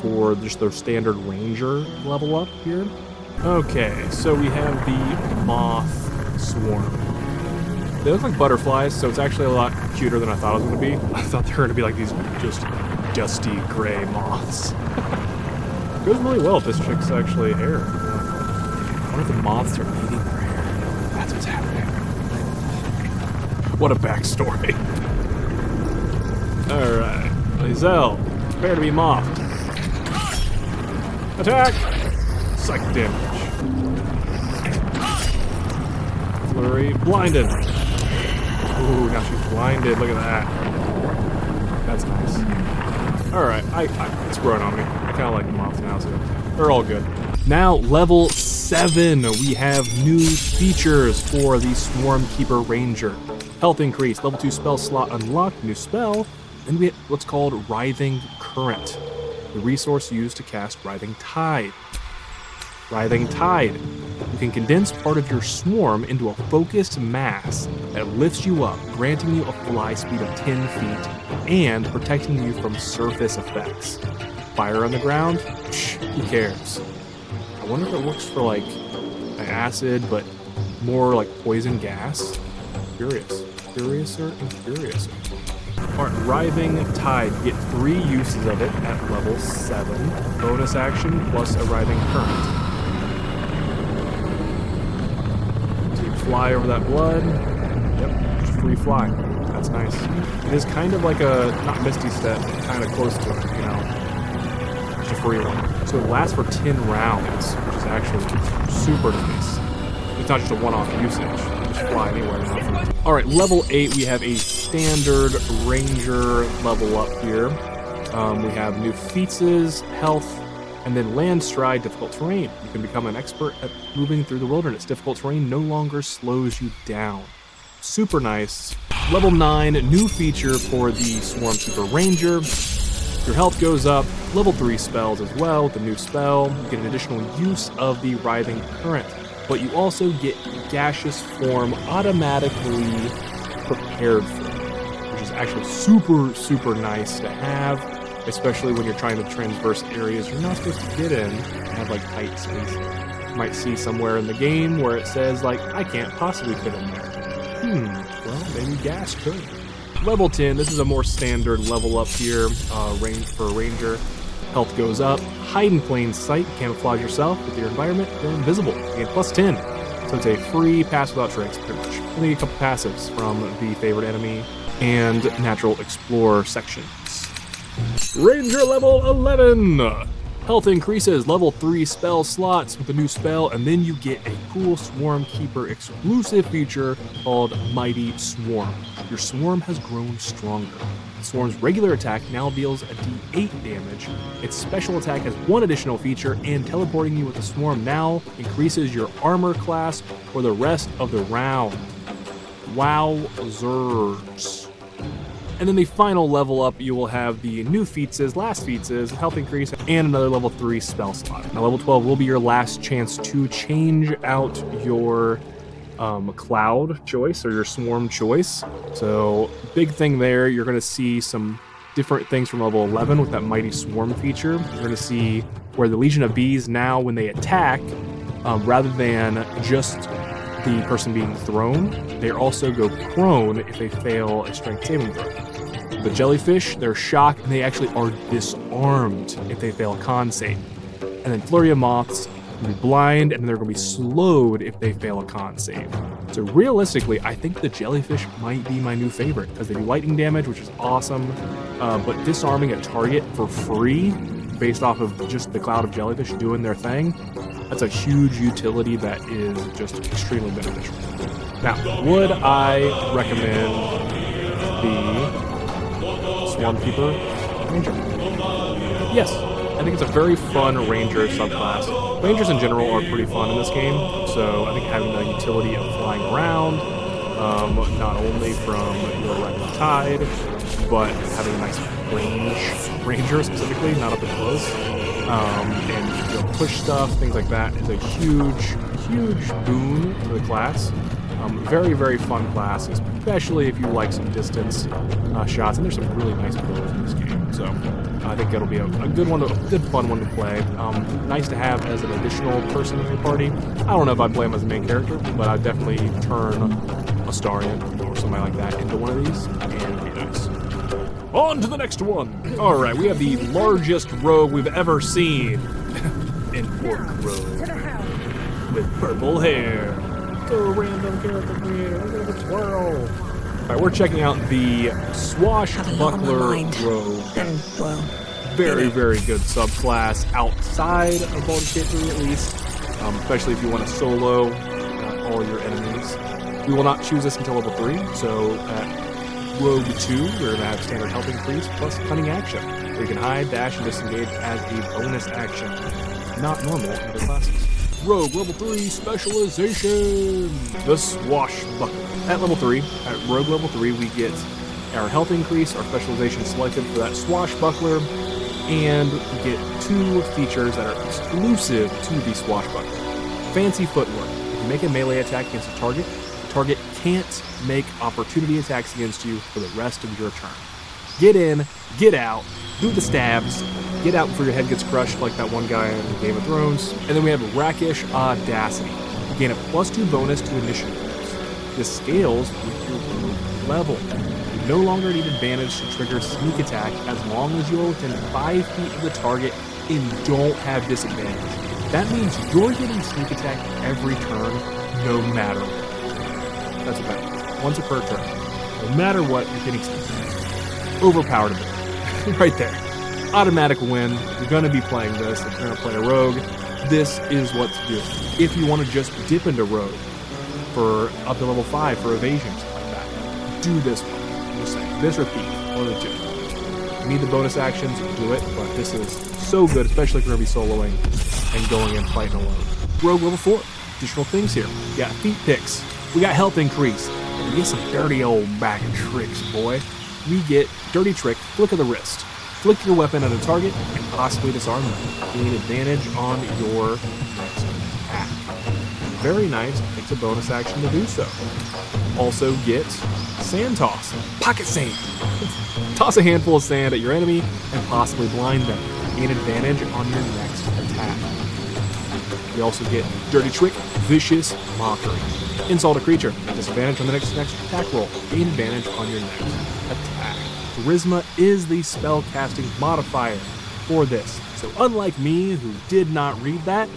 for just their standard ranger level up here. Okay, so we have the moth swarm. They look like butterflies, so it's actually a lot cuter than I thought it was going to be. I thought they were going to be like these just dusty gray moths. It goes really well if this chick's actually hair. I wonder if the moths are eating her hair. That's what's happening. What a backstory. Alright, Lae'zel, prepare to be mouthed. Attack! Psychic damage. Flurry, blinded. Ooh, now she's blinded. Look at that. That's nice. Alright, it's growing on me. I kind of like the moths now, too. They're all good. Now, level 7, we have new features for the Swarmkeeper Ranger. Health increase, level 2 spell slot unlocked, new spell. Then we get what's called Writhing Current, the resource used to cast Writhing Tide. Writhing Tide. You can condense part of your swarm into a focused mass that lifts you up, granting you a fly speed of 10 feet and protecting you from surface effects. Fire on the ground? Psh, who cares? I wonder if it works for like an acid, but more like poison gas. Curiouser and curiouser. Alright, Writhing Tide. Get 3 uses of it at level 7. Bonus action plus a Writhing Current. So you fly over that blood. Yep, just free fly. That's nice. It is kind of like a, not Misty Step, but kind of close to it, you know. Just a free one. So it lasts for 10 rounds, which is actually super nice. It's not just a one-off usage. You just fly anywhere. Alright, level 8, we have a standard ranger level up here. We have new feats, health, and then land stride, difficult terrain. You can become an expert at moving through the wilderness. Difficult terrain no longer slows you down. Super nice. Level 9, new feature for the Swarmkeeper Ranger. Your health goes up. Level 3 spells as well with the new spell. You get an additional use of the Writhing Current. But you also get gaseous form automatically prepared for, which is actually super, super nice to have, especially when you're trying to transverse areas you're not supposed to get in and have like tight spaces. You might see somewhere in the game where it says like, I can't possibly fit in there. Well, maybe gas could. Level 10, this is a more standard level up here, range for Ranger. Health goes up. Hide in plain sight. Camouflage yourself with your environment. You're invisible. You get plus 10. So it's a free pass without tricks, pretty much. And then you get a couple passives from the favorite enemy and natural explorer sections. Ranger level 11! Health increases, level 3 spell slots with a new spell, and then you get a cool Swarmkeeper exclusive feature called Mighty Swarm. Your swarm has grown stronger. The swarm's regular attack now deals a d8 damage. Its special attack has one additional feature, and teleporting you with the swarm now increases your armor class for the rest of the round. Wowzers. And then the final level up, you will have the new feats, last feats, health increase, and another level 3 spell slot. Now level 12 will be your last chance to change out your cloud choice or your swarm choice. So big thing there, you're going to see some different things from level 11 with that Mighty Swarm feature. You're going to see where the Legion of Bees now, when they attack, rather than just the person being thrown, they also go prone if they fail a strength saving throw. The jellyfish, they're shocked, and they actually are disarmed if they fail a con save. And then flurry of moths will be blind, and they're going to be slowed if they fail a con save. So realistically, I think the jellyfish might be my new favorite, because they do lightning damage, which is awesome, but disarming a target for free, based off of just the cloud of jellyfish doing their thing, that's a huge utility that is just extremely beneficial. Now, would I recommend the Swarmkeeper Ranger? Yes, I think it's a very fun Ranger subclass. Rangers in general are pretty fun in this game, so I think having the utility of flying around, not only from your Rising Tide, but having a nice range Ranger specifically, not up and close, and push stuff, things like that, is a huge boon to the class. Very, very fun class, especially if you like some distance shots, and there's some really nice builds in this game. So I think it'll be a good one, a good fun one to play. Nice to have as an additional person in your party. I don't know if I'd play him as a main character, but I'd definitely turn a Starian or somebody like that into one of these, and it'd be nice. On to the next one. All right, we have the largest rogue we've ever seen. An orc rogue with purple hair. So random character creator. Look at the twirl. All right, we're checking out the Swashbuckler Rogue. Very, very good subclass outside of Baldur's Gate 3 at least, especially if you want to solo all your enemies. We will not choose this until level 3, so at Rogue 2, we're going to have standard health increase plus cunning action, where you can hide, dash, and disengage as a bonus action. Not normal in other classes. Rogue level 3 specialization, the Swashbuckler. At level 3, at Rogue level 3, we get our health increase, our specialization selected for that Swashbuckler, and we get 2 features that are exclusive to the Swashbuckler. Fancy footwork. If you make a melee attack against a target, the target can't make opportunity attacks against you for the rest of your turn. Get in, get out, do the stabs, get out before your head gets crushed like that one guy in Game of Thrones. And then we have Rakish Audacity. You gain a +2 bonus to initiative rolls. This scales with your rogue level. You no longer need advantage to trigger sneak attack as long as you are within 5 feet of the target and don't have disadvantage. That means you're getting sneak attack every turn, no matter what. That's what that means. Once per turn. No matter what, you're getting sneak attack. Overpowered ability. Right there. Automatic win. You're going to be playing this. If you're going to play a rogue, this is what to do. If you want to just dip into rogue for up to level 5 for evasion, stuff like that, do this one. I'm just saying. This or Thief. One of the two. You need the bonus actions, do it, but this is so good, especially if you're going to be soloing and going and fighting alone. Rogue level 4. Additional things here. We got feat picks. We got health increase. We get some dirty old bag of tricks, boy. We get Dirty Trick, Flick of the Wrist. Flick your weapon at a target and possibly disarm them. Gain advantage on your next attack. Very nice. Takes a bonus action to do so. Also get Sand Toss. Pocket Sand. Toss a handful of sand at your enemy and possibly blind them. Gain advantage on your next attack. We also get Dirty Trick, Vicious Mockery. Insult a creature. Disadvantage on the next attack roll. Gain advantage on your next attack. Charisma is the spell casting modifier. for this. So unlike me, who did not read that,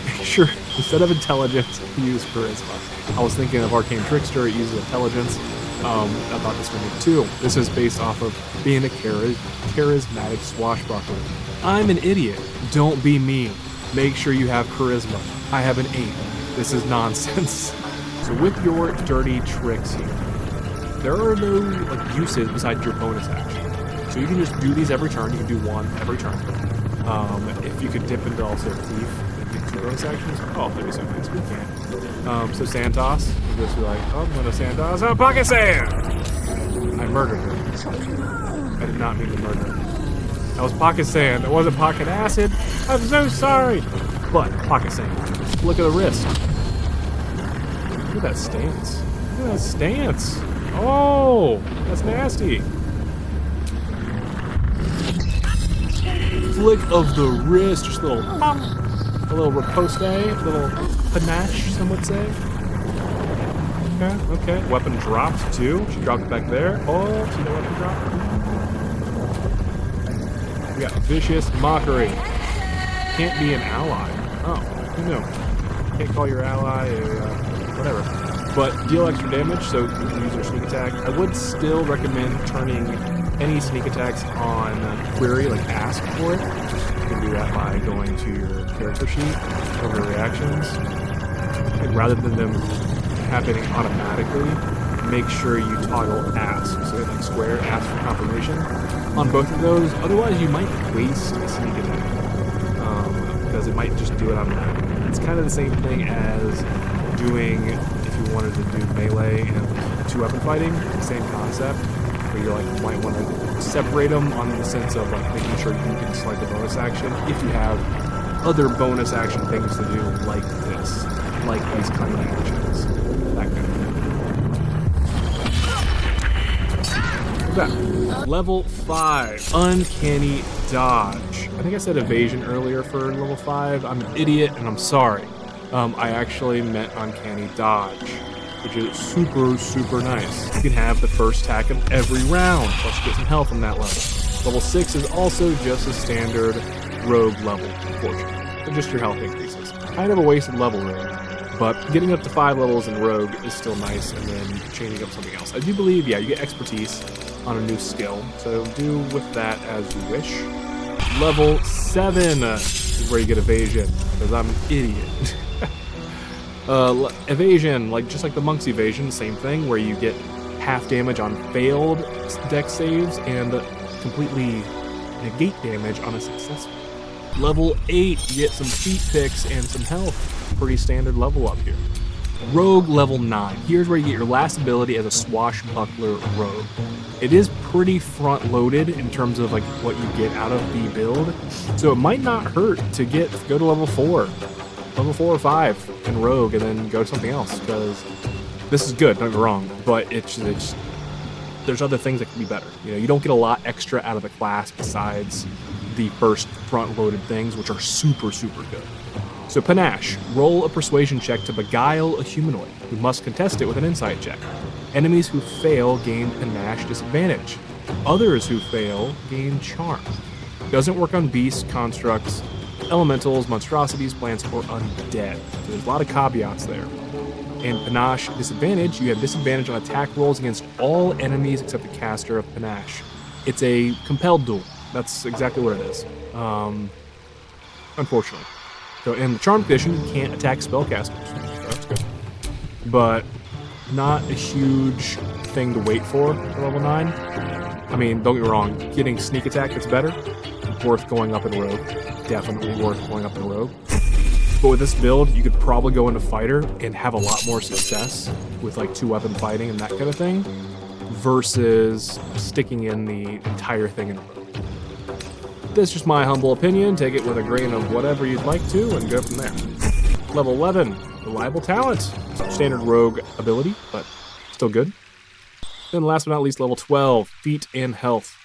make sure instead of intelligence, use charisma. I was thinking of Arcane Trickster, it uses intelligence. I thought this one did too. This is based off of being a charismatic swashbuckler. I'm an idiot. Don't be mean. Make sure you have charisma. I have an 8. This is nonsense. So with your dirty tricks here, there are no uses besides your bonus action. So you can just do these every turn. You can do one every turn. If you could dip into also Thief and get 2 bonus actions, oh, that'd be so nice. We can't. So Santos, you just be like, oh, I'm gonna Santos. Oh, Pocket Sand! I murdered her. I did not mean to murder her. That was Pocket Sand. It wasn't Pocket Acid. I'm so sorry. But Pocket Sand. Look at the wrist. Look at that stance. Look at that stance. Oh, that's nasty. Flick of the wrist, just a little pop, a little riposte, a little panache, some would say. Okay. Weapon dropped too. She dropped it back there. Oh, see the weapon drop? We got Vicious Mockery. Can't be an ally. Oh, who knew? Can't call your ally whatever. But deal extra damage, so you can use your sneak attack. I would still recommend turning any sneak attacks on query, like ask for it. You can do that by going to your character sheet over reactions. And rather than them happening automatically, make sure you toggle ask. So like square ask for confirmation on both of those. Otherwise, you might waste a sneak attack because it might just do it automatically. It's kind of the same thing as doing if you wanted to do melee and 2-weapon fighting. Same concept. Where you might want to separate them on the sense of making sure you can select a bonus action if you have other bonus action things to do like this, like these kind of actions, that kind of thing. Okay. Level 5, Uncanny Dodge. I think I said evasion earlier for level 5. I'm an idiot and I'm sorry. I actually meant Uncanny Dodge, which is super, super nice. You can have the first attack of every round, plus you get some health on that level. Level 6 is also just a standard rogue level, unfortunately. So just your health increases. Kind of a wasted level, really. But getting up to 5 levels in rogue is still nice, and then changing up something else. I do believe, you get expertise on a new skill, so do with that as you wish. Level 7 is where you get evasion, because I'm an idiot. Evasion, just like the Monk's Evasion, same thing, where you get half damage on failed dex saves and completely negate damage on a successful. Level 8, you get some feat picks and some health. Pretty standard level up here. Rogue level 9. Here's where you get your last ability as a Swashbuckler Rogue. It is pretty front-loaded in terms of what you get out of the build, so it might not hurt to go to level 4. Level 4 or 5 in Rogue, and then go to something else, because this is good, don't get me wrong, but it's there's other things that can be better. You don't get a lot extra out of the class besides the first front-loaded things, which are super, super good. So Panache, roll a persuasion check to beguile a humanoid, who must contest it with an insight check. Enemies who fail gain Panache disadvantage. Others who fail gain charm. Doesn't work on beasts, constructs, elementals, monstrosities, plants, or undead. So there's a lot of caveats there. And Panache disadvantage, you have disadvantage on attack rolls against all enemies except the caster of Panache. It's a compelled duel. That's exactly what it is. Unfortunately. So in the charm condition, you can't attack spellcasters. So that's good. But not a huge thing to wait for level 9. I mean, don't get me wrong, getting sneak attack that's better, worth going up in Rogue. Definitely worth going up in Rogue. But with this build, you could probably go into Fighter and have a lot more success with 2-weapon fighting and that kind of thing, versus sticking in the entire thing in Rogue. That's just my humble opinion. Take it with a grain of whatever you'd like to and go from there. Level 11, Reliable Talent. Standard Rogue ability, but still good. Then last but not least, level 12, Feet and Health.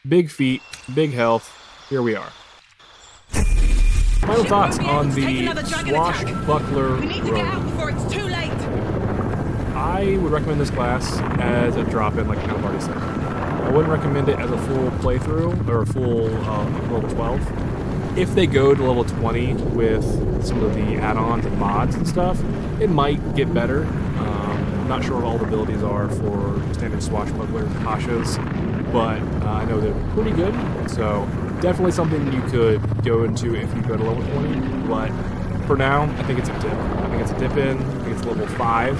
Big feet, big health. Here we are. Final thoughts on the Swashbuckler Rogue. I would recommend this class as a drop-in, like I've already said. I wouldn't recommend it as a full playthrough or a full level 12. If they go to level 20 with some of the add-ons and mods and stuff, it might get better. I'm not sure what all the abilities are for standard Swashbuckler Pashas, but I know they're pretty good, so definitely something you could go into if you go to level 20, but for now, I think it's a dip. I think it's a dip in, I think it's level 5,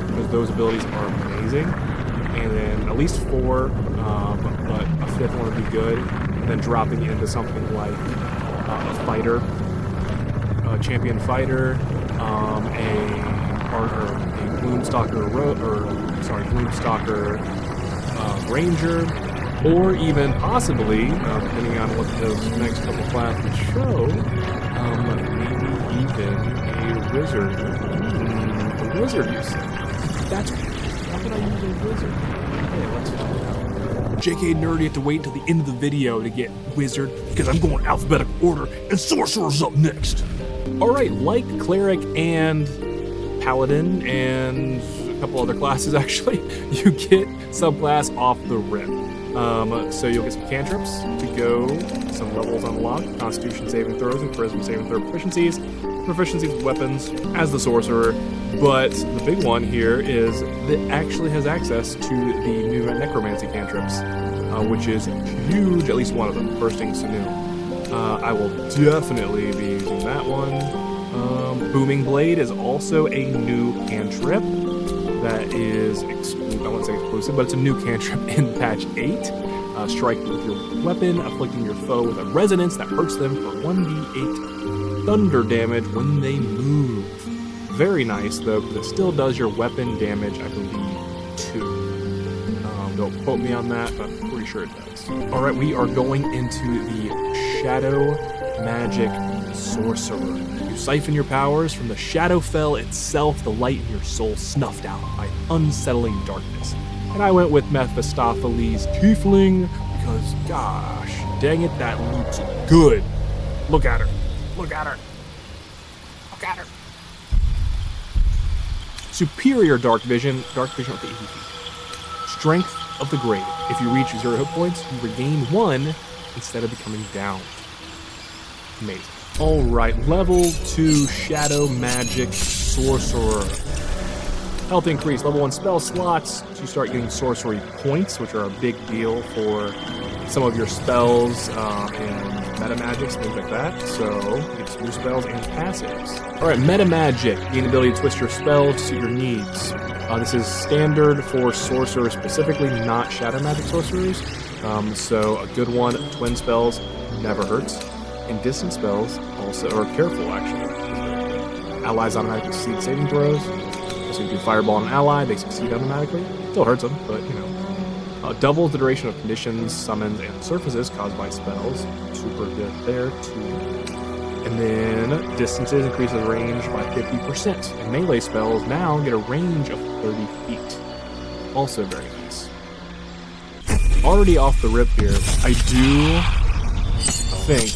because those abilities are amazing, and then at least 4, but a 5th one would be good, and then dropping into something like a fighter, a champion fighter, a Gloomstalker Ranger, or even possibly, depending on what those next couple classes show, maybe even a wizard. A wizard, you say? That's how could I use a wizard? Okay, let's find out. JK Nerdy have to wait until the end of the video to get wizard, because I'm going alphabetical order, and sorcerer's up next. Alright, like Cleric and Paladin and a couple other classes actually, you get subclass off the rip. So you'll get some cantrips to go, some levels unlocked, constitution saving throws and charisma saving throw proficiencies with weapons as the sorcerer. But the big one here is that it actually has access to the new necromancy cantrips, which is huge, at least one of them, bursting sinew. I will definitely be using that one. Booming Blade is also a new cantrip that is, I wouldn't say exclusive, but it's a new cantrip in patch 8. Strike with your weapon, afflicting your foe with a resonance that hurts them for 1d8 thunder damage when they move. Very nice, though, because it still does your weapon damage, I believe, 2. Don't quote me on that, but I'm pretty sure it does. Alright, we are going into the Shadow Magic Sorcerer. You siphon your powers from the Shadowfell itself, the light in your soul snuffed out by unsettling darkness. And I went with Mephistopheles Tiefling because, gosh, dang it, that looks good. Look at her. Look at her. Look at her. Superior Dark Vision with the 80 feet. Strength of the Grave. If you reach 0 hit points, you regain 1 instead of becoming down. Amazing. Alright, level 2 Shadow Magic Sorcerer. Health increase, level 1 spell slots, so you start getting sorcery points, which are a big deal for some of your spells and meta magics, things like that. So, you get some new spells and passives. Alright, meta magic, gain the ability to twist your spells to suit your needs. This is standard for sorcerers specifically, not shadow magic sorcerers. So, a good one, twin spells, never hurts. And distant spells also, or careful actually. Allies automatically succeed saving throws. So you do fireball on an ally, they succeed automatically. Still hurts them, but you know. Doubles the duration of conditions, summons, and surfaces caused by spells. Super good there too. And then distances increases range by 50%. And melee spells now get a range of 30 feet. Also very nice. Already off the rip here, I do think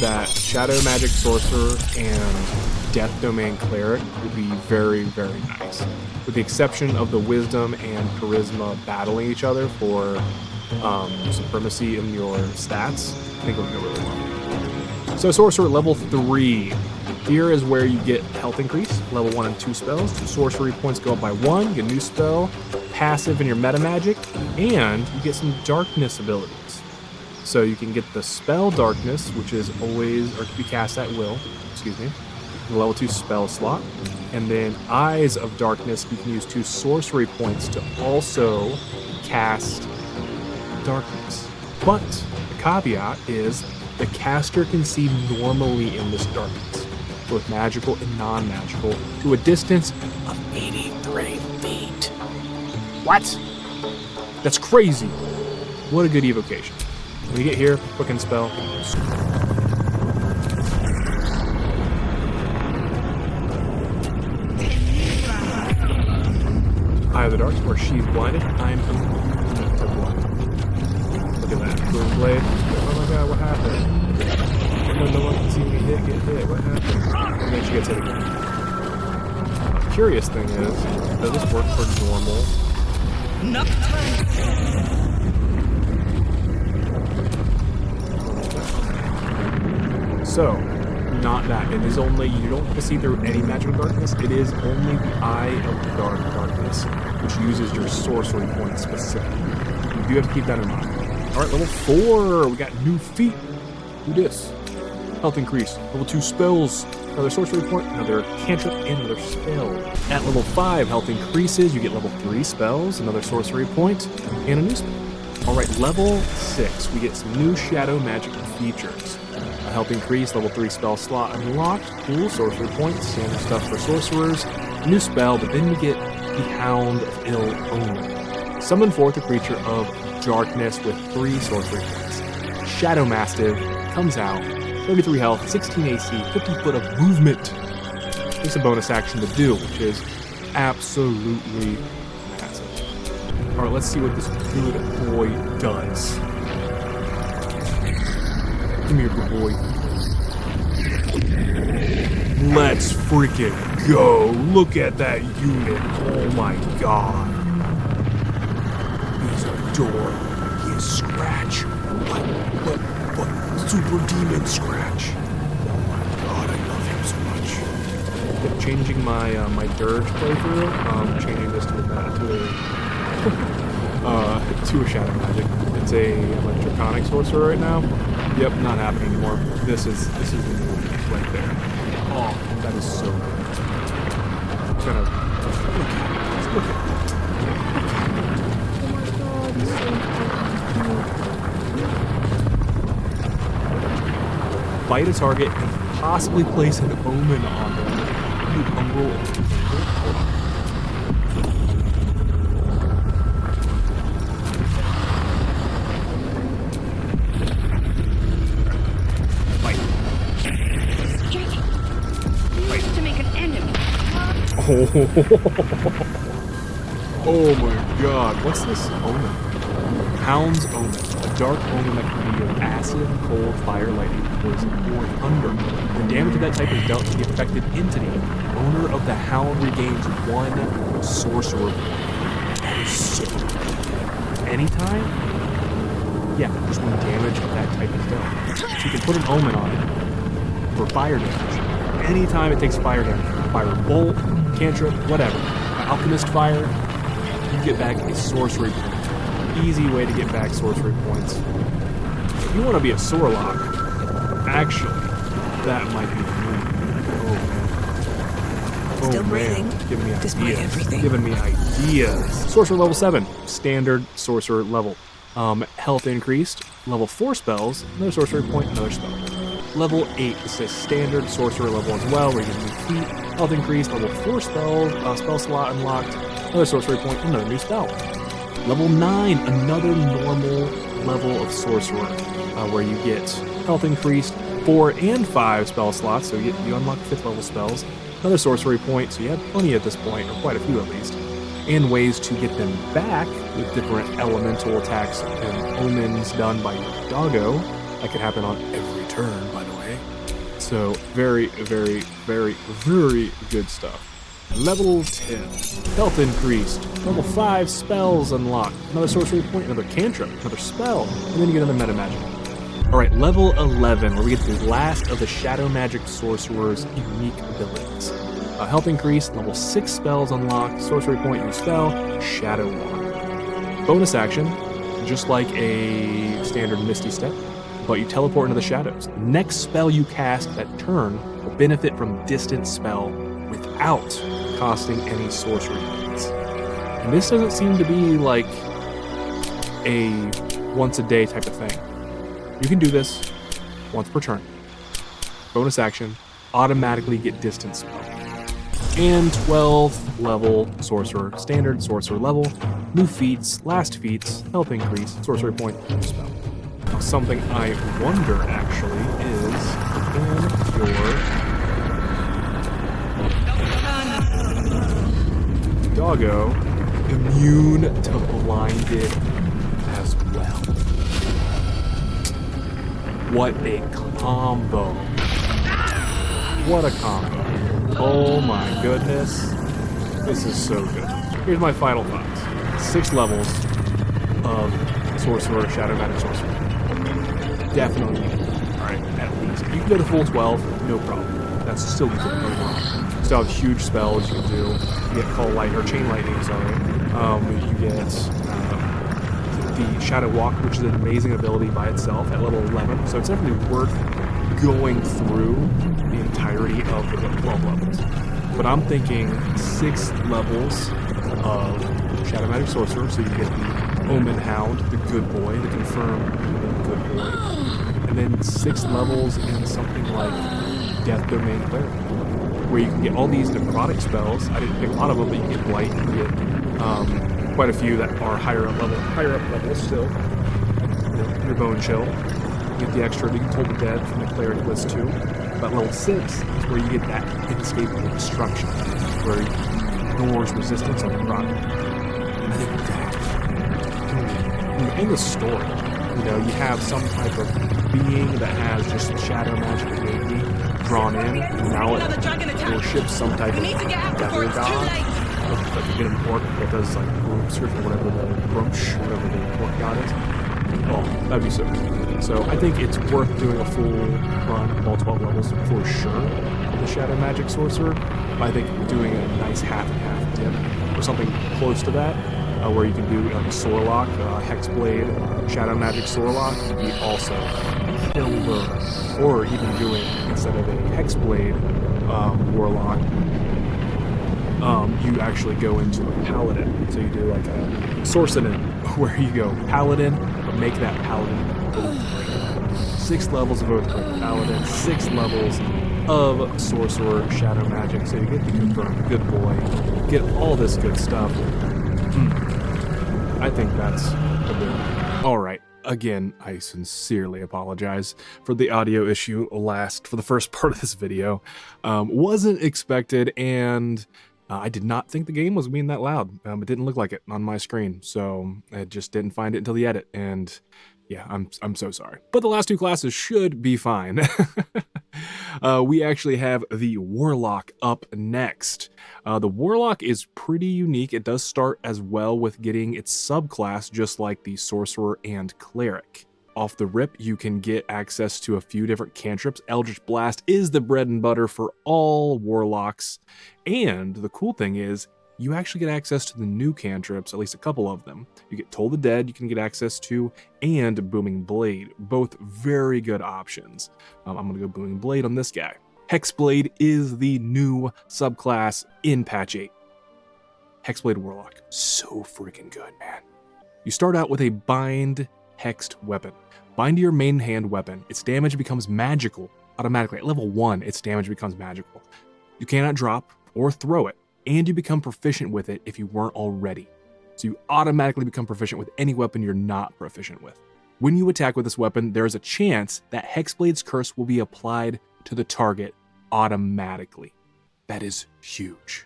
that Shadow Magic Sorcerer and Death Domain Cleric would be very, very nice. With the exception of the Wisdom and Charisma battling each other for supremacy in your stats, I think it would go really well. So Sorcerer level 3. Here is where you get health increase, level 1 and 2 spells. Sorcery points go up by 1, you get a new spell, passive in your meta magic, and you get some darkness abilities. So you can get the spell darkness, which is always, or can be cast at will, the level 2 spell slot. And then Eyes of Darkness, you can use 2 sorcery points to also cast darkness. But the caveat is the caster can see normally in this darkness, both magical and non-magical, to a distance of 83 feet. What? That's crazy. What a good evocation. When you get here, quicken spell. Eye of the Dark, where she's blinded. I'm immune to blind. Look at that. Boom blade. Oh my god, what happened? No one can see me get hit. What happened? And then she gets hit again. The curious thing is, does this work for normal? So, not that. It is only, you don't get to see through any magical darkness. It is only the Eye of the Darkness, which uses your sorcery points specifically. You do have to keep that in mind. Alright, level 4, we got new feat. Do this. Health increase. Level 2 spells. Another sorcery point, another cantrip, and another spell. At level 5, health increases. You get level 3 spells, another sorcery point, and a new spell. Alright, level 6, we get some new shadow magic features. A health increase, level 3 spell slot unlocked, cool sorcery points, standard stuff for sorcerers, new spell, but then you get the Hound of Ill Omen. Summon forth a creature of darkness with 3 sorcery points. Shadow Mastiff comes out, 33 health, 16 AC, 50 foot of movement. Takes a bonus action to do, which is absolutely massive. Alright, let's see what this good boy does. Come here, good boy. Let's freaking go. Look at that unit. Oh my god. He's adorable. He is Scratch. What? Super Demon Scratch. Oh my god, I love him so much. Changing my my Dirge playthrough, changing this to a Shadow Magic. It's a Draconic Sorcerer right now. Yep, not happening anymore. This is the move right there. Oh, that is so good. It's gonna look at it. Bite a target and possibly place an omen on them. To make an enemy. Oh my god, what's this omen? Hound's Omen, a dark omen that can be of acid, cold, fire, lightning, poison, or thunder. When damage of that type is dealt to the affected entity, the owner of the Hound regains 1 sorcerer point. That is so good. Anytime? Yeah, just when damage of that type is dealt. So you can put an omen on it for fire damage. Anytime it takes fire damage, fire bolt, cantrip, whatever. Alchemist fire, you get back a sorcery point. Easy way to get back sorcery points. If you want to be a Sorlock, actually, that might be the move. Still breathing. Giving me Despite ideas. everything. Giving me ideas. Sorcerer level 7, standard sorcerer level. Health increased. Level 4 spells, another sorcery point, another spell. Level 8, this is standard sorcerer level as well, where you get new feat. Health increased. Level 4 spells, spell slot unlocked, another sorcery point, another new spell. Level 9, another normal level of sorcerer, where you get health increased, 4 and 5 spell slots, so you unlock 5th level spells, another sorcery point, so you have plenty at this point, or quite a few at least, and ways to get them back with different elemental attacks and omens done by your doggo. That can happen on every turn, by the way. So very, very, very, very good stuff. Level 10, health increased. Level 5, spells unlocked. Another sorcery point, another cantrip, another spell, and then you get another meta magic. Alright, level 11, where we get the last of the Shadow Magic Sorcerer's unique abilities. Health increase, level 6 spells unlocked, sorcery point, new spell, Shadow Walk. Bonus action, just like a standard Misty Step, but you teleport into the shadows. Next spell you cast that turn will benefit from distant spell without costing any sorcery points. And this doesn't seem to be like a once a day type of thing. You can do this once per turn. Bonus action, automatically get distant spell. And 12th level sorcerer, standard sorcerer level, new feats, last feats, health increase, sorcery point, new spell. Now something I wonder actually is, can your doggo immune to blinded as well? What a combo. What a combo. Oh my goodness. This is so good. Here's my final thoughts. 6 levels of Sorcerer, Shadow Magic Sorcerer. Definitely. Alright, at least. go to full 12, no problem. That's still good overall. Still have huge spells you can do. You get Call Light, or Chain Lightning, sorry. You get the Shadow Walk, which is an amazing ability by itself at level 11. So it's definitely worth going through the entirety of the 12 levels. But I'm thinking 6 levels of Shadow Magic Sorcerer, so you get the Omen Hound, the Good Boy, the Confirmed Good Boy, and then 6 levels in something like Death Domain Cleric, where you can get all these necrotic spells. I didn't pick a lot of them, but you get Blight, you get quite a few that are higher up level still. Your Bone Chill, you get the extra, you can Toll the Dead from the Cleric list too. But level 6 is where you get that inescapable destruction, where it ignores resistance on the product. I think that, in the story, you know, you have some type of being that has just shadow magic maybe drawn in, and now it worships some type of devil god. Like you get an orc that does like groups or whatever whatever the orc god is. Oh, that'd be so cool. So I think it's worth doing a full run of all 12 levels for sure of the Shadow Magic Sorcerer. But I think doing a nice half and half dip or something close to that, where you can do like a Sorlock, Hexblade, Shadow Magic Sorlock, would be also killer. Or even doing, instead of a Hexblade Warlock, you actually go into a Paladin. So you do like a Sorcerer, where you go Paladin, but make that Paladin Oathbreaker. 6 levels of Oathbreaker Paladin, 6 levels of Sorcerer Shadow Magic. So you get the Confirmed Good Boy, get all this good stuff. I think that's a bit. Alright, again, I sincerely apologize for the audio issue for the first part of this video. Wasn't expected, and I did not think the game was being that loud. It didn't look like it on my screen, so I just didn't find it until the edit, and yeah, I'm so sorry. But the last 2 classes should be fine. We actually have the Warlock up next. The Warlock is pretty unique. It does start as well with getting its subclass, just like the Sorcerer and Cleric. Off the rip, you can get access to a few different cantrips. Eldritch Blast is the bread and butter for all Warlocks. And the cool thing is, you actually get access to the new cantrips, at least a couple of them. You get Toll the Dead, you can get access to, and Booming Blade. Both very good options. I'm going to go Booming Blade on this guy. Hexblade is the new subclass in patch 8. Hexblade Warlock. So freaking good, man. You start out with a Bind Hexed weapon. Bind to your main hand weapon. Its damage becomes magical automatically. At level 1, its damage becomes magical. You cannot drop or throw it, and you become proficient with it if you weren't already. So you automatically become proficient with any weapon you're not proficient with. When you attack with this weapon, there is a chance that Hexblade's curse will be applied to the target automatically. That is huge.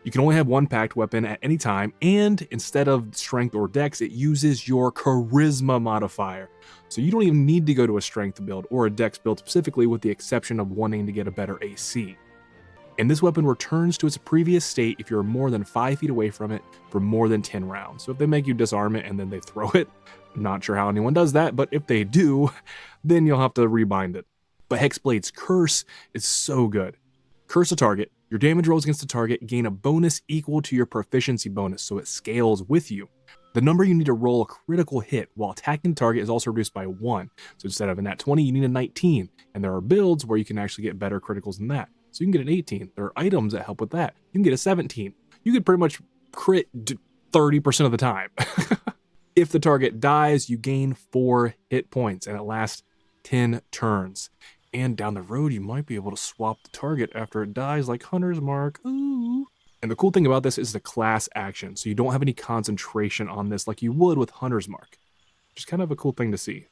You can only have one packed weapon at any time, and instead of strength or dex, it uses your charisma modifier. So you don't even need to go to a strength build or a dex build specifically, with the exception of wanting to get a better AC. And this weapon returns to its previous state if you're more than 5 feet away from it for more than 10 rounds. So if they make you disarm it and then they throw it, I'm not sure how anyone does that, but if they do, then you'll have to rebind it. But Hexblade's curse is so good. Curse a target. Your damage rolls against the target gain a bonus equal to your proficiency bonus, so it scales with you. The number you need to roll a critical hit while attacking the target is also reduced by 1. So instead of a nat 20, you need a 19. And there are builds where you can actually get better criticals than that. So you can get an 18. There are items that help with that. You can get a 17. You can pretty much crit 30% of the time. If the target dies, you gain 4 hit points, and it lasts 10 turns. And down the road, you might be able to swap the target after it dies, like Hunter's Mark. Ooh. And the cool thing about this is the class action, so you don't have any concentration on this like you would with Hunter's Mark. Which is kind of a cool thing to see.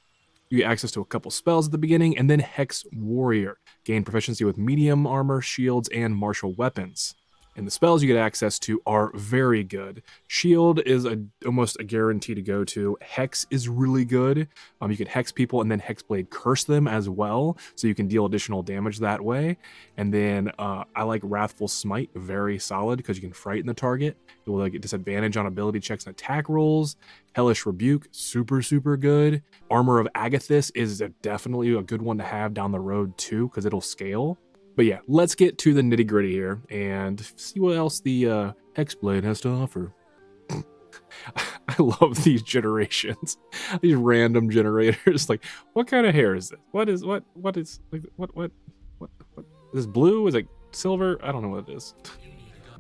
You get access to a couple spells at the beginning, and then Hex Warrior. Gain proficiency with medium armor, shields, and martial weapons. And the spells you get access to are very good. Shield is almost a guarantee to go to. Hex is really good. You can hex people and then Hexblade curse them as well, so you can deal additional damage that way. And then I like Wrathful Smite, very solid because you can frighten the target. It will get disadvantage on ability checks and attack rolls. Hellish Rebuke, super, super good. Armor of Agathis is definitely a good one to have down the road too, because it'll scale. But yeah, let's get to the nitty gritty here and see what else the Hexblade has to offer. I love these generations, these random generators. Like, what kind of hair is this? What is this blue? Is it silver? I don't know what it is.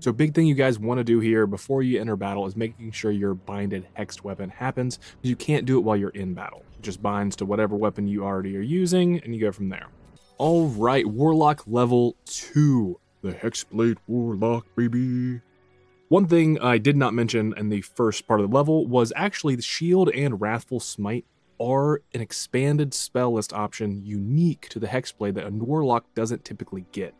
So big thing you guys want to do here before you enter battle is making sure your binded hexed weapon happens, because you can't do it while you're in battle. It just binds to whatever weapon you already are using, and you go from there. All right, Warlock level 2. The Hexblade Warlock, baby. One thing I did not mention in the first part of the level was actually the Shield and Wrathful Smite are an expanded spell list option unique to the Hexblade that a Warlock doesn't typically get.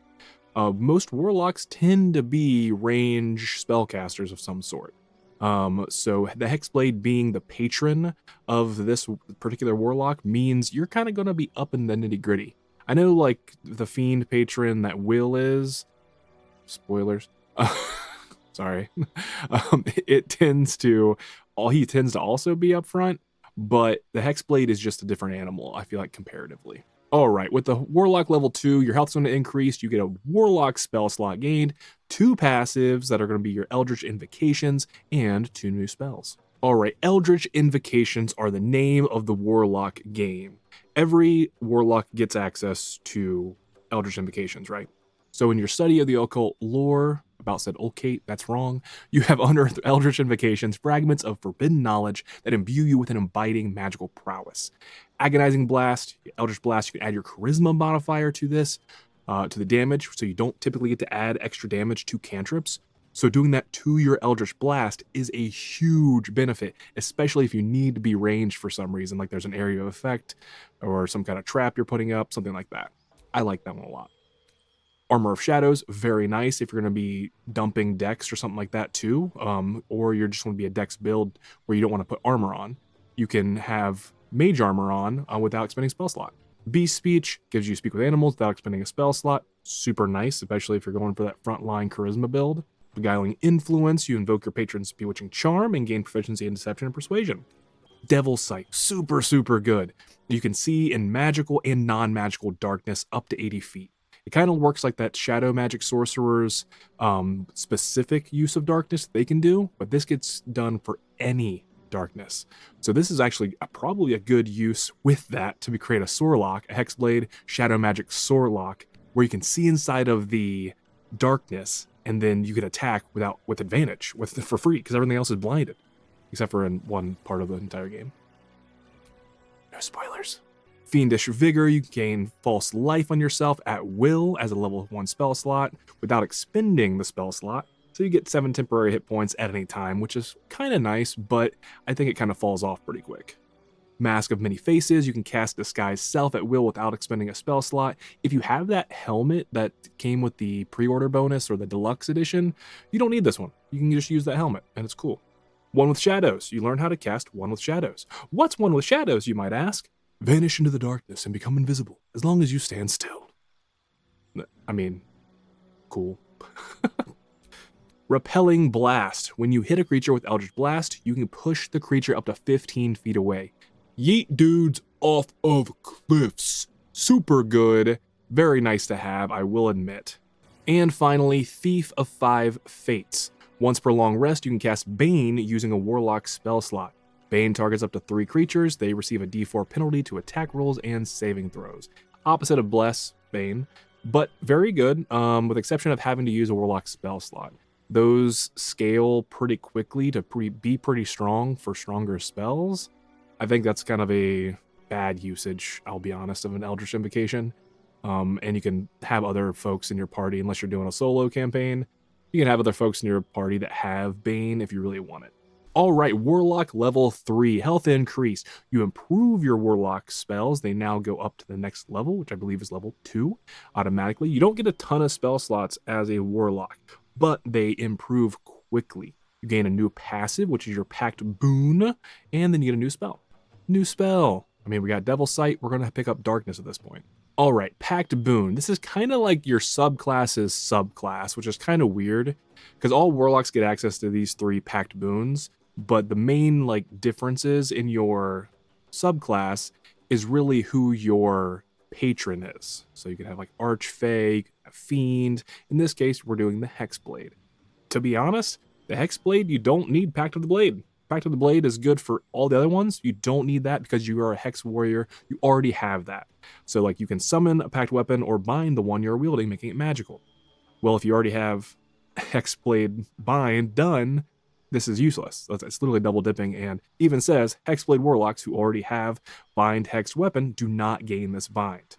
Most Warlocks tend to be range spellcasters of some sort. So the Hexblade being the patron of this particular Warlock means you're kind of going to be up in the nitty gritty. I know, like, the Fiend patron that Will is, spoilers, sorry, he tends to also be up front, but the Hexblade is just a different animal, I feel like, comparatively. All right, with the Warlock level 2, your health's going to increase, you get a Warlock spell slot gained, 2 passives that are going to be your Eldritch Invocations, and 2 new spells. All right, Eldritch Invocations are the name of the Warlock game. Every Warlock gets access to Eldritch Invocations, right? So in your study of the occult lore, about said Ulcate, that's wrong, you have unearthed Eldritch Invocations, fragments of forbidden knowledge that imbue you with an abiding magical prowess. Agonizing Blast, Eldritch Blast, you can add your Charisma modifier to this, to the damage, so you don't typically get to add extra damage to cantrips. So doing that to your Eldritch Blast is a huge benefit, especially if you need to be ranged for some reason, like there's an area of effect or some kind of trap you're putting up, something like that. I like that one a lot. Armor of Shadows, very nice if you're going to be dumping Dex or something like that too, or you're just want to be a Dex build where you don't want to put armor on. You can have Mage Armor on without expending spell slot. Beast Speech gives you speak with animals without expending a spell slot. Super nice, especially if you're going for that frontline Charisma build. Beguiling Influence, you invoke your patron's Bewitching Charm and gain proficiency in Deception and Persuasion. Devil's Sight, super, super good. You can see in magical and non-magical darkness up to 80 feet. It kind of works like that Shadow Magic Sorcerer's specific use of darkness they can do, but this gets done for any darkness. So this is actually probably a good use with that to create a Sorlock, a Hexblade Shadow Magic Sorlock, where you can see inside of the darkness, and then you can attack with advantage for free, because everything else is blinded, except for in one part of the entire game. No spoilers. Fiendish Vigor, you gain false life on yourself at will as a level 1 spell slot without expending the spell slot. So you get 7 temporary hit points at any time, which is kind of nice, but I think it kind of falls off pretty quick. Mask of Many Faces, you can cast Disguise Self at will without expending a spell slot. If you have that helmet that came with the pre-order bonus or the deluxe edition, you don't need this one. You can just use that helmet, and it's cool. One with Shadows, you learn how to cast One with Shadows. What's One with Shadows, you might ask? Vanish into the darkness and become invisible, as long as you stand still. I mean, cool. Repelling Blast. When you hit a creature with Eldritch Blast, you can push the creature up to 15 feet away. Yeet dudes off of cliffs. Super good. Very nice to have, I will admit. And finally, Thief of 5 Fates. Once per long rest, you can cast Bane using a Warlock spell slot. Bane targets up to 3 creatures. They receive a d4 penalty to attack rolls and saving throws. Opposite of Bless, Bane, but very good, with the exception of having to use a Warlock spell slot. Those scale pretty quickly to be pretty strong for stronger spells. I think that's kind of a bad usage, I'll be honest, of an Eldritch Invocation. And you can have other folks in your party, unless you're doing a solo campaign. You can have other folks in your party that have Bane if you really want it. All right, Warlock level 3, health increase. You improve your Warlock spells. They now go up to the next level, which I believe is level 2 automatically. You don't get a ton of spell slots as a Warlock, but they improve quickly. You gain a new passive, which is your Pact Boon, and then you get a new spell. New spell. I mean, we got Devil Sight. We're going to pick up Darkness at this point. All right, Pact Boon. This is kind of like your subclass's subclass, which is kind of weird because all Warlocks get access to these 3 Pact Boons, but the main like differences in your subclass is really who your patron is. So you can have like Archfey, Fiend. In this case, we're doing the Hexblade. To be honest, the Hexblade, you don't need Pact of the Blade. Pact of the Blade is good for all the other ones. You don't need that because you are a Hex Warrior. You already have that. So like you can summon a Pact weapon or bind the one you're wielding, making it magical. Well, if you already have Hexblade bind done, this is useless. It's literally double dipping, and even says Hexblade Warlocks who already have bind Hex weapon do not gain this bind.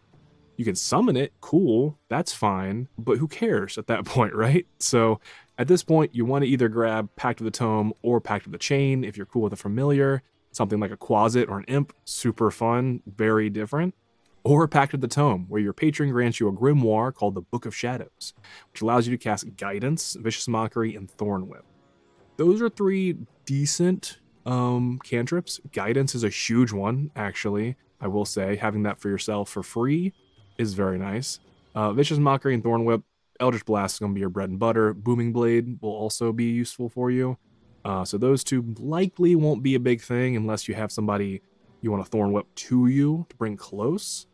You can summon it, cool, that's fine, but who cares at that point, right? So at this point, you want to either grab Pact of the Tome or Pact of the Chain if you're cool with a familiar, something like a Quasit or an Imp, super fun, very different. Or Pact of the Tome, where your patron grants you a grimoire called the Book of Shadows, which allows you to cast Guidance, Vicious Mockery, and Thorn Whip. Those are 3 decent cantrips. Guidance is a huge one, actually. I will say, having that for yourself for free is very nice. Vicious Mockery and Thorn Whip, Eldritch Blast is going to be your bread and butter. Booming Blade will also be useful for you. So those 2 likely won't be a big thing unless you have somebody you want to Thorn Whip to you to bring close.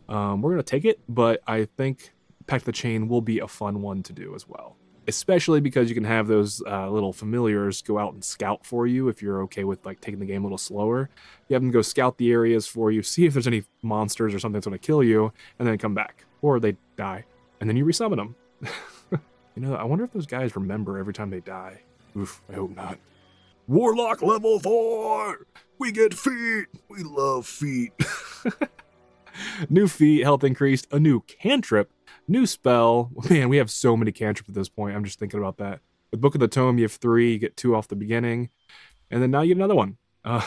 We're going to take it, but I think Pact of the Chain will be a fun one to do as well. Especially because you can have those little familiars go out and scout for you if you're okay with like taking the game a little slower. You have them go scout the areas for you, see if there's any monsters or something that's going to kill you, and then come back. Or they die, and then you resummon them. You know, I wonder if those guys remember every time they die. Oof, I hope not. Warlock level 4! We get feet! We love feet. New feat, health increased, a new cantrip, new spell. Man, we have so many cantrips at this point. I'm just thinking about that. With Book of the Tome, you have 3, you get 2 off the beginning, and then now you get another one.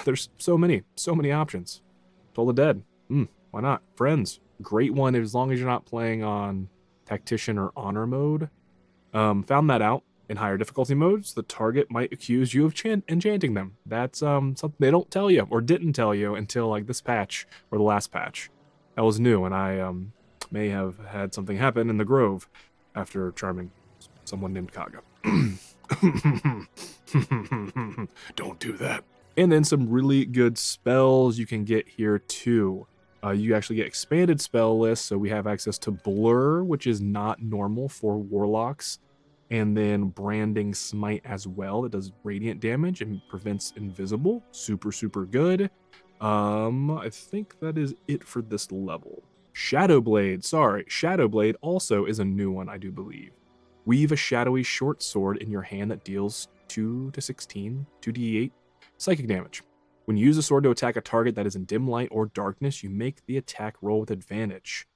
There's so many options. Toll the Dead. Why not? Friends. Great one as long as you're not playing on Tactician or Honor mode. Found that out. In higher difficulty modes, the target might accuse you of enchanting them. That's something they don't tell you or didn't tell you until like this patch or the last patch. That was new, and I may have had something happen in the Grove after charming someone named Kaga. Don't do that. And then some really good spells you can get here too. You actually get expanded spell lists, so we have access to Blur, which is not normal for Warlocks, and then Branding Smite as well. It does radiant damage and prevents invisible. Super, super good. I think that is it for this level. Shadowblade also is a new one, I do believe. Weave a shadowy short sword in your hand that deals 2 to 16, 2d8 psychic damage. When you use the sword to attack a target that is in dim light or darkness, you make the attack roll with advantage.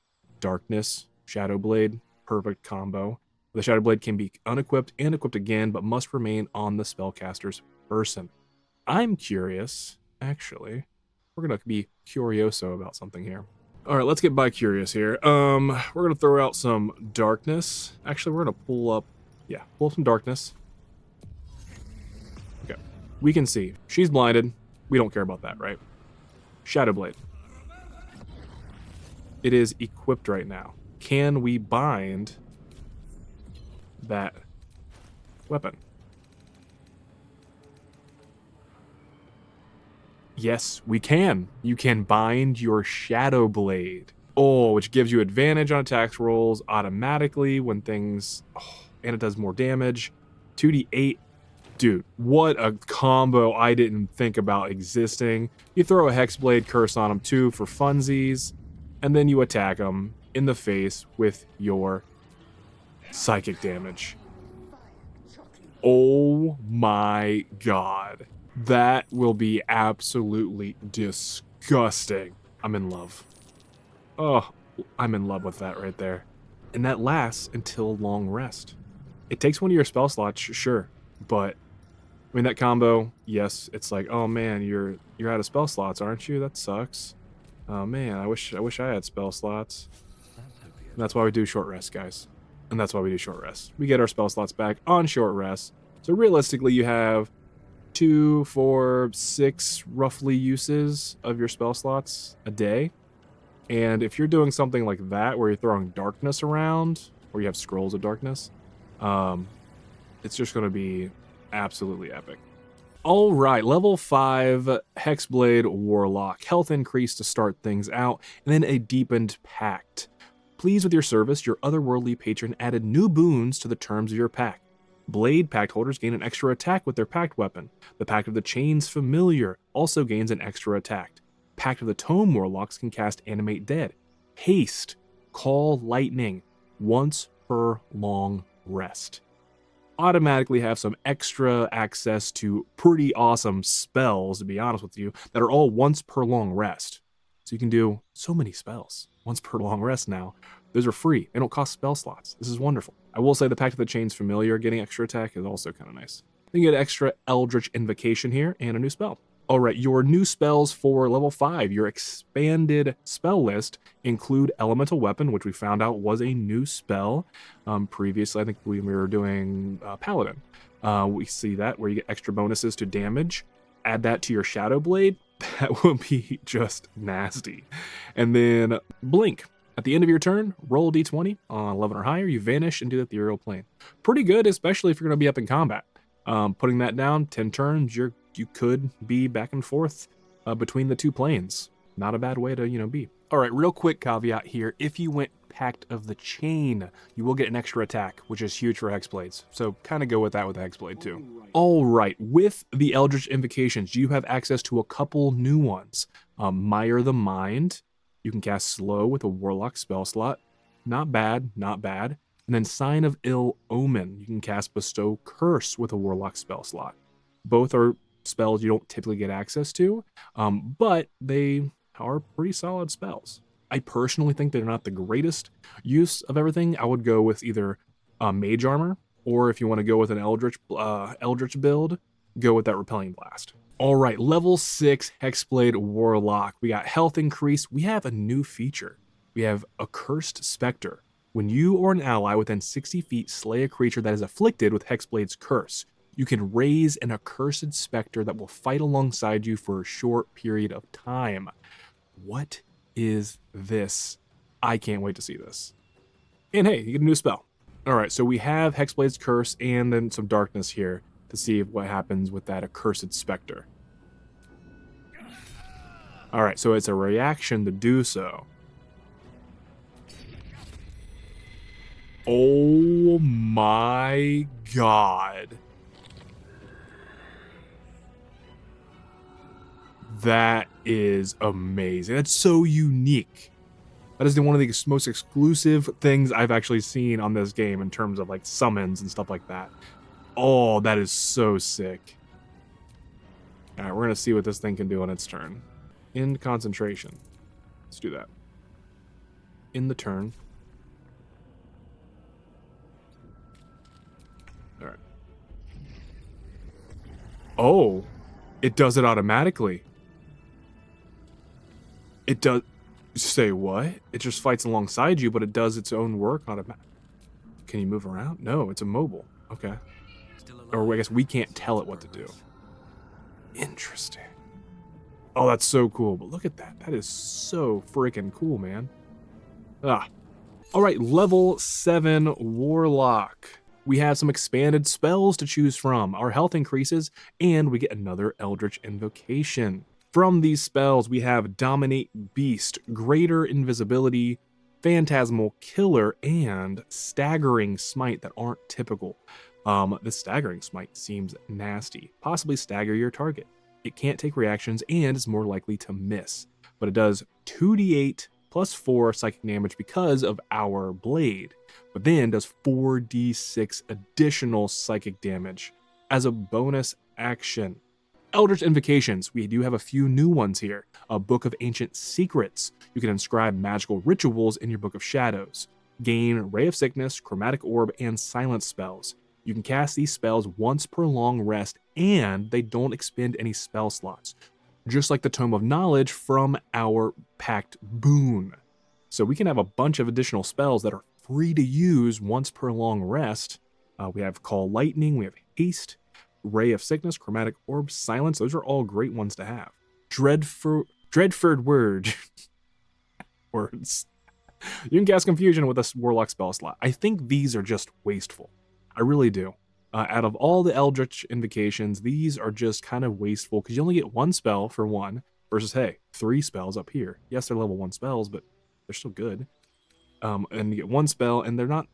Darkness, Shadowblade, perfect combo. The Shadowblade can be unequipped and equipped again, but must remain on the spellcaster's person. I'm curious, actually. We're going to be curioso about something here. All right, let's get bi-curious here. We're going to throw out some darkness. Actually, we're going to pull up some darkness. Okay, we can see. She's blinded. We don't care about that, right? Shadowblade. It is equipped right now. Can we bind that weapon? Yes, we can. You can bind your Shadowblade. Oh, which gives you advantage on attacks rolls automatically when things... Oh, and it does more damage. 2d8. Dude, what a combo I didn't think about existing. You throw a Hexblade Curse on them too for funsies, and then you attack them in the face with your psychic damage. Oh my god. That will be absolutely disgusting. I'm in love. Oh, I'm in love with that right there. And that lasts until long rest. It takes one of your spell slots, sure, but I mean that combo, yes, it's like, oh man, you're out of spell slots, aren't you? That sucks. Oh man, I wish I had spell slots. And that's why we do short rest, guys. and that's why we do short rest. We get our spell slots back on short rest. So realistically, you have 2, 4, 6 roughly uses of your spell slots a day. And if you're doing something like that, where you're throwing darkness around, or you have scrolls of darkness, it's just going to be absolutely epic. All right, level 5 Hexblade Warlock. Health increase to start things out, and then a deepened pact. Pleased with your service, your otherworldly patron added new boons to the terms of your pact. Blade pact holders gain an extra attack with their pact weapon. The Pact of the Chains Familiar also gains an extra attack. Pact of the Tome Warlocks can cast Animate Dead. Haste, Call Lightning, once per long rest. Automatically have some extra access to pretty awesome spells, to be honest with you, that are all once per long rest. So you can do so many spells once per long rest now. Those are free. They don't cost spell slots. This is wonderful. I will say the Pact of the Chains Familiar getting extra attack is also kind of nice. You get extra Eldritch Invocation here and a new spell. All right, your new spells for level 5, your expanded spell list include Elemental Weapon, which we found out was a new spell. Previously, I think we were doing Paladin. We see that where you get extra bonuses to damage. Add that to your Shadow Blade. That will be just nasty. And then Blink. At the end of your turn, roll a d20 on 11 or higher. You vanish into the ethereal plane. Pretty good, especially if you're going to be up in combat. Putting that down, 10 turns, you could be back and forth between the two planes. Not a bad way to, be. All right, real quick caveat here. If you went Pact of the Chain, you will get an extra attack, which is huge for Hexblades. So kind of go with that with the Hexblade too. All right, with the Eldritch Invocations, you have access to a couple new ones. Mire the Mind. You can cast Slow with a Warlock spell slot. Not bad, not bad. And then Sign of Ill Omen. You can cast Bestow Curse with a Warlock spell slot. Both are spells you don't typically get access to, but they are pretty solid spells. I personally think they're not the greatest use of everything. I would go with either Mage Armor, or if you want to go with an Eldritch build, go with that Repelling Blast. All right, level 6 Hexblade Warlock. We got health increase. We have a new feature. We have Accursed Spectre. When you or an ally within 60 feet slay a creature that is afflicted with Hexblade's curse, you can raise an accursed specter that will fight alongside you for a short period of time. What is this? I can't wait to see this. And hey, you get a new spell. All right, so we have Hexblade's curse and then some darkness here to see what happens with that accursed specter. All right, so it's a reaction to do so. Oh my god. That is amazing. That's so unique. That is one of the most exclusive things I've actually seen on this game in terms of like summons and stuff like that. Oh, that is so sick. All right, we're going to see what this thing can do on its turn. End concentration. Let's do that. In the turn. All right. Oh, it does it automatically. It does. Say what? It just fights alongside you, but it does its own work automatically. Can you move around? No, it's immobile. Okay. Or I guess we can't tell it what to do. Interesting. Oh, that's so cool. But look at that. That is so freaking cool, man. Ah. All right, level 7 Warlock. We have some expanded spells to choose from. Our health increases, and we get another Eldritch Invocation. From these spells, we have Dominate Beast, Greater Invisibility, Phantasmal Killer, and Staggering Smite that aren't typical. The Staggering Smite seems nasty. Possibly stagger your target. It can't take reactions and is more likely to miss, but it does 2d8 plus 4 psychic damage because of our blade, but then does 4d6 additional psychic damage as a bonus action. Eldritch Invocations, we do have a few new ones here. A Book of Ancient Secrets. You can inscribe magical rituals in your Book of Shadows. Gain Ray of Sickness, Chromatic Orb, and Silence spells. You can cast these spells once per long rest, and they don't expend any spell slots. Just like the Tome of Knowledge from our Pact Boon. So we can have a bunch of additional spells that are free to use once per long rest. We have Call Lightning, we have Haste, Ray of Sickness, Chromatic Orb, Silence. Those are all great ones to have. Dreadford Word. Words. You can cast Confusion with a Warlock spell slot. I think these are just wasteful. I really do. Out of all the Eldritch invocations, these are just kind of wasteful because you only get one spell for one versus, hey, 3 spells up here. Yes, they're level 1 spells, but they're still good. And you get one spell, and they're not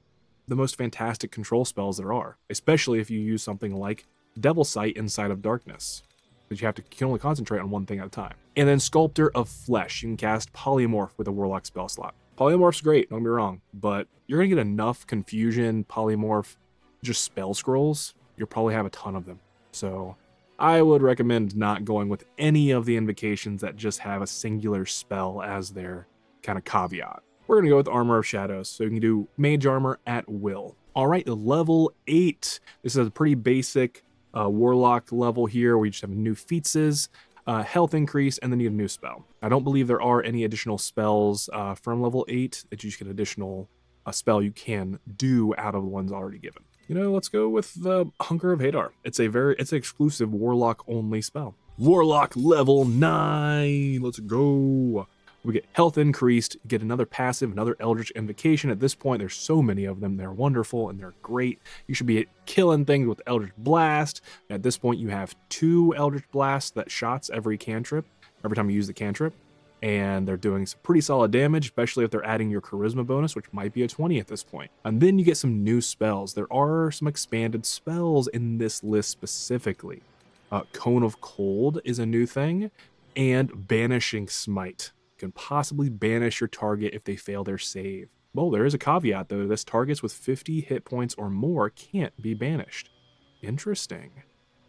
the most fantastic control spells there are, especially if you use something like Devil Sight inside of Darkness, because you can only concentrate on one thing at a time. And then Sculptor of Flesh. You can cast Polymorph with a Warlock spell slot. Polymorph's great, don't get me wrong, but you're going to get enough Confusion, Polymorph, just spell scrolls. You'll probably have a ton of them. So I would recommend not going with any of the invocations that just have a singular spell as their kind of caveat. We're going to go with Armor of Shadows, so you can do Mage Armor at will. All right, level 8. This is a pretty basic Warlock level here. We just have new featses, health increase, and then you get a new spell. I don't believe there are any additional spells from level 8 that you just get additional spell you can do out of the ones already given. You know, let's go with the Hunger of Hadar. It's an exclusive Warlock only spell. Warlock level 9. Let's go. We get health increased, get another passive, another Eldritch Invocation. At this point, there's so many of them. They're wonderful and they're great. You should be killing things with Eldritch Blast. At this point, you have 2 Eldritch Blasts that shots every cantrip, every time you use the cantrip. And they're doing some pretty solid damage, especially if they're adding your Charisma bonus, which might be a 20 at this point. And then you get some new spells. There are some expanded spells in this list specifically. Cone of Cold is a new thing, and Banishing Smite. Can possibly banish your target if they fail their save. Well, there is a caveat though. This targets with 50 hit points or more can't be banished. Interesting.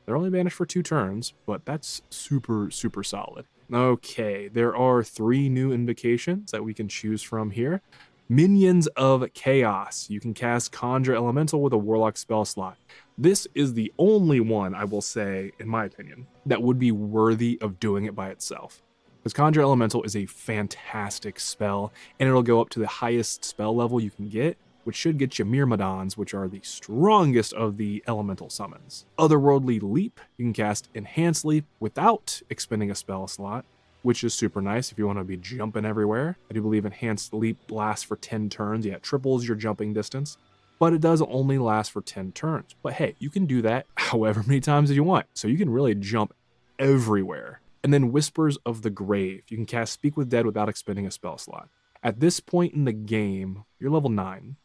They're only banished for 2 turns, but that's super, super solid. Okay, there are 3 new invocations that we can choose from here. Minions of Chaos. You can cast Conjure Elemental with a Warlock spell slot. This is the only one, I will say, in my opinion, that would be worthy of doing it by itself. Because Conjure Elemental is a fantastic spell, and it'll go up to the highest spell level you can get, which should get you Myrmidons, which are the strongest of the elemental summons. Otherworldly Leap, you can cast Enhanced Leap without expending a spell slot, which is super nice if you want to be jumping everywhere. I do believe Enhanced Leap lasts for 10 turns. Yeah, it triples your jumping distance, but it does only last for 10 turns. But hey, you can do that however many times as you want, so you can really jump everywhere. And then Whispers of the Grave. You can cast Speak with Dead without expending a spell slot. At this point in the game, you're level 9.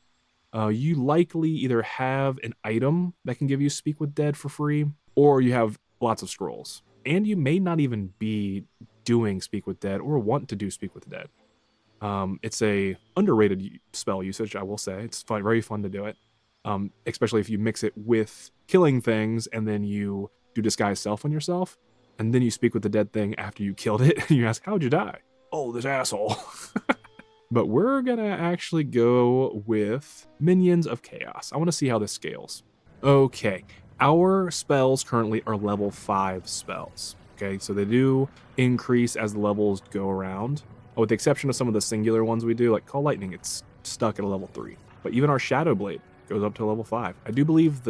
You likely either have an item that can give you Speak with Dead for free, or you have lots of scrolls. And you may not even be doing Speak with Dead or want to do Speak with Dead. It's a underrated spell usage, I will say. It's very fun to do it, especially if you mix it with killing things and then you do Disguise Self on yourself. And then you speak with the dead thing after you killed it, and you ask, how'd you die? Oh, this asshole. But we're gonna actually go with Minions of Chaos. I wanna see how this scales. Okay, our spells currently are level 5 spells. Okay, so they do increase as the levels go around. With the exception of some of the singular ones we do, like Call Lightning, it's stuck at a level 3. But even our Shadow Blade goes up to level 5. I do believe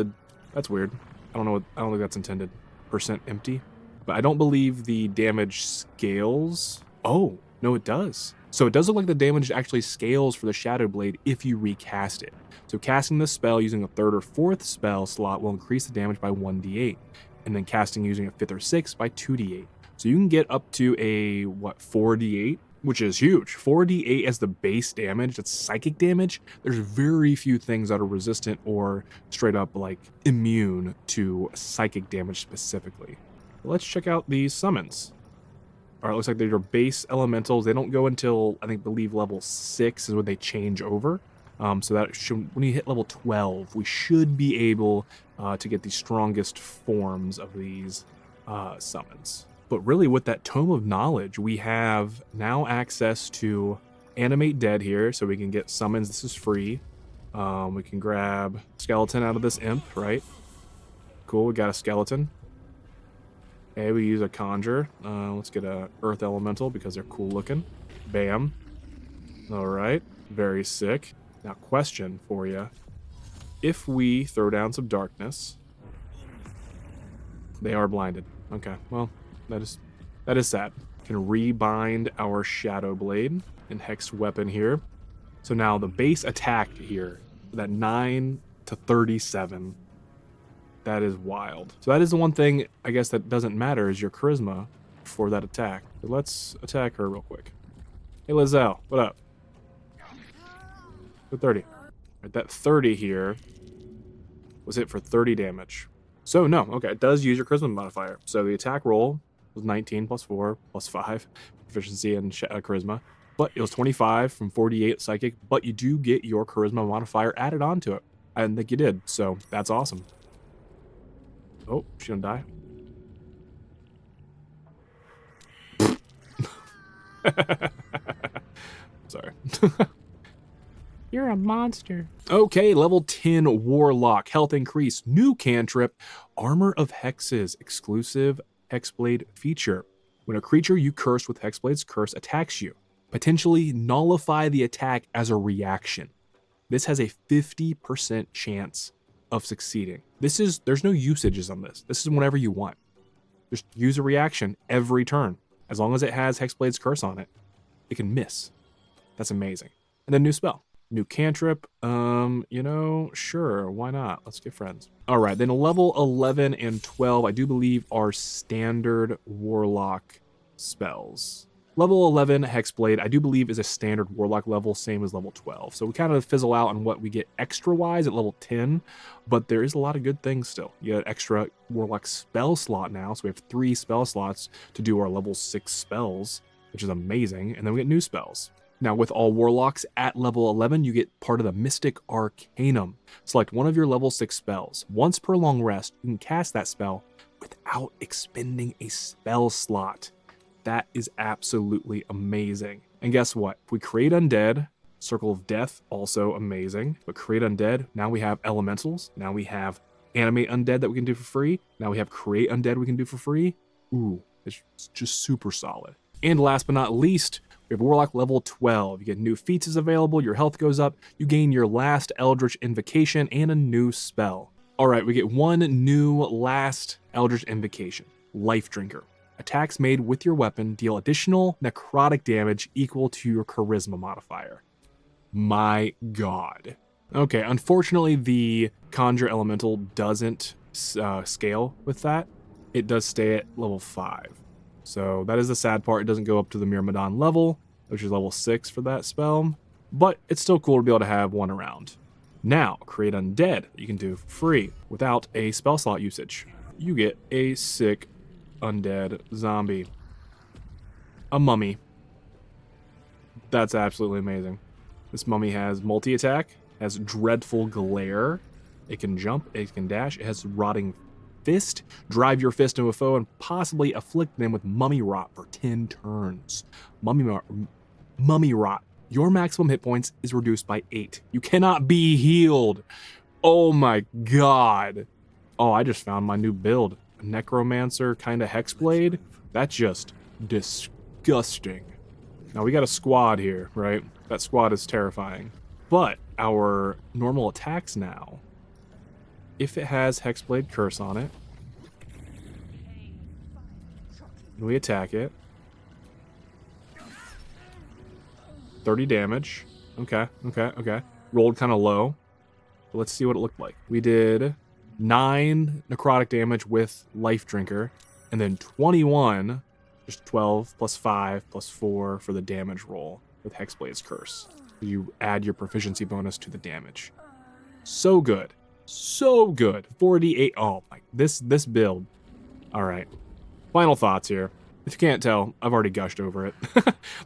that's weird. I don't think that's intended. Percent empty. But I don't believe the damage scales. Oh, no, it does. So it does look like the damage actually scales for the Shadow Blade if you recast it. So casting this spell using a 3rd or 4th spell slot will increase the damage by 1d8. And then casting using a 5th or 6th by 2d8. So you can get up to a, 4d8, which is huge. 4d8 as the base damage, that's psychic damage. There's very few things that are resistant or straight up like immune to psychic damage specifically. Let's check out these summons. All right, looks like they're base elementals. They don't go until, I believe level 6 is when they change over. So that should, when you hit level 12, we should be able to get the strongest forms of these summons. But really with that Tome of Knowledge, we have now access to Animate Dead here, so we can get summons. This is free. We can grab Skeleton out of this imp, right? Cool, we got a Skeleton. Okay, we use a Conjure. Let's get a Earth Elemental because they're cool looking. Bam. All right, very sick. Now, question for you. If we throw down some darkness, they are blinded. Okay, well, that is sad. Can rebind our Shadow Blade and Hex Weapon here. So now the base attack here, that 9 to 37, that is wild. So that is the one thing, I guess, that doesn't matter is your charisma for that attack. So let's attack her real quick. Hey, Lizelle, what up? For 30. Right, that 30 here was hit for 30 damage. So no, okay, it does use your charisma modifier. So the attack roll was 19 plus 4 plus 5 proficiency and charisma. But it was 25 from 48 psychic, but you do get your charisma modifier added onto it. I didn't think you did, so that's awesome. Oh, she gonna die? Sorry. You're a monster. Okay, level 10 Warlock. Health increase. New cantrip. Armor of Hexes. Exclusive Hexblade feature. When a creature you curse with Hexblade's curse attacks you, potentially nullify the attack as a reaction. This has a 50% chance of succeeding. There's no usages on this. This is whenever you want. Just use a reaction every turn. As long as it has Hexblade's curse on it, it can miss. That's amazing. And then new spell. New cantrip, sure, why not? Let's get friends. All right, then level 11 and 12, I do believe are standard Warlock spells. Level 11 Hexblade, I do believe is a standard Warlock level, same as level 12. So we kind of fizzle out on what we get extra-wise at level 10, but there is a lot of good things still. You get extra Warlock spell slot now, so we have 3 spell slots to do our level 6 spells, which is amazing, and then we get new spells. Now, with all Warlocks at level 11, you get part of the Mystic Arcanum. Select one of your level 6 spells. Once per long rest, you can cast that spell without expending a spell slot. That is absolutely amazing. And guess what? If we create Undead, Circle of Death, also amazing. But create Undead, now we have Elementals. Now we have Animate Undead that we can do for free. Now we have Create Undead we can do for free. Ooh, it's just super solid. And last but not least, we have Warlock level 12. You get new feats is available, your health goes up, you gain your last Eldritch Invocation, and a new spell. All right, we get one new last Eldritch Invocation, Life Drinker. Attacks made with your weapon deal additional necrotic damage equal to your charisma modifier. My god. Okay, unfortunately, the Conjure Elemental doesn't scale with that. It does stay at level 5. So that is the sad part. It doesn't go up to the Myrmidon level, which is level 6 for that spell. But it's still cool to be able to have one around. Now, create Undead that you can do for free without a spell slot usage. You get a sick Undead zombie. A mummy. That's absolutely amazing. This mummy has multi-attack, has Dreadful Glare. It can jump, it can dash, it has Rotting Fist, drive your fist into a foe and possibly afflict them with Mummy Rot for 10 turns. Mummy Rot. Your maximum hit points is reduced by 8. You cannot be healed. Oh my god. Oh, I just found my new build. A Necromancer kind of Hexblade. That's just disgusting. Now we got a squad here, right? That squad is terrifying. But our normal attacks now, if it has Hexblade Curse on it, and we attack it, 30 damage. Okay. Rolled kind of low. But let's see what it looked like. We did 9 necrotic damage with Life Drinker, and then 21, just 12 plus 5 plus 4 for the damage roll with Hexblade's Curse. You add your proficiency bonus to the damage. So good. So good. 48. Oh my, this build. All right. Final thoughts here. If you can't tell, I've already gushed over it.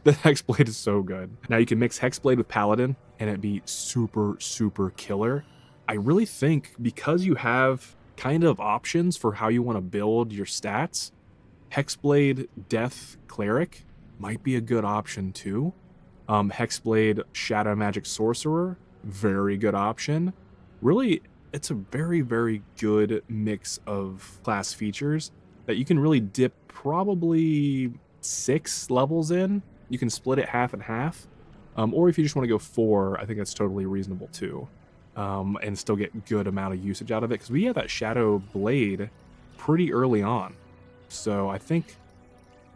The Hexblade is so good. Now you can mix Hexblade with Paladin and it'd be super, super killer. I really think because you have kind of options for how you want to build your stats, Hexblade Death Cleric might be a good option too. Hexblade Shadow Magic Sorcerer, very good option. Really, it's a very, very good mix of class features that you can really dip probably 6 levels in. You can split it half and half. Or if you just want to go 4, I think that's totally reasonable too. And still get good amount of usage out of it, because we have that Shadow Blade pretty early on. So I think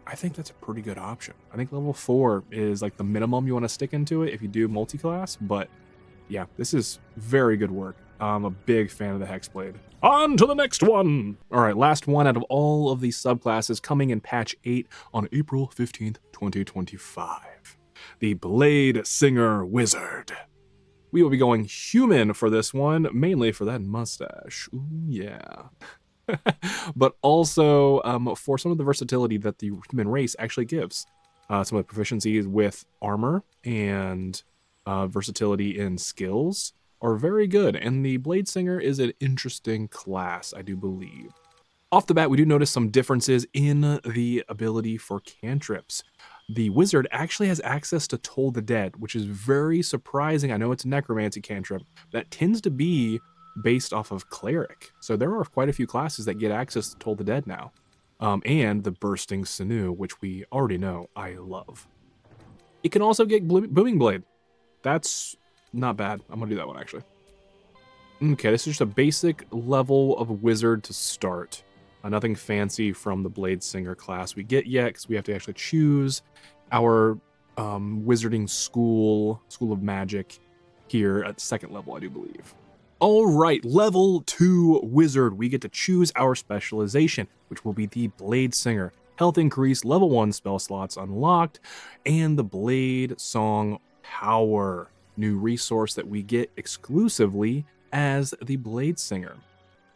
that's a pretty good option. I think level 4 is like the minimum you want to stick into it if you do multi-class, but yeah, this is very good work. I'm a big fan of the Hexblade. On to the next one! Alright, last one out of all of these subclasses coming in patch 8 on April 15th, 2025. The Bladesinger Wizard. We will be going human for this one, mainly for that mustache. Ooh, yeah. But also for some of the versatility that the human race actually gives. Some of the proficiencies with armor and versatility in skills are very good, and the Bladesinger is an interesting class, I do believe. Off the bat, we do notice some differences in the ability for cantrips. The wizard actually has access to Toll the Dead, which is very surprising. I know it's a necromancy cantrip. That tends to be based off of Cleric. So there are quite a few classes that get access to Toll the Dead now. And the Bursting Sinew, which we already know I love. It can also get Booming Blade. That's not bad. I'm going to do that one, actually. Okay, this is just a basic level of wizard to start. Nothing fancy from the Bladesinger class we get yet, because we have to actually choose our wizarding school of magic here at second level, I do believe. All right, level 2 wizard. We get to choose our specialization, which will be the Bladesinger. Health increase, level 1 spell slots unlocked, and the Blade Song Power, new resource that we get exclusively as the Bladesinger.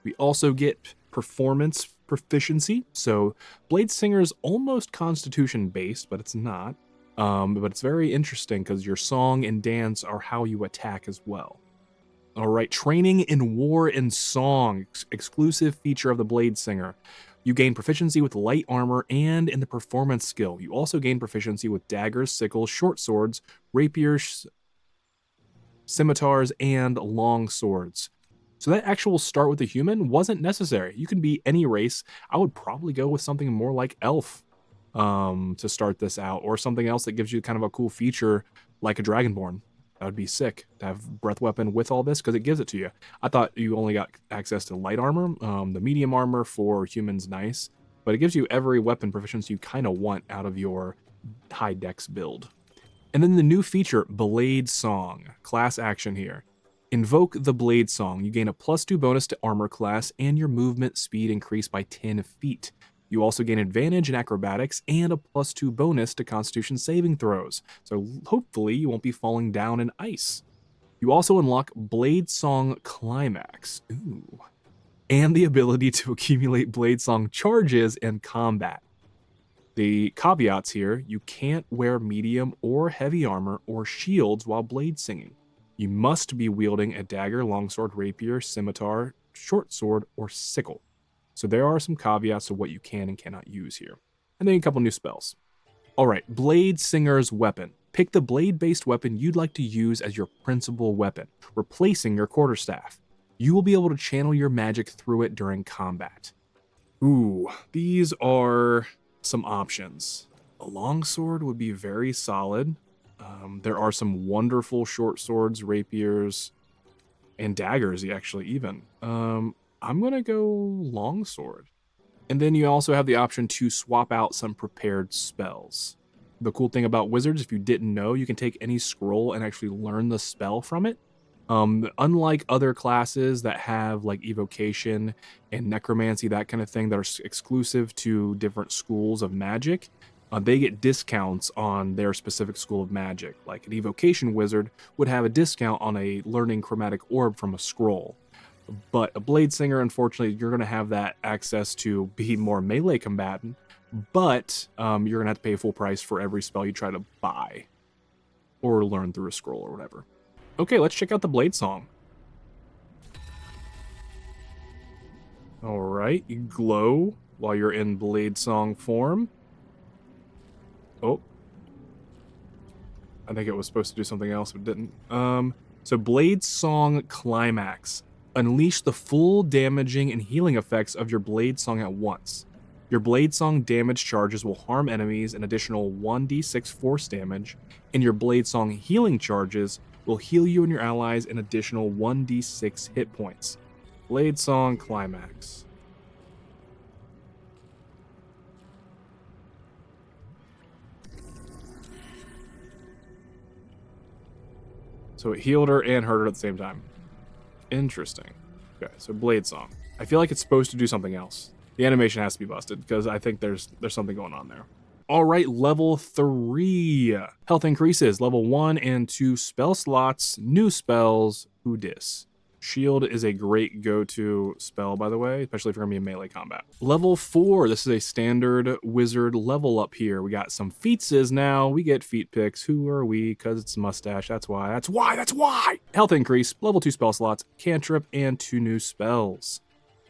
We also get performance proficiency. So Bladesinger is almost constitution based, but it's not. But it's very interesting because your song and dance are how you attack as well. All right, training in war and song, exclusive feature of the Bladesinger. You gain proficiency with light armor and in the performance skill. You also gain proficiency with daggers, sickles, short swords, rapiers, scimitars, and long swords. So that actual start with the human wasn't necessary. You can be any race. I would probably go with something more like elf to start this out, or something else that gives you kind of a cool feature like a dragonborn. That would be sick to have breath weapon with all this, because it gives it to you. I thought you only got access to light armor. The medium armor for humans, nice, but it gives you every weapon proficiency you kind of want out of your high dex build. And then the new feature, Blade Song, class action here. Invoke the Blade Song. You gain a +2 bonus to armor class, and your movement speed increased by 10 feet. You also gain advantage in acrobatics and a +2 bonus to constitution saving throws. So hopefully you won't be falling down in ice. You also unlock Blade Song Climax. Ooh. And the ability to accumulate Blade Song charges in combat. The caveats here, you can't wear medium or heavy armor or shields while blade singing. You must be wielding a dagger, longsword, rapier, scimitar, short sword, or sickle. So there are some caveats to what you can and cannot use here. And then a couple new spells. All right, Bladesinger's Weapon. Pick the blade-based weapon you'd like to use as your principal weapon, replacing your quarterstaff. You will be able to channel your magic through it during combat. Ooh, these are some options. A longsword would be very solid. There are some wonderful short swords, rapiers, and daggers, actually, even. I'm going to go longsword. And then you also have the option to swap out some prepared spells. The cool thing about wizards, if you didn't know, you can take any scroll and actually learn the spell from it. Unlike other classes that have like evocation and necromancy, that kind of thing, that are exclusive to different schools of magic, they get discounts on their specific school of magic. Like an evocation wizard would have a discount on a learning chromatic orb from a scroll. But a Bladesinger, unfortunately, you're going to have that access to be more melee combatant, but you're going to have to pay full price for every spell you try to buy or learn through a scroll or whatever. Okay, let's check out the Blade Song. All right, you glow while you're in Blade Song form. Oh. I think it was supposed to do something else, but didn't. So Blade Song Climax. Unleash the full damaging and healing effects of your Blade Song at once. Your Bladesong damage charges will harm enemies an additional 1d6 force damage, and your Bladesong healing charges will heal you and your allies an additional 1d6 hit points. Bladesong Climax. So it healed her and hurt her at the same time. Interesting. Okay, so Bladesong. I feel like it's supposed to do something else. The animation has to be busted because I think there's something going on there. All right, level 3. Health increases. Level 1 and 2 spell slots. New spells. Who dis? Shield is a great go-to spell, by the way, especially if you're going to be in melee combat. Level 4. This is a standard wizard level up here. We got some featses now. We get feat picks. Who are we? Because it's mustache. That's why. That's why! Health increase. Level 2 spell slots. Cantrip and 2 new spells.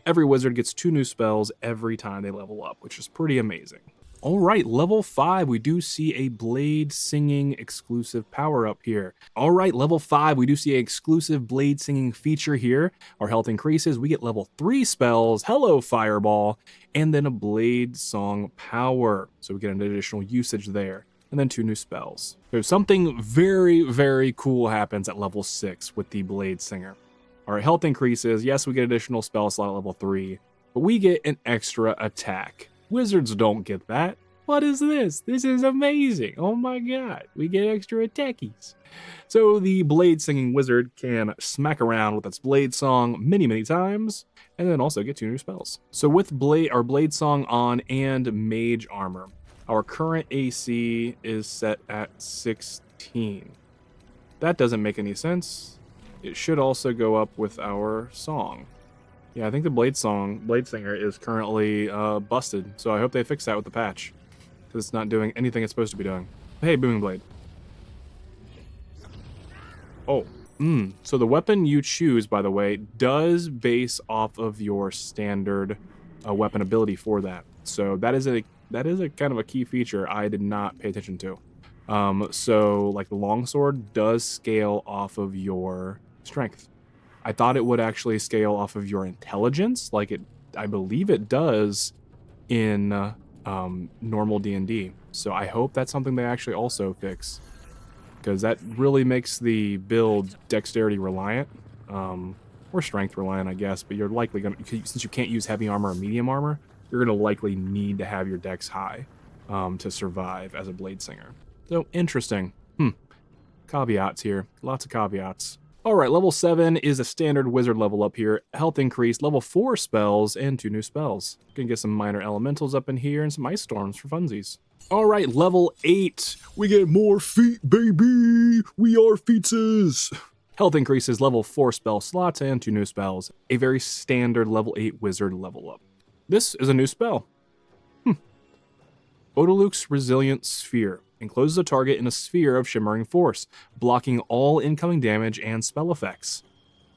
Every wizard gets 2 new spells every time they level up, which is pretty amazing. All right, level 5, we do see a Bladesinging exclusive power up here. All right, level 5, we do see an exclusive Bladesinging feature here. Our health increases, we get level 3 spells, hello Fireball, and then a Bladesong power. So we get an additional usage there, and then 2 new spells. So something very, very cool happens at level 6 with the Bladesinger. Our health increases, yes, we get additional spell slot at level 3, but we get an extra attack. Wizards don't get that. What is this? This is amazing. Oh my god. We get extra attackies. So the Bladesinging Wizard can smack around with its Bladesong many times, and then also get 2 new spells. So with our Bladesong on and Mage Armor, our current AC is set at 16. That doesn't make any sense. It should also go up with our song. Yeah, I think the Bladesinger is currently busted, so I hope they fix that with the patch, because it's not doing anything it's supposed to be doing. Hey, Booming Blade. Oh, so the weapon you choose, by the way, does base off of your standard weapon ability for that. So that is a kind of a key feature I did not pay attention to. So like the longsword does scale off of your strength. I thought it would actually scale off of your intelligence, like I believe it does in normal D&D. So I hope that's something they actually also fix, because that really makes the build dexterity reliant, or strength reliant, I guess. But you're likely gonna, since you can't use heavy armor or medium armor, you're gonna likely need to have your dex high to survive as a Bladesinger. So interesting. Caveats here, lots of caveats. All right, level 7 is a standard wizard level up here. Health increase, level 4 spells, and 2 new spells. You can get some minor elementals up in here and some ice storms for funsies. All right, level 8. We get more feet, baby. We are feetses. Health increases, level 4 spell slots, and 2 new spells. A very standard level 8 wizard level up. This is a new spell. Odaluk's Resilient Sphere. Encloses a target in a sphere of shimmering force, blocking all incoming damage and spell effects.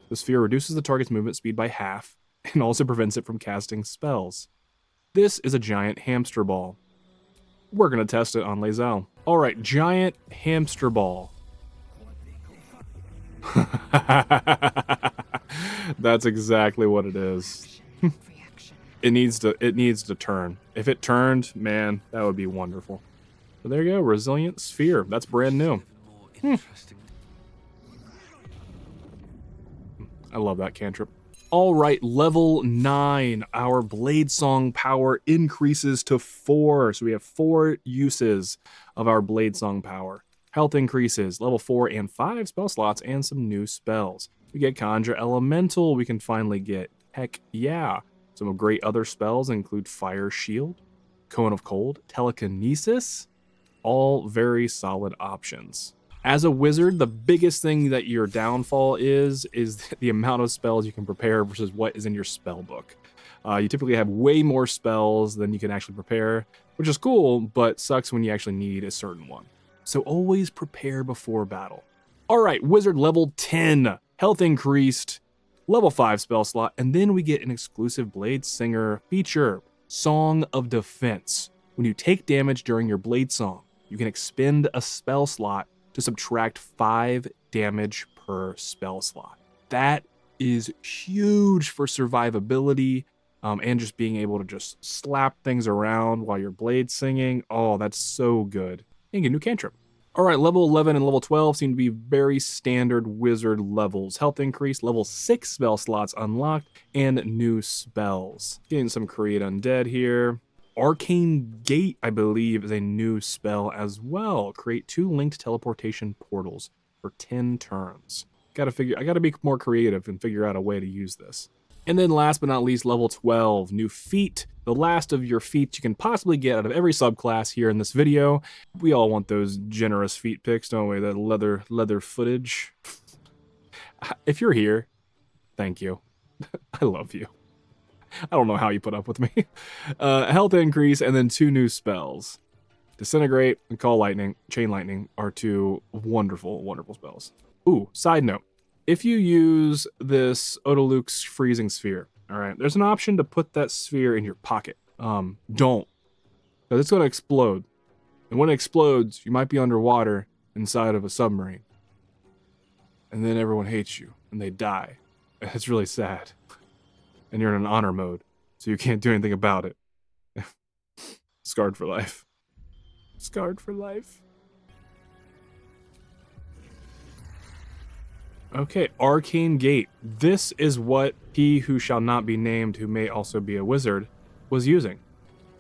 The sphere reduces the target's movement speed by half, and also prevents it from casting spells. This is a giant hamster ball. We're going to test it on Lae'zel. Alright, giant hamster ball. That's exactly what it is. It needs to turn. If it turned, man, that would be wonderful. So there you go, Resilient Sphere. That's brand new. I love that cantrip. All right, level 9. Our Bladesong power increases to 4. So we have 4 uses of our Bladesong power. Health increases, level 4 and 5 spell slots, and some new spells. We get Conjure Elemental. We can finally get, heck yeah. Some great other spells include Fire Shield, Cone of Cold, Telekinesis. All very solid options. As a wizard, the biggest thing that your downfall is the amount of spells you can prepare versus what is in your spell book. You typically have way more spells than you can actually prepare, which is cool, but sucks when you actually need a certain one. So always prepare before battle. All right, wizard level 10, health increased, level 5 spell slot, and then we get an exclusive Bladesinger feature, Song of Defense. When you take damage during your Bladesong, you can expend a spell slot to subtract 5 damage per spell slot. That is huge for survivability and just being able to just slap things around while you're blade singing. Oh, that's so good. And get a new cantrip. All right, level 11 and level 12 seem to be very standard wizard levels. Health increase, level 6 spell slots unlocked, and new spells. Getting some Create Undead here. Arcane Gate, I believe, is a new spell as well. Create 2 linked teleportation portals for 10 turns. I gotta be more creative and figure out a way to use this. And then last but not least, level 12, new feat. The last of your feats you can possibly get out of every subclass here in this video. We all want those generous feat picks, don't we? That leather footage. If you're here, thank you. I love you. I don't know how you put up with me. Health increase and then 2 new spells. Disintegrate and Call Lightning, Chain Lightning are 2 wonderful, wonderful spells. Ooh, side note. If you use this Odaluk's Freezing Sphere, all right, there's an option to put that sphere in your pocket. Don't. Because it's going to explode. And when it explodes, you might be underwater inside of a submarine. And then everyone hates you, and they die. It's really sad. And you're in an honor mode, so you can't do anything about it. Scarred for life. Scarred for life. Okay, Arcane Gate. This is what he who shall not be named, who may also be a wizard, was using.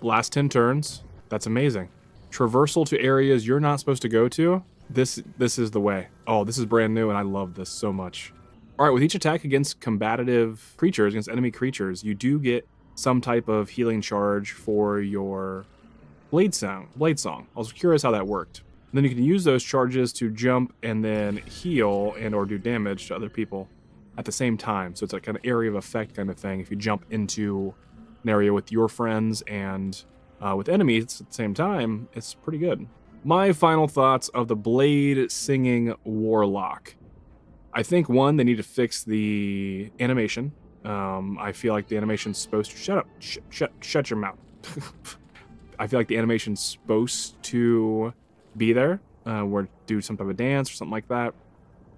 Last 10 turns. That's amazing. Traversal to areas you're not supposed to go to. This is the way. Oh, this is brand new, and I love this so much. All right, with each attack against combative creatures, against enemy creatures, you do get some type of healing charge for your blade song. I was curious how that worked. And then you can use those charges to jump and then heal and or do damage to other people at the same time. So it's like an area of effect kind of thing. If you jump into an area with your friends and with enemies at the same time, it's pretty good. My final thoughts of the Bladesinging Warlock. I think, one, they need to fix the animation. I feel like the animation's supposed to... Shut up. Shut your mouth. I feel like the animation's supposed to be there, or do some type of dance or something like that.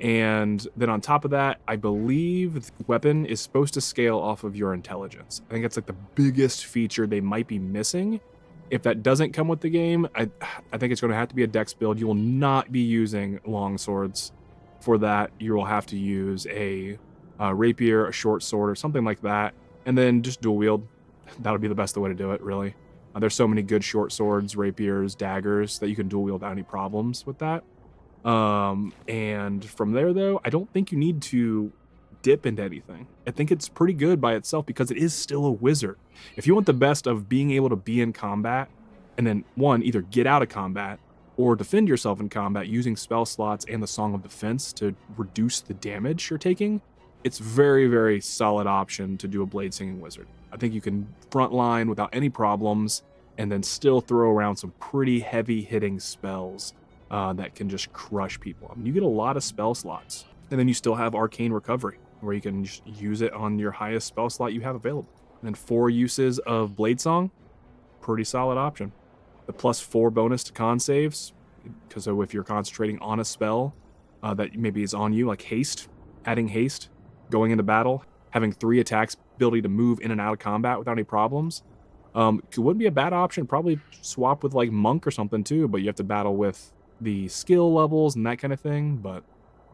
And then on top of that, I believe the weapon is supposed to scale off of your intelligence. I think that's like the biggest feature they might be missing. If that doesn't come with the game, I think it's going to have to be a dex build. You will not be using long swords for that. You will have to use a rapier, a short sword, or something like that, and then just dual wield. That'll be the best way to do it, really. There's so many good short swords, rapiers, daggers that you can dual wield without any problems with that. And from there, though, I don't think you need to dip into anything. I think it's pretty good by itself because it is still a wizard. If you want the best of being able to be in combat and then, one, either get out of combat or defend yourself in combat using spell slots and the Song of Defense to reduce the damage you're taking, it's very, very solid option to do a Bladesinging Wizard. I think you can frontline without any problems and then still throw around some pretty heavy hitting spells that can just crush people. I mean, you get a lot of spell slots, and then you still have Arcane Recovery, where you can just use it on your highest spell slot you have available. And then 4 uses of Blade Song, pretty solid option. The +4 bonus to con saves, because if you're concentrating on a spell that maybe is on you, like haste, adding haste, going into battle, having 3 attacks, ability to move in and out of combat without any problems. It wouldn't be a bad option. Probably swap with like Monk or something too, but you have to battle with the skill levels and that kind of thing. But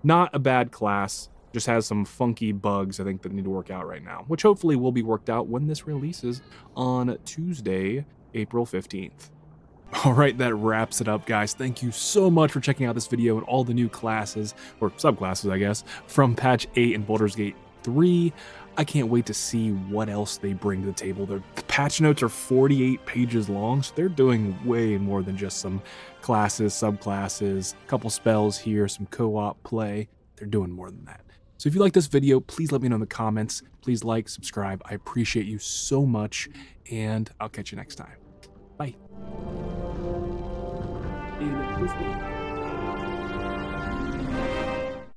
not a bad class. Just has some funky bugs, I think, that need to work out right now, which hopefully will be worked out when this releases on Tuesday, April 15th. All right, that wraps it up, guys. Thank you so much for checking out this video and all the new classes, or subclasses, I guess, from patch 8 and Baldur's Gate 3. I can't wait to see what else they bring to the table. Their patch notes are 48 pages long, so they're doing way more than just some classes, subclasses, a couple spells here, some co-op play. They're doing more than that. So if you like this video, please let me know in the comments. Please like, subscribe. I appreciate you so much, and I'll catch you next time. Bye.